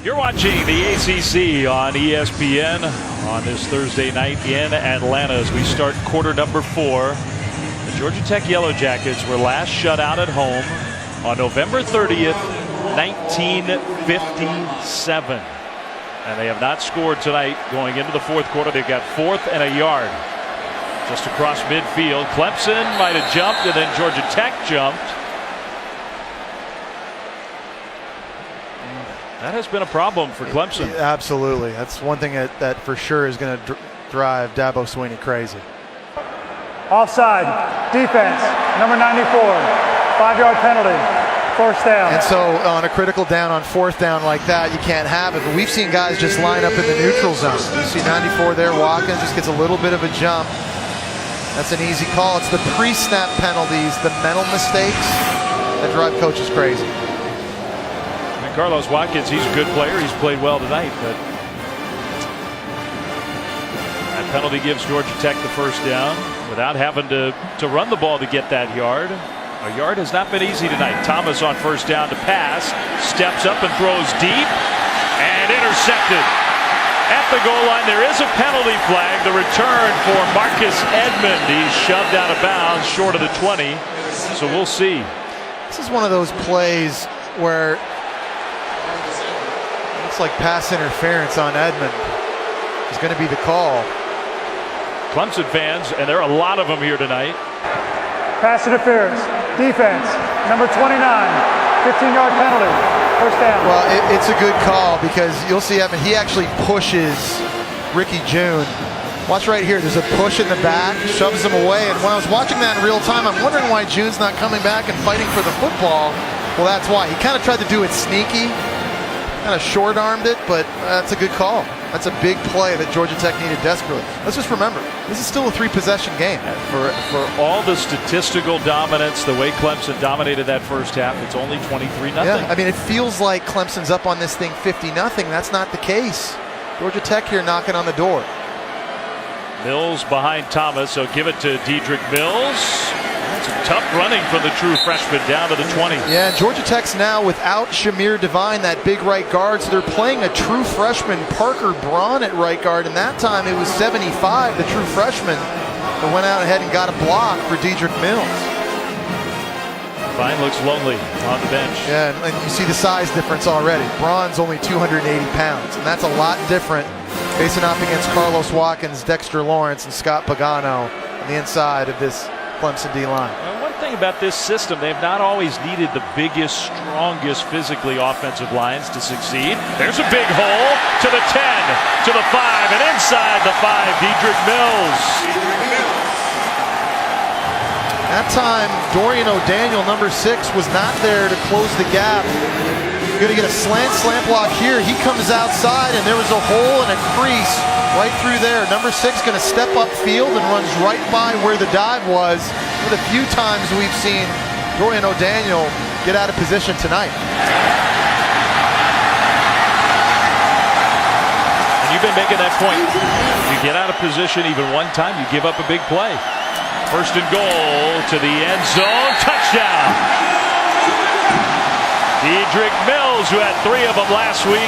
S1: You're watching the ACC on ESPN on this Thursday night in Atlanta as we start quarter number 4. The Georgia Tech Yellow Jackets were last shut out at home on November 30th, 1957. And they have not scored tonight going into the fourth quarter. They've got 4th and a yard just across midfield. Clemson might have jumped and then Georgia Tech jumped. That has been a problem for Clemson.
S2: Absolutely. That's one thing that for sure is going to drive Dabo Swinney crazy.
S4: Offside, defense, number 94, 5-yard penalty, first down.
S2: And so on a critical down on fourth down like that, you can't have it. But we've seen guys just line up in the neutral zone. You see 94 there, Watkins just gets a little bit of a jump. That's an easy call. It's the pre-snap penalties, the mental mistakes that drive coaches crazy.
S1: And Carlos Watkins, he's a good player. He's played well tonight, but that penalty gives Georgia Tech the first down without having to run the ball to get that yard. A yard has not been easy tonight. Thomas on first down to pass, steps up and throws deep, and intercepted. At the goal line, there is a penalty flag. The return for Marcus Edmond. He's shoved out of bounds short of the 20, so we'll see.
S2: This is one of those plays where it's like pass interference on Edmond is going to be the call.
S1: Clemson fans, and there are a lot of them here tonight.
S4: Pass interference, defense, number 29, 15-yard penalty, first down.
S2: Well, it's a good call because you'll see Edmond, he actually pushes Ricky June. Watch right here, there's a push in the back, shoves him away, and when I was watching that in real time, I'm wondering why June's not coming back and fighting for the football. Well, that's why. He kind of tried to do it sneaky, kind of short-armed it, but that's a good call. That's a big play that Georgia Tech needed desperately. Let's just remember, this is still a 3-possession game.
S1: For all the statistical dominance, the way Clemson dominated that first half, it's only 23-0.
S2: Yeah, I mean, it feels like Clemson's up on this thing 50-0. That's not the case. Georgia Tech here knocking on the door.
S1: Mills behind Thomas, so give it to Dedrick Mills. That's a tough running from the true freshman down to the 20.
S2: Yeah, Georgia Tech's now without Shamir Devine, that big right guard, so they're playing a true freshman, Parker Braun, at right guard, and that time it was 75, the true freshman, that went out ahead and got a block for Dedrick Mills.
S1: Devine looks lonely on the bench.
S2: Yeah, and you see the size difference already. Braun's only 280 pounds, and that's a lot different facing off against Carlos Watkins, Dexter Lawrence, and Scott Pagano on the inside of this Clemson D-line.
S1: One thing about this system, they've not always needed the biggest, strongest physically offensive lines to succeed. There's a big hole to the 10, to the 5, and inside the 5, Dedrick Mills.
S2: That time, Dorian O'Daniel, number 6, was not there to close the gap. Going to get a slant block here. He comes outside, and there was a hole and a crease right through there. Number 6 going to step up field and runs right by where the dive was. One of the few times we've seen Dorian O'Daniel get out of position tonight.
S1: And you've been making that point. You get out of position even one time, you give up a big play. First and goal to the end zone. Touchdown! Dedrick Mills, who had 3 of them last week.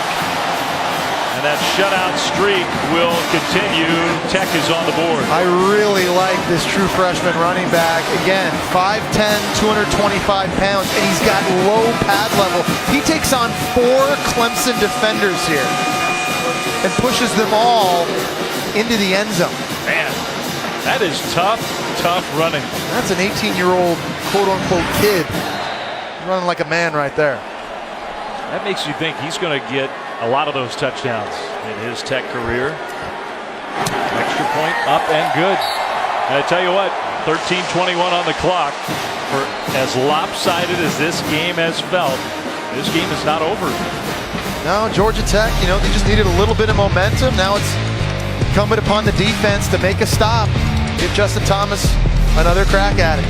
S1: And that shutout streak will continue. Tech is on the board.
S2: I really like this true freshman running back. Again, 5'10", 225 pounds, and he's got low pad level. He takes on 4 Clemson defenders here. and pushes them all into the end zone.
S1: Man, that is tough running.
S2: That's an 18-year-old quote-unquote kid running like a man right there.
S1: That makes you think he's going to get a lot of those touchdowns in his Tech career. Extra point up and good. And I tell you what, 13:21 on the clock. For as lopsided as this game has felt, this game is not over.
S2: No, Georgia Tech, they just needed a little bit of momentum. Now it's incumbent upon the defense to make a stop. Give Justin Thomas another crack at it.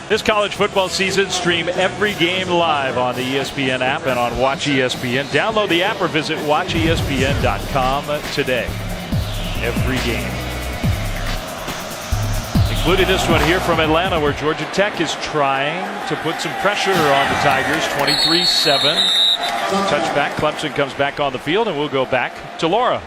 S1: This college football season, stream every game live on the ESPN app and on Watch ESPN. Download the app or visit watchespn.com today. Every game. Including this one here from Atlanta, where Georgia Tech is trying to put some pressure on the Tigers. 23-7. Touchback. Clemson comes back on the field, and we'll go back to Laura.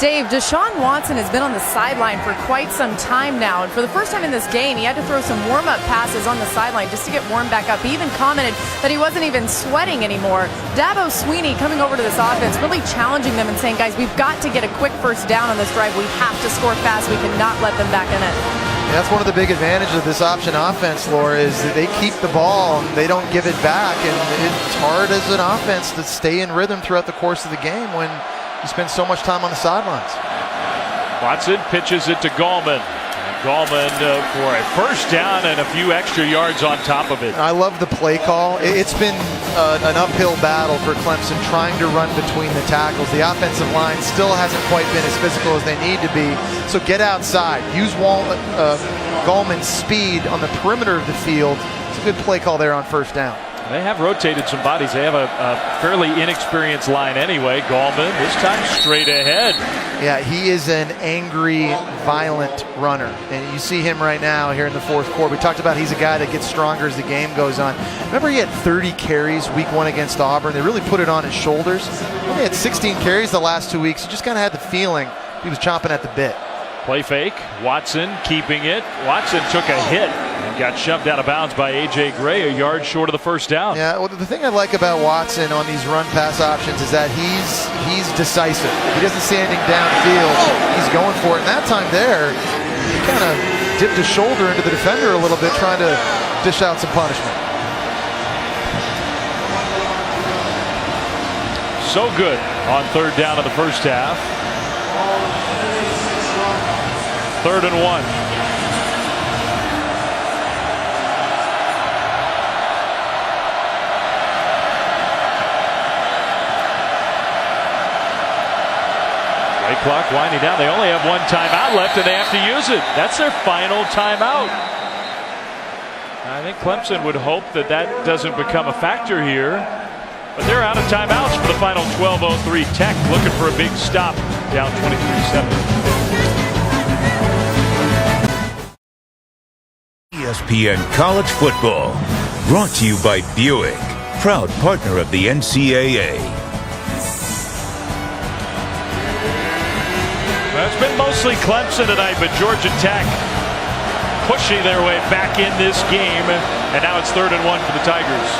S5: Dave, Deshaun Watson has been on the sideline for quite some time now, and for the first time in this game, he had to throw some warm-up passes on the sideline just to get warmed back up. He even commented that he wasn't even sweating anymore. Dabo Swinney coming over to this offense, really challenging them and saying, guys, we've got to get a quick first down on this drive. We have to score fast. We cannot let them back in it.
S2: Yeah, that's one of the big advantages of this option offense, Laura, is that they keep the ball and they don't give it back, and it's hard as an offense to stay in rhythm throughout the course of the game when you spend so much time on the sidelines.
S1: Watson pitches it to Gallman. Gallman for a first down and a few extra yards on top of it.
S2: I love the play call. It's been an uphill battle for Clemson trying to run between the tackles. The offensive line still hasn't quite been as physical as they need to be. So get outside. Use Gallman's speed on the perimeter of the field. It's a good play call there on first down.
S1: They have rotated some bodies. They have a fairly inexperienced line anyway. Gallman, this time straight ahead.
S2: Yeah, he is an angry, violent runner. And you see him right now here in the fourth quarter. We talked about he's a guy that gets stronger as the game goes on. Remember he had 30 carries week 1 against Auburn. They really put it on his shoulders. He only had 16 carries the last 2 weeks. You just kind of had the feeling he was chomping at the bit.
S1: Play fake. Watson keeping it. Watson took a hit and got shoved out of bounds by A.J. Gray, a yard short of the first down.
S2: Yeah, well, the thing I like about Watson on these run-pass options is that he's decisive. If he doesn't see anything downfield, he's going for it. And that time there, he kind of dipped his shoulder into the defender a little bit, trying to dish out some punishment.
S1: So good on third down of the first half. 3rd and 1. Play clock winding down. They only have one timeout left, and they have to use it. That's their final timeout. I think Clemson would hope that that doesn't become a factor here. But they're out of timeouts for the final 12:03. Tech looking for a big stop, down 23-7.
S3: ESPN College Football, brought to you by Buick, proud partner of the NCAA.
S1: Well, it's been mostly Clemson tonight, but Georgia Tech pushing their way back in this game, and now it's 3rd and 1 for the Tigers.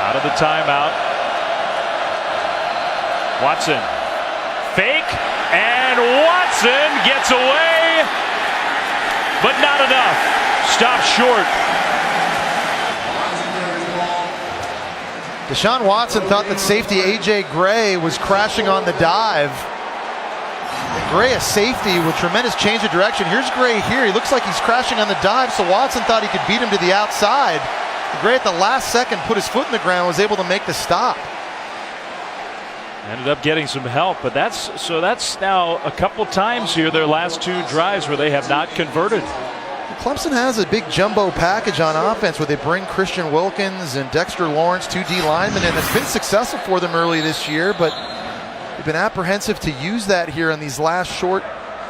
S1: Out of the timeout. Watson. Fake, and Watson gets away, but not enough. Stopped short.
S2: Deshaun Watson thought that safety A.J. Gray was crashing on the dive. Gray, a safety with tremendous change of direction. Here's Gray here. He looks like he's crashing on the dive, so Watson thought he could beat him to the outside. Gray at the last second put his foot in the ground, was able to make the stop.
S1: Ended up getting some help, but that's now a couple times here, their last 2 drives where they have not converted.
S2: Clemson has a big jumbo package on offense where they bring Christian Wilkins and Dexter Lawrence, 2 D linemen, and it's been successful for them early this year, but they've been apprehensive to use that here on these last short.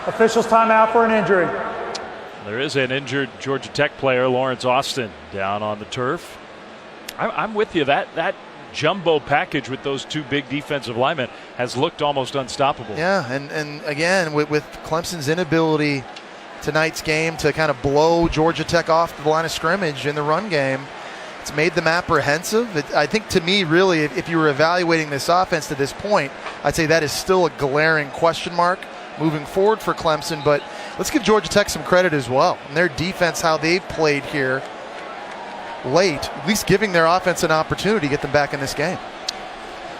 S4: Officials timeout for an injury.
S1: There is an injured Georgia Tech player, Lawrence Austin, down on the turf. I'm with you. That jumbo package with those two big defensive linemen has looked almost unstoppable.
S2: Yeah, and again, with Clemson's inability tonight's game to kind of blow Georgia Tech off the line of scrimmage in the run game, it's made them apprehensive. I think, to me, really, if you were evaluating this offense to this point, I'd say that is still a glaring question mark moving forward for Clemson. But let's give Georgia Tech some credit as well. And their defense, how they've played here late, at least giving their offense an opportunity to get them back in this game.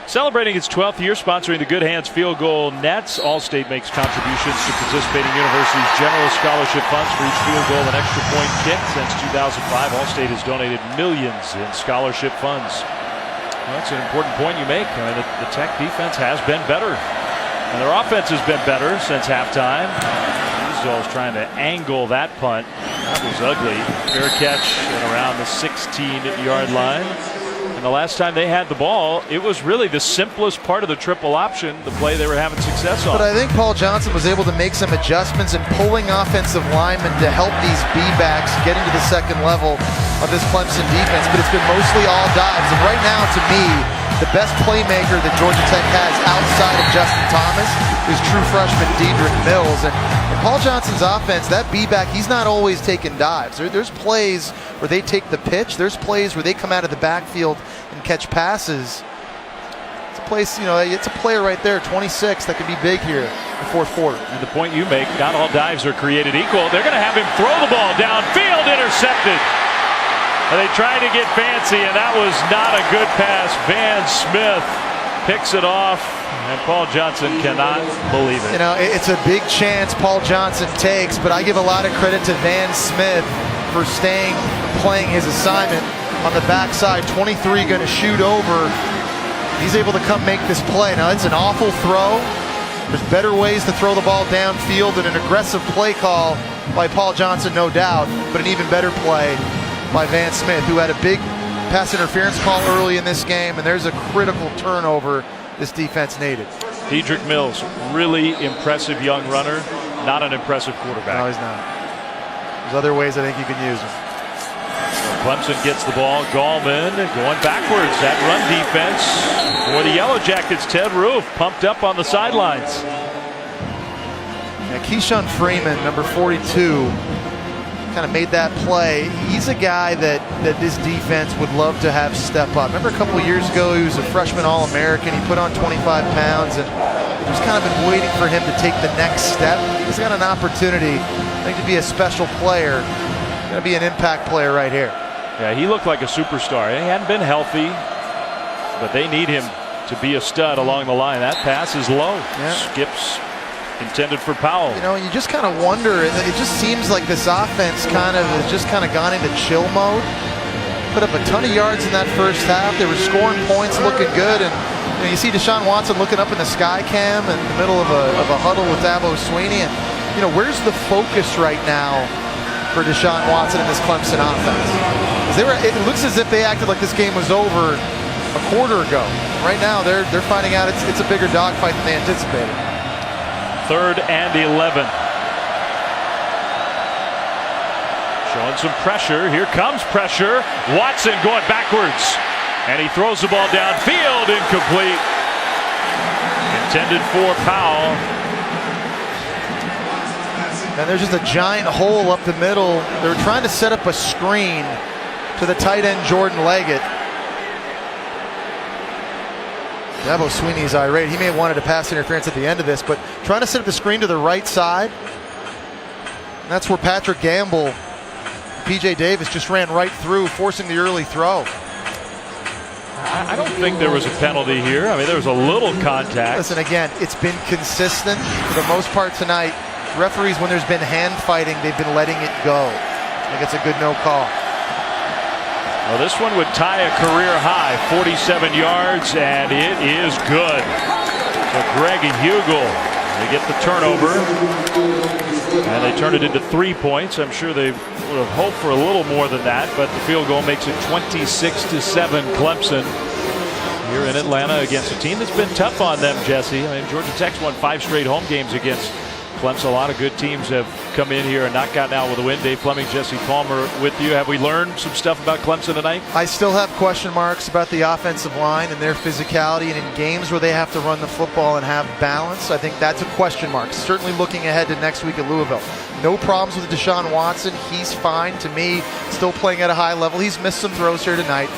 S1: Celebrating its 12th year, sponsoring the Good Hands Field Goal Nets, Allstate makes contributions to participating universities' general scholarship funds for each field goal and extra point kick. Since 2005, Allstate has donated millions in scholarship funds. Well, that's an important point you make. I mean, the Tech defense has been better, and their offense has been better since halftime. Izzo's trying to angle that punt. That was ugly. Fair catch at around the 16-yard line. And the last time they had the ball, it was really the simplest part of the triple option, the play they were having success on.
S2: But I think Paul Johnson was able to make some adjustments and pulling offensive linemen to help these B-backs get into the second level of this Clemson defense. But it's been mostly all dives. And right now, to me, the best playmaker that Georgia Tech has outside of Justin Thomas is true freshman Dedrick Mills. And in Paul Johnson's offense, that B-back, he's not always taking dives. There's plays where they take the pitch. There's plays where they come out of the backfield and catch passes. It's a place, it's a player right there, 26, that could be big here in the fourth quarter.
S1: And the point you make, not all dives are created equal. They're going to have him throw the ball downfield, intercepted. And they tried to get fancy, and that was not a good pass. Van Smith picks it off, and Paul Johnson cannot believe it.
S2: It's a big chance Paul Johnson takes, but I give a lot of credit to Van Smith for playing his assignment on the backside. 23 going to shoot over. He's able to come make this play. Now, it's an awful throw. There's better ways to throw the ball downfield than an aggressive play call by Paul Johnson, no doubt, but an even better play by Van Smith, who had a big pass interference call early in this game, and there's a critical turnover this defense needed.
S1: Dedrick Mills, really impressive young runner, not an impressive quarterback.
S2: No, he's not. There's other ways I think you can use him.
S1: Clemson gets the ball. Gallman going backwards. That run defense for the Yellow Jackets. Ted Roof pumped up on the sidelines.
S2: Yeah, Keyshawn Freeman, number 42, kind of made that play. He's a guy that this defense would love to have step up. Remember a couple of years ago, he was a freshman All-American. He put on 25 pounds, and we've just kind of been waiting for him to take the next step. He's got an opportunity, I think, to be a special player. Going to be an impact player right here.
S1: Yeah, he looked like a superstar. He hadn't been healthy, but they need him to be a stud along the line. That pass is low. Yeah. Skips intended for Powell.
S2: You just kind of wonder. It just seems like this offense has just kind of gone into chill mode. Put up a ton of yards in that first half. They were scoring points, looking good, and you see Deshaun Watson looking up in the sky cam in the middle of a huddle with Dabo Swinney, and where's the focus right now for Deshaun Watson in this Clemson offense? It looks as if they acted like this game was over a quarter ago. Right now, they're finding out it's a bigger dogfight than they anticipated.
S1: 3rd and 11. Showing some pressure. Here comes pressure. Watson going backwards. And he throws the ball downfield, incomplete. Intended for Powell.
S2: And there's just a giant hole up the middle. They were trying to set up a screen to the tight end Jordan Leggett. Dabo Swinney's irate. He may have wanted a pass interference at the end of this, but trying to set up the screen to the right side. And that's where Patrick Gamble, P.J. Davis just ran right through, forcing the early throw.
S1: I don't think there was a penalty here. I mean, there was a little contact.
S2: Listen, again, it's been consistent for the most part tonight. Referees, when there's been hand fighting, they've been letting it go. I think it's a good no call.
S1: Well, this one would tie a career high, 47 yards, and it is good. So Greg and Hugel, they get the turnover, and they turn it into 3 points. I'm sure they would have hoped for a little more than that, but the field goal makes it 26-7 Clemson here in Atlanta against a team that's been tough on them, Jesse. I mean, Georgia Tech's won 5 straight home games against Clemson, a lot of good teams have come in here and not gotten out with a win. Dave Fleming, Jesse Palmer with you. Have we learned some stuff about Clemson tonight?
S2: I still have question marks about the offensive line and their physicality, and in games where they have to run the football and have balance, I think that's a question mark. Certainly looking ahead to next week at Louisville. No problems with Deshaun Watson. He's fine to me, still playing at a high level. He's missed some throws here tonight.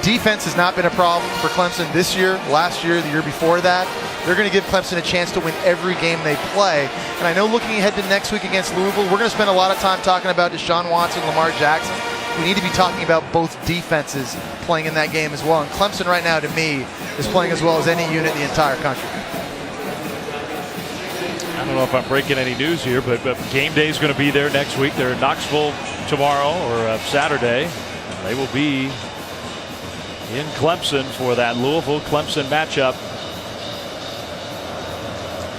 S2: Defense has not been a problem for Clemson this year, last year, the year before that. They're going to give Clemson a chance to win every game they play. And I know looking ahead to next week against Louisville, we're going to spend a lot of time talking about Deshaun Watson, Lamar Jackson. We need to be talking about both defenses playing in that game as well. And Clemson right now, to me, is playing as well as any unit in the entire country.
S1: I don't know if I'm breaking any news here, but game day is going to be there next week. They're in Knoxville tomorrow or Saturday. They will be in Clemson for that Louisville-Clemson matchup.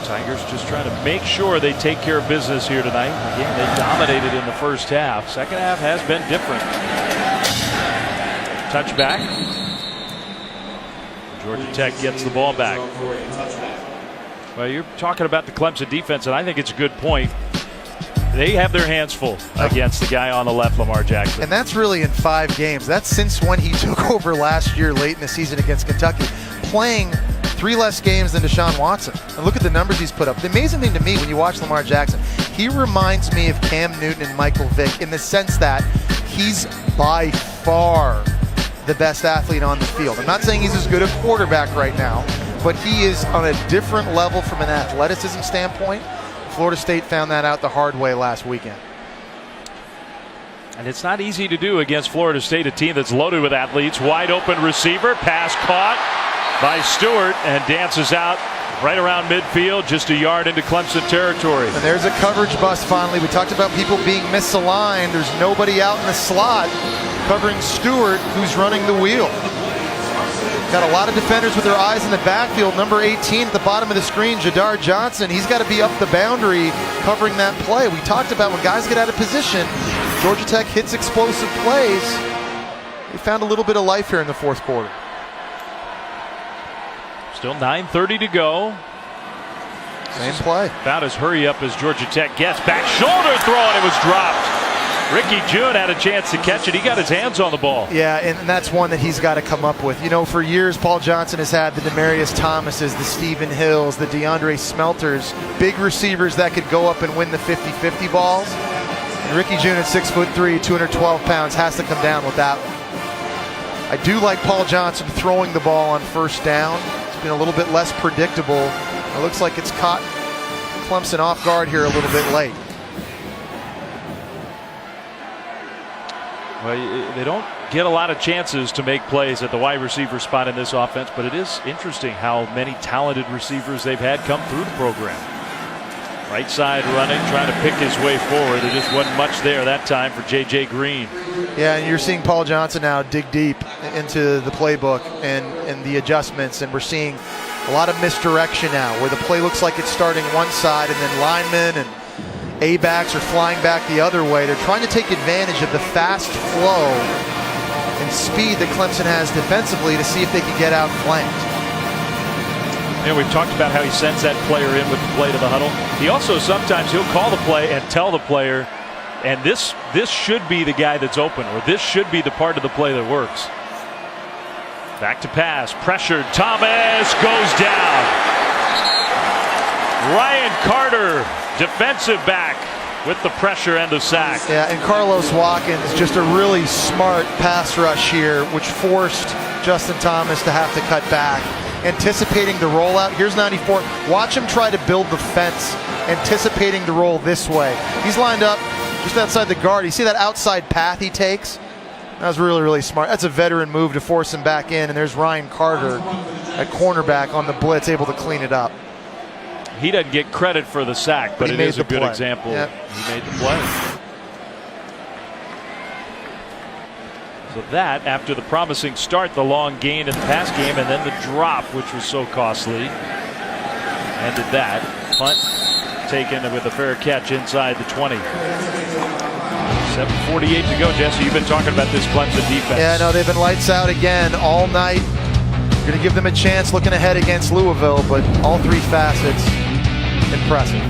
S1: Tigers just trying to make sure they take care of business here tonight. Again, they dominated in the first half. Second half has been different. Touchback. Georgia Tech gets the ball back. Well, you're talking about the Clemson defense, and I think it's a good point. They have their hands full against the guy on the left, Lamar Jackson.
S2: And that's really in 5 games. That's since when he took over last year late in the season against Kentucky, playing 3 less games than Deshaun Watson. And look at the numbers he's put up. The amazing thing to me when you watch Lamar Jackson, he reminds me of Cam Newton and Michael Vick in the sense that he's by far the best athlete on the field. I'm not saying he's as good a quarterback right now, but he is on a different level from an athleticism standpoint. Florida State found that out the hard way last weekend.
S1: And it's not easy to do against Florida State, a team that's loaded with athletes. Wide open receiver, pass caught by Stewart, and dances out right around midfield, just a yard into Clemson territory.
S2: And there's a coverage bust finally. We talked about people being misaligned. There's nobody out in the slot covering Stewart, who's running the wheel. Got a lot of defenders with their eyes in the backfield. Number 18 at the bottom of the screen, Jadar Johnson. He's got to be up the boundary covering that play. We talked about when guys get out of position, Georgia Tech hits explosive plays. They found a little bit of life here in the fourth quarter.
S1: Still 9:30 to go.
S2: Same play.
S1: About as hurry up as Georgia Tech gets. Back shoulder throw, and it was dropped. Ricky June had a chance to catch it. He got his hands on the ball.
S2: Yeah, and that's one that he's got to come up with. You know, for years, Paul Johnson has had the Demarius Thomases, the Stephen Hills, the DeAndre Smelters, big receivers that could go up and win the 50-50 balls. And Ricky June at 6'3", 212 pounds, has to come down with that one. I do like Paul Johnson throwing the ball on first down. It's been a little bit less predictable. It looks like it's caught Clemson off guard here a little bit late.
S1: Well, they don't get a lot of chances to make plays at the wide receiver spot in this offense, but it is interesting how many talented receivers they've had come through the program. Right side running, trying to pick his way forward. There just wasn't much there that time for J.J. Green.
S2: Yeah, and you're seeing Paul Johnson now dig deep into the playbook and the adjustments, and we're seeing a lot of misdirection now where the play looks like it's starting one side and then linemen and A-backs are flying back the other way. They're trying to take advantage of the fast flow and speed that Clemson has defensively to see if they can get outflanked.
S1: You know, we've talked about how he sends that player in with the play to the huddle. He also sometimes he'll call the play and tell the player, and this should be the guy that's open, or this should be the part of the play that works. Back to pass, pressured, Thomas goes down. Ryan Carter, defensive back, with the pressure and the sack.
S2: Yeah, and Carlos Watkins, just a really smart pass rush here, which forced Justin Thomas to have to cut back. Anticipating the rollout. Here's 94. Watch him try to build the fence, anticipating the roll this way. He's lined up just outside the guard. You see that outside path he takes? That was really, really smart. That's a veteran move to force him back in, and there's Ryan Carter at cornerback on the blitz, able to clean it up.
S1: He doesn't get credit for the sack, but it is a good example.
S2: Yep.
S1: He made the play. So that, after the promising start, the long gain in the pass game, and then the drop, which was so costly, ended that. Punt taken with a fair catch inside the 20. 7:48 to go, Jesse. You've been talking about this Clemson defense.
S2: Yeah, no, they've been lights out again all night. Going to give them a chance looking ahead against Louisville, but all 3 facets impressive.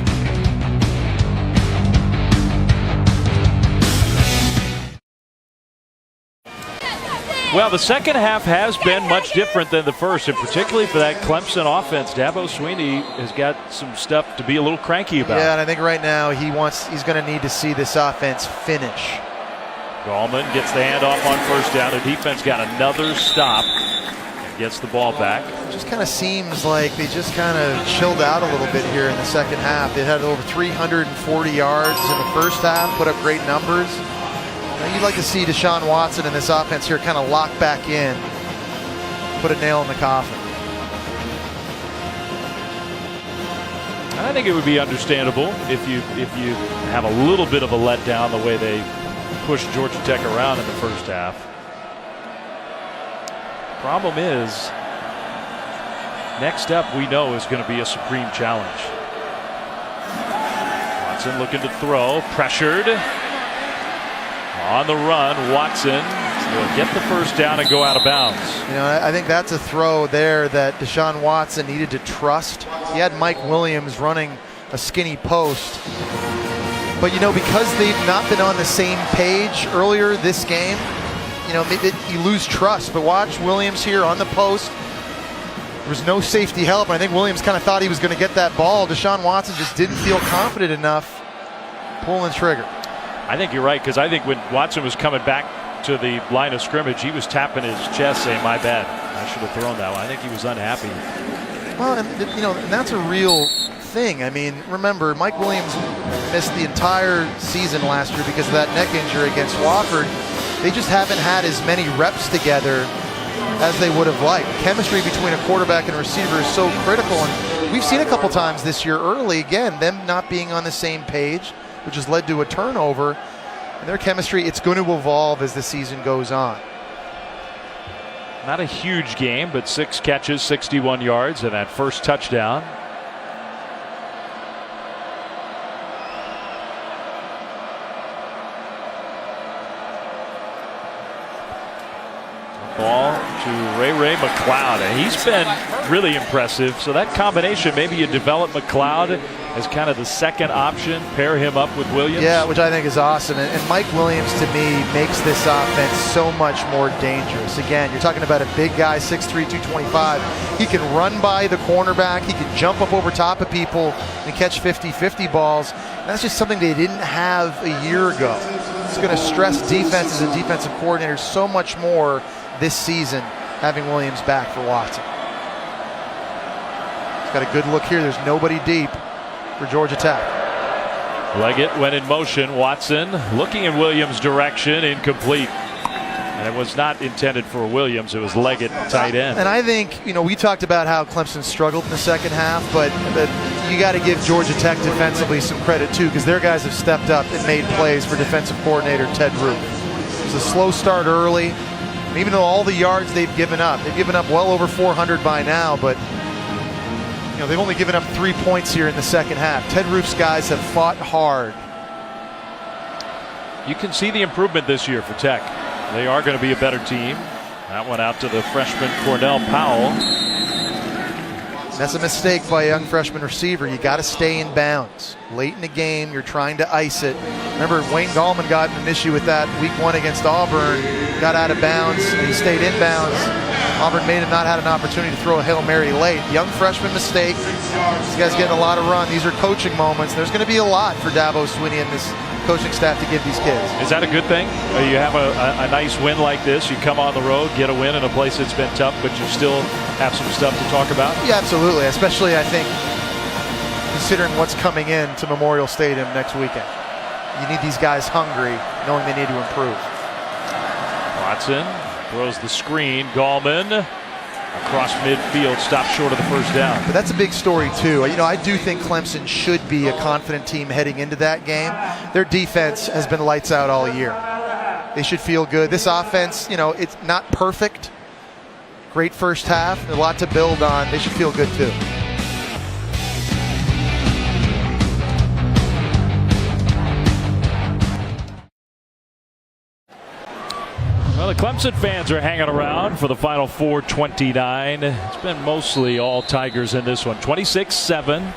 S1: Well, the second half has been much different than the first, and particularly for that Clemson offense. Dabo Swinney has got some stuff to be a little cranky about.
S8: Yeah, and I think right now he's going to need to see this offense finish.
S1: Gallman gets the handoff on first down. The defense got another stop and gets the ball back.
S8: It just kind of seems like they just kind of chilled out a little bit here in the second half. They had over 340 yards in the first half, put up great numbers. You'd like to see Deshaun Watson and this offense here kind of lock back in, put a nail in the coffin.
S1: I think it would be understandable if you have a little bit of a letdown the way they pushed Georgia Tech around in the first half. Problem is, next up we know is going to be a supreme challenge. Watson looking to throw, pressured. On the run, Watson will get the first down and go out of bounds.
S8: You know, I think that's a throw there that Deshaun Watson needed to trust. He had Mike Williams running a skinny post. But, you know, because they've not been on the same page earlier this game, you know, you lose trust. But watch Williams here on the post. There was no safety help. I think Williams kind of thought he was going to get that ball. Deshaun Watson just didn't feel confident enough pulling the trigger.
S1: I think you're right, because I think when Watson was coming back to the line of scrimmage, he was tapping his chest saying, my bad, I should have thrown that one. I think he was unhappy.
S8: Well, and, you know, and that's a real thing. I mean, remember, Mike Williams missed the entire season last year because of that neck injury against Wofford. They just haven't had as many reps together as they would have liked. Chemistry between a quarterback and a receiver is so critical, and we've seen a couple times this year early, again, them not being on the same page, which has led to a turnover. And their chemistry, it's going to evolve as the season goes on.
S1: Not a huge game, but 6 catches, 61 yards, and that first touchdown. Ball to Ray McLeod, and he's been really impressive. So that combination, maybe you develop McLeod as kind of the second option, pair him up with Williams.
S8: Yeah, which I think is awesome. And Mike Williams, to me, makes this offense so much more dangerous. Again, you're talking about a big guy, 6'3", 225. He can run by the cornerback. He can jump up over top of people and catch 50-50 balls. And that's just something they didn't have a year ago. It's going to stress defenses and defensive coordinators so much more this season, having Williams back for Watson. He's got a good look here. There's nobody deep for Georgia Tech.
S1: Leggett went in motion. Watson looking in Williams' direction, incomplete. And it was not intended for Williams. It was Leggett, tight end.
S8: And I think, you know, we talked about how Clemson struggled in the second half, but you got to give Georgia Tech defensively some credit too, because their guys have stepped up and made plays for defensive coordinator Ted Roof. It was a slow start early. And even though all the yards they've given up well over 400 by now, but you know, they've only given up 3 points here in the second half. Ted Roof's guys have fought hard.
S1: You can see the improvement this year for Tech. They are going to be a better team. That one out to the freshman Cornell Powell.
S8: That's a mistake by a young freshman receiver. You got to stay in bounds. Late in the game, you're trying to ice it. Remember, Wayne Gallman got an issue with that week 1 against Auburn. Got out of bounds, and he stayed in bounds. Auburn may have not had an opportunity to throw a Hail Mary late. Young freshman mistake. This guy's getting a lot of run. These are coaching moments. There's going to be a lot for Dabo Swinney and this coaching staff to give these kids.
S1: Is that a good thing? You have a nice win like this. You come on the road, get a win in a place that's been tough, but you still have some stuff to talk about?
S8: Yeah, absolutely. Especially, I think, considering what's coming in to Memorial Stadium next weekend. You need these guys hungry, knowing they need to improve.
S1: Watson throws the screen. Gallman across midfield, stopped short of the first down.
S8: But that's a big story too. You know, I do think Clemson should be a confident team heading into that game. Their defense has been lights out all year. They should feel good. This offense, you know, it's not perfect. Great first half, a lot to build on. They should feel good too.
S1: Well, the Clemson fans are hanging around for the final 4:29. It's been mostly all Tigers in this one. 26-7.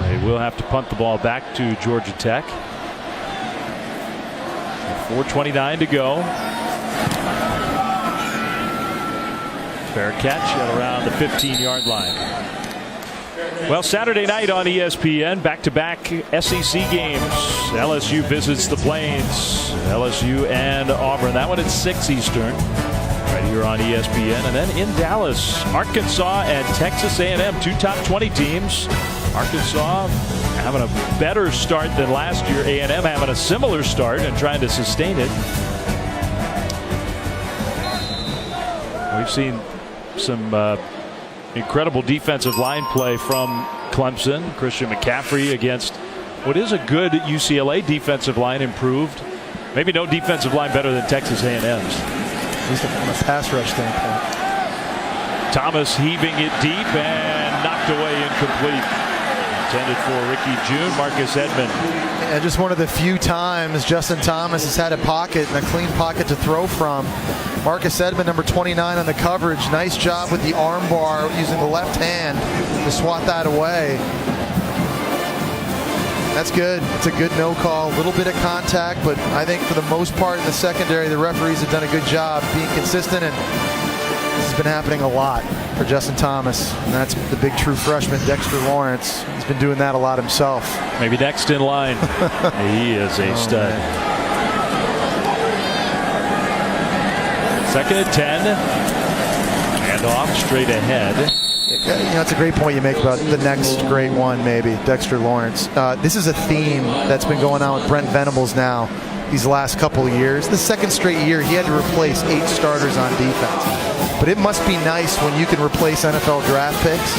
S1: They will have to punt the ball back to Georgia Tech. 4:29 to go. Fair catch at around the 15-yard line. Well, Saturday night on ESPN, back-to-back SEC games. LSU visits the Plains. LSU and Auburn. That one at 6 Eastern. Right here on ESPN. And then in Dallas, Arkansas and Texas A&M, 2 top 20 teams. Arkansas having a better start than last year. A&M having a similar start and trying to sustain it. We've seen some incredible defensive line play from Clemson. Christian McCaffrey against what is a good UCLA defensive line, improved. Maybe no defensive line better than Texas A&M's.
S2: At least from a pass rush standpoint.
S1: Thomas heaving it deep and knocked away, incomplete. Intended for Ricky June, Marcus Edmond.
S2: And just one of the few times Justin Thomas has had a pocket and a clean pocket to throw from. Marcus Edmond, number 29 on the coverage. Nice job with the arm bar using the left hand to swat that away. That's good. It's a good no call. A little bit of contact, but I think for the most part in the secondary, the referees have done a good job being consistent, and this has been happening a lot for Justin Thomas. And that's the big true freshman, Dexter Lawrence. He's been doing that a lot himself.
S1: Maybe next in line. He is a stud.
S2: Man.
S1: 2nd and 10. Hand off straight ahead.
S2: It's a great point you make about the next great one, maybe, Dexter Lawrence. This is a theme that's been going on with Brent Venables now these last couple of years. The second straight year, he had to replace 8 starters on defense. But it must be nice when you can replace NFL draft picks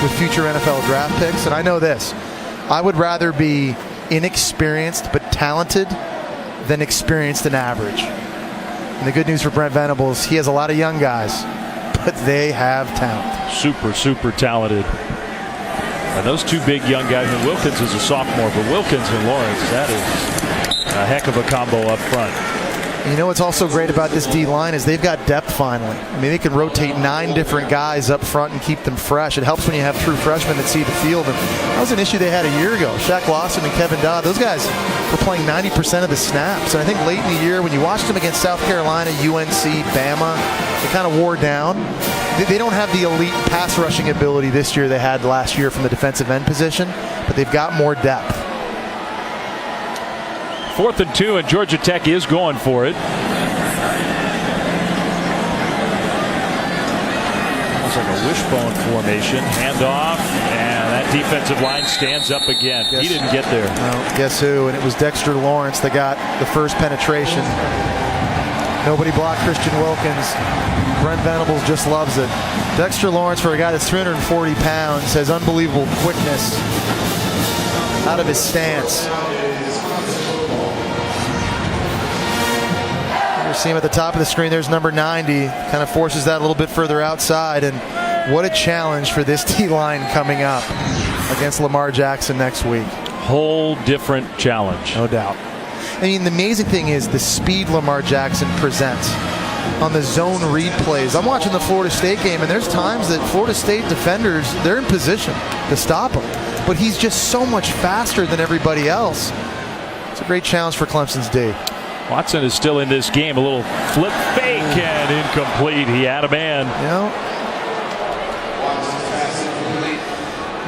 S2: with future NFL draft picks. And I know this. I would rather be inexperienced but talented than experienced and average. And the good news for Brent Venables, he has a lot of young guys, but they have talent.
S1: Super talented. And those 2 big young guys, and Wilkins is a sophomore, but Wilkins and Lawrence, that is a heck of a combo up front.
S2: You know what's also great about this D-line is they've got depth finally. I mean, they can rotate 9 different guys up front and keep them fresh. It helps when you have true freshmen that see the field. And that was an issue they had a year ago. Shaq Lawson and Kevin Dodd, those guys were playing 90% of the snaps. And I think late in the year when you watched them against South Carolina, UNC, Bama, they kind of wore down. They don't have the elite pass rushing ability this year they had last year from the defensive end position, but they've got more depth.
S1: 4th and 2, and Georgia Tech is going for it. Looks like a wishbone formation. Handoff, and that defensive line stands up again. He didn't get there.
S2: Well, guess who? And it was Dexter Lawrence that got the first penetration. Nobody blocked Christian Wilkins. Brent Venables just loves it. Dexter Lawrence, for a guy that's 340 pounds, has unbelievable quickness out of his stance. You see him at the top of the screen. There's number 90. Kind of forces that a little bit further outside. And what a challenge for this D-line coming up against Lamar Jackson next week.
S1: Whole different challenge.
S2: No doubt. I mean, the amazing thing is the speed Lamar Jackson presents on the zone read plays. I'm watching the Florida State game, and there's times that Florida State defenders, they're in position to stop him. But he's just so much faster than everybody else. It's a great challenge for Clemson's D.
S1: Watson is still in this game. A little flip fake and incomplete. He had a man.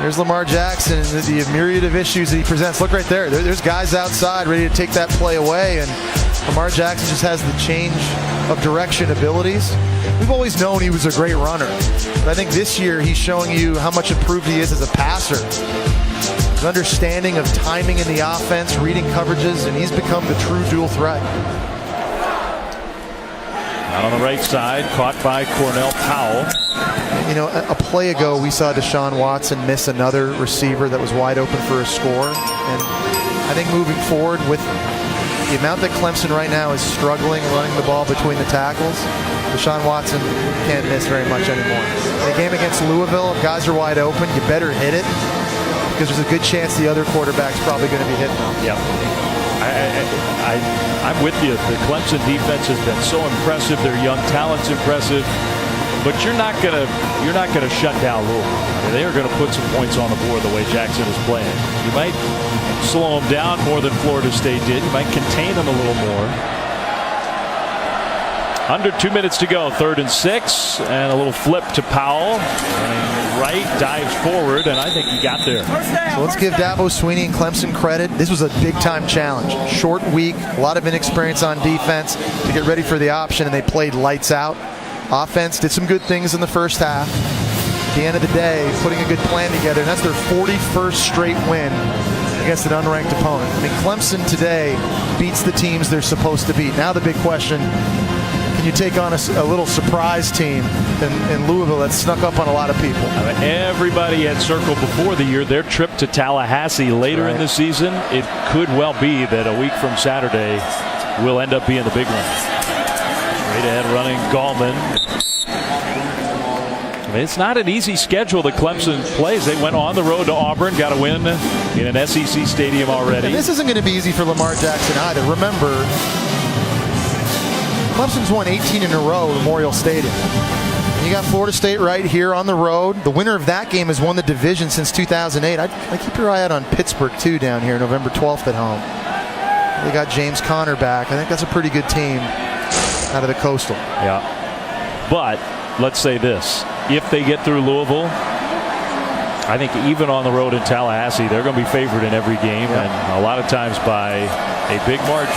S2: There's Lamar Jackson and the myriad of issues that he presents. Look right there. There's guys outside ready to take that play away, and Lamar Jackson just has the change of direction abilities. We've always known he was a great runner, but I think this year he's showing you how much improved he is as a passer. His understanding of timing in the offense, reading coverages, and he's become the true dual threat.
S1: Out on the right side, caught by Cornell Powell.
S2: You know, a play ago we saw Deshaun Watson miss another receiver that was wide open for a score. And I think moving forward with the amount that Clemson right now is struggling running the ball between the tackles, Deshaun Watson can't miss very much anymore. In a game against Louisville, if guys are wide open, you better hit it, because there's a good chance the other quarterback's probably going to be hitting them.
S1: Yep. I'm with you. The Clemson defense has been so impressive. Their young talent's impressive, but you're not gonna shut down Louisville. I mean, they are going to put some points on the board the way Jackson is playing. You might slow them down more than Florida State did. You might contain them a little more. Under 2 minutes to go. 3rd and 6, and a little flip to Powell. Running right, dives forward, and I think he got there.
S8: So let's give Dabo Swinney and Clemson credit. This was a big-time challenge. Short week, a lot of inexperience on defense to get ready for the option, and they played lights out. Offense did some good things in the first half. At the end of the day, putting a good plan together, and that's their 41st straight win against an unranked opponent. I mean, Clemson today beats the teams they're supposed to beat. Now the big question, can you take on a little surprise team in Louisville that snuck up on a lot of people?
S1: Everybody had circled before the year their trip to Tallahassee later in the season. It could well be that a week from Saturday will end up being the big one. Straight ahead running Gallman. It's not an easy schedule that Clemson plays. They went on the road to Auburn, got a win in an SEC stadium already.
S8: And this isn't going to be easy for Lamar Jackson either. Remember, Clemson's won 18 in a row at Memorial Stadium. You got Florida State right here on the road. The winner of that game has won the division since 2008. I keep your eye out on Pittsburgh, too, down here, November 12th at home. They got James Conner back. I think that's a pretty good team out of the Coastal.
S1: Yeah. But let's say this. If they get through Louisville, I think even on the road in Tallahassee, they're going to be favored in every game, and a lot of times by a big margin.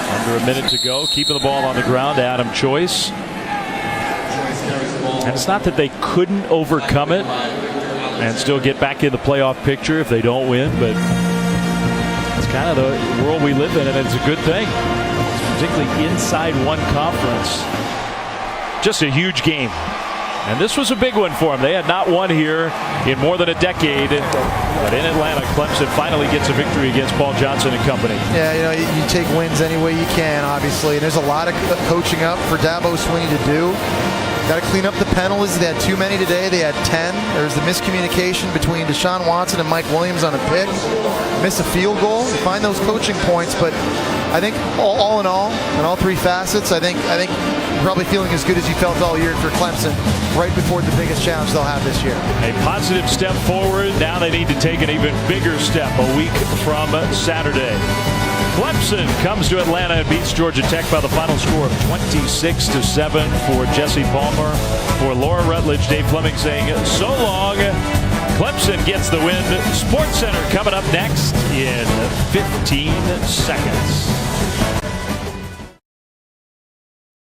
S1: Under a minute to go, keeping the ball on the ground, Adam Choice. And it's not that they couldn't overcome it and still get back in the playoff picture if they don't win, but it's kind of the world we live in, and it's a good thing, particularly inside one conference. Just a huge game. And this was a big one for them. They had not won here in more than a decade. But in Atlanta, Clemson finally gets a victory against Paul Johnson and company.
S8: Yeah, you know, you take wins any way you can, obviously. And there's a lot of coaching up for Dabo Swinney to do. Got to clean up the penalties. They had too many today. They had 10. There's the miscommunication between Deshaun Watson and Mike Williams on a pick. Miss a field goal. You find those coaching points. But I think all in all, in all three facets, I think you're probably feeling as good as you felt all year for Clemson right before the biggest challenge they'll have this year.
S1: A positive step forward. Now they need to take an even bigger step a week from Saturday. Clemson comes to Atlanta and beats Georgia Tech by the final score of 26-7 for Jesse Palmer. For Laura Rutledge, Dave Fleming saying so long. Clemson gets the win. Sports Center coming up next in 15 seconds.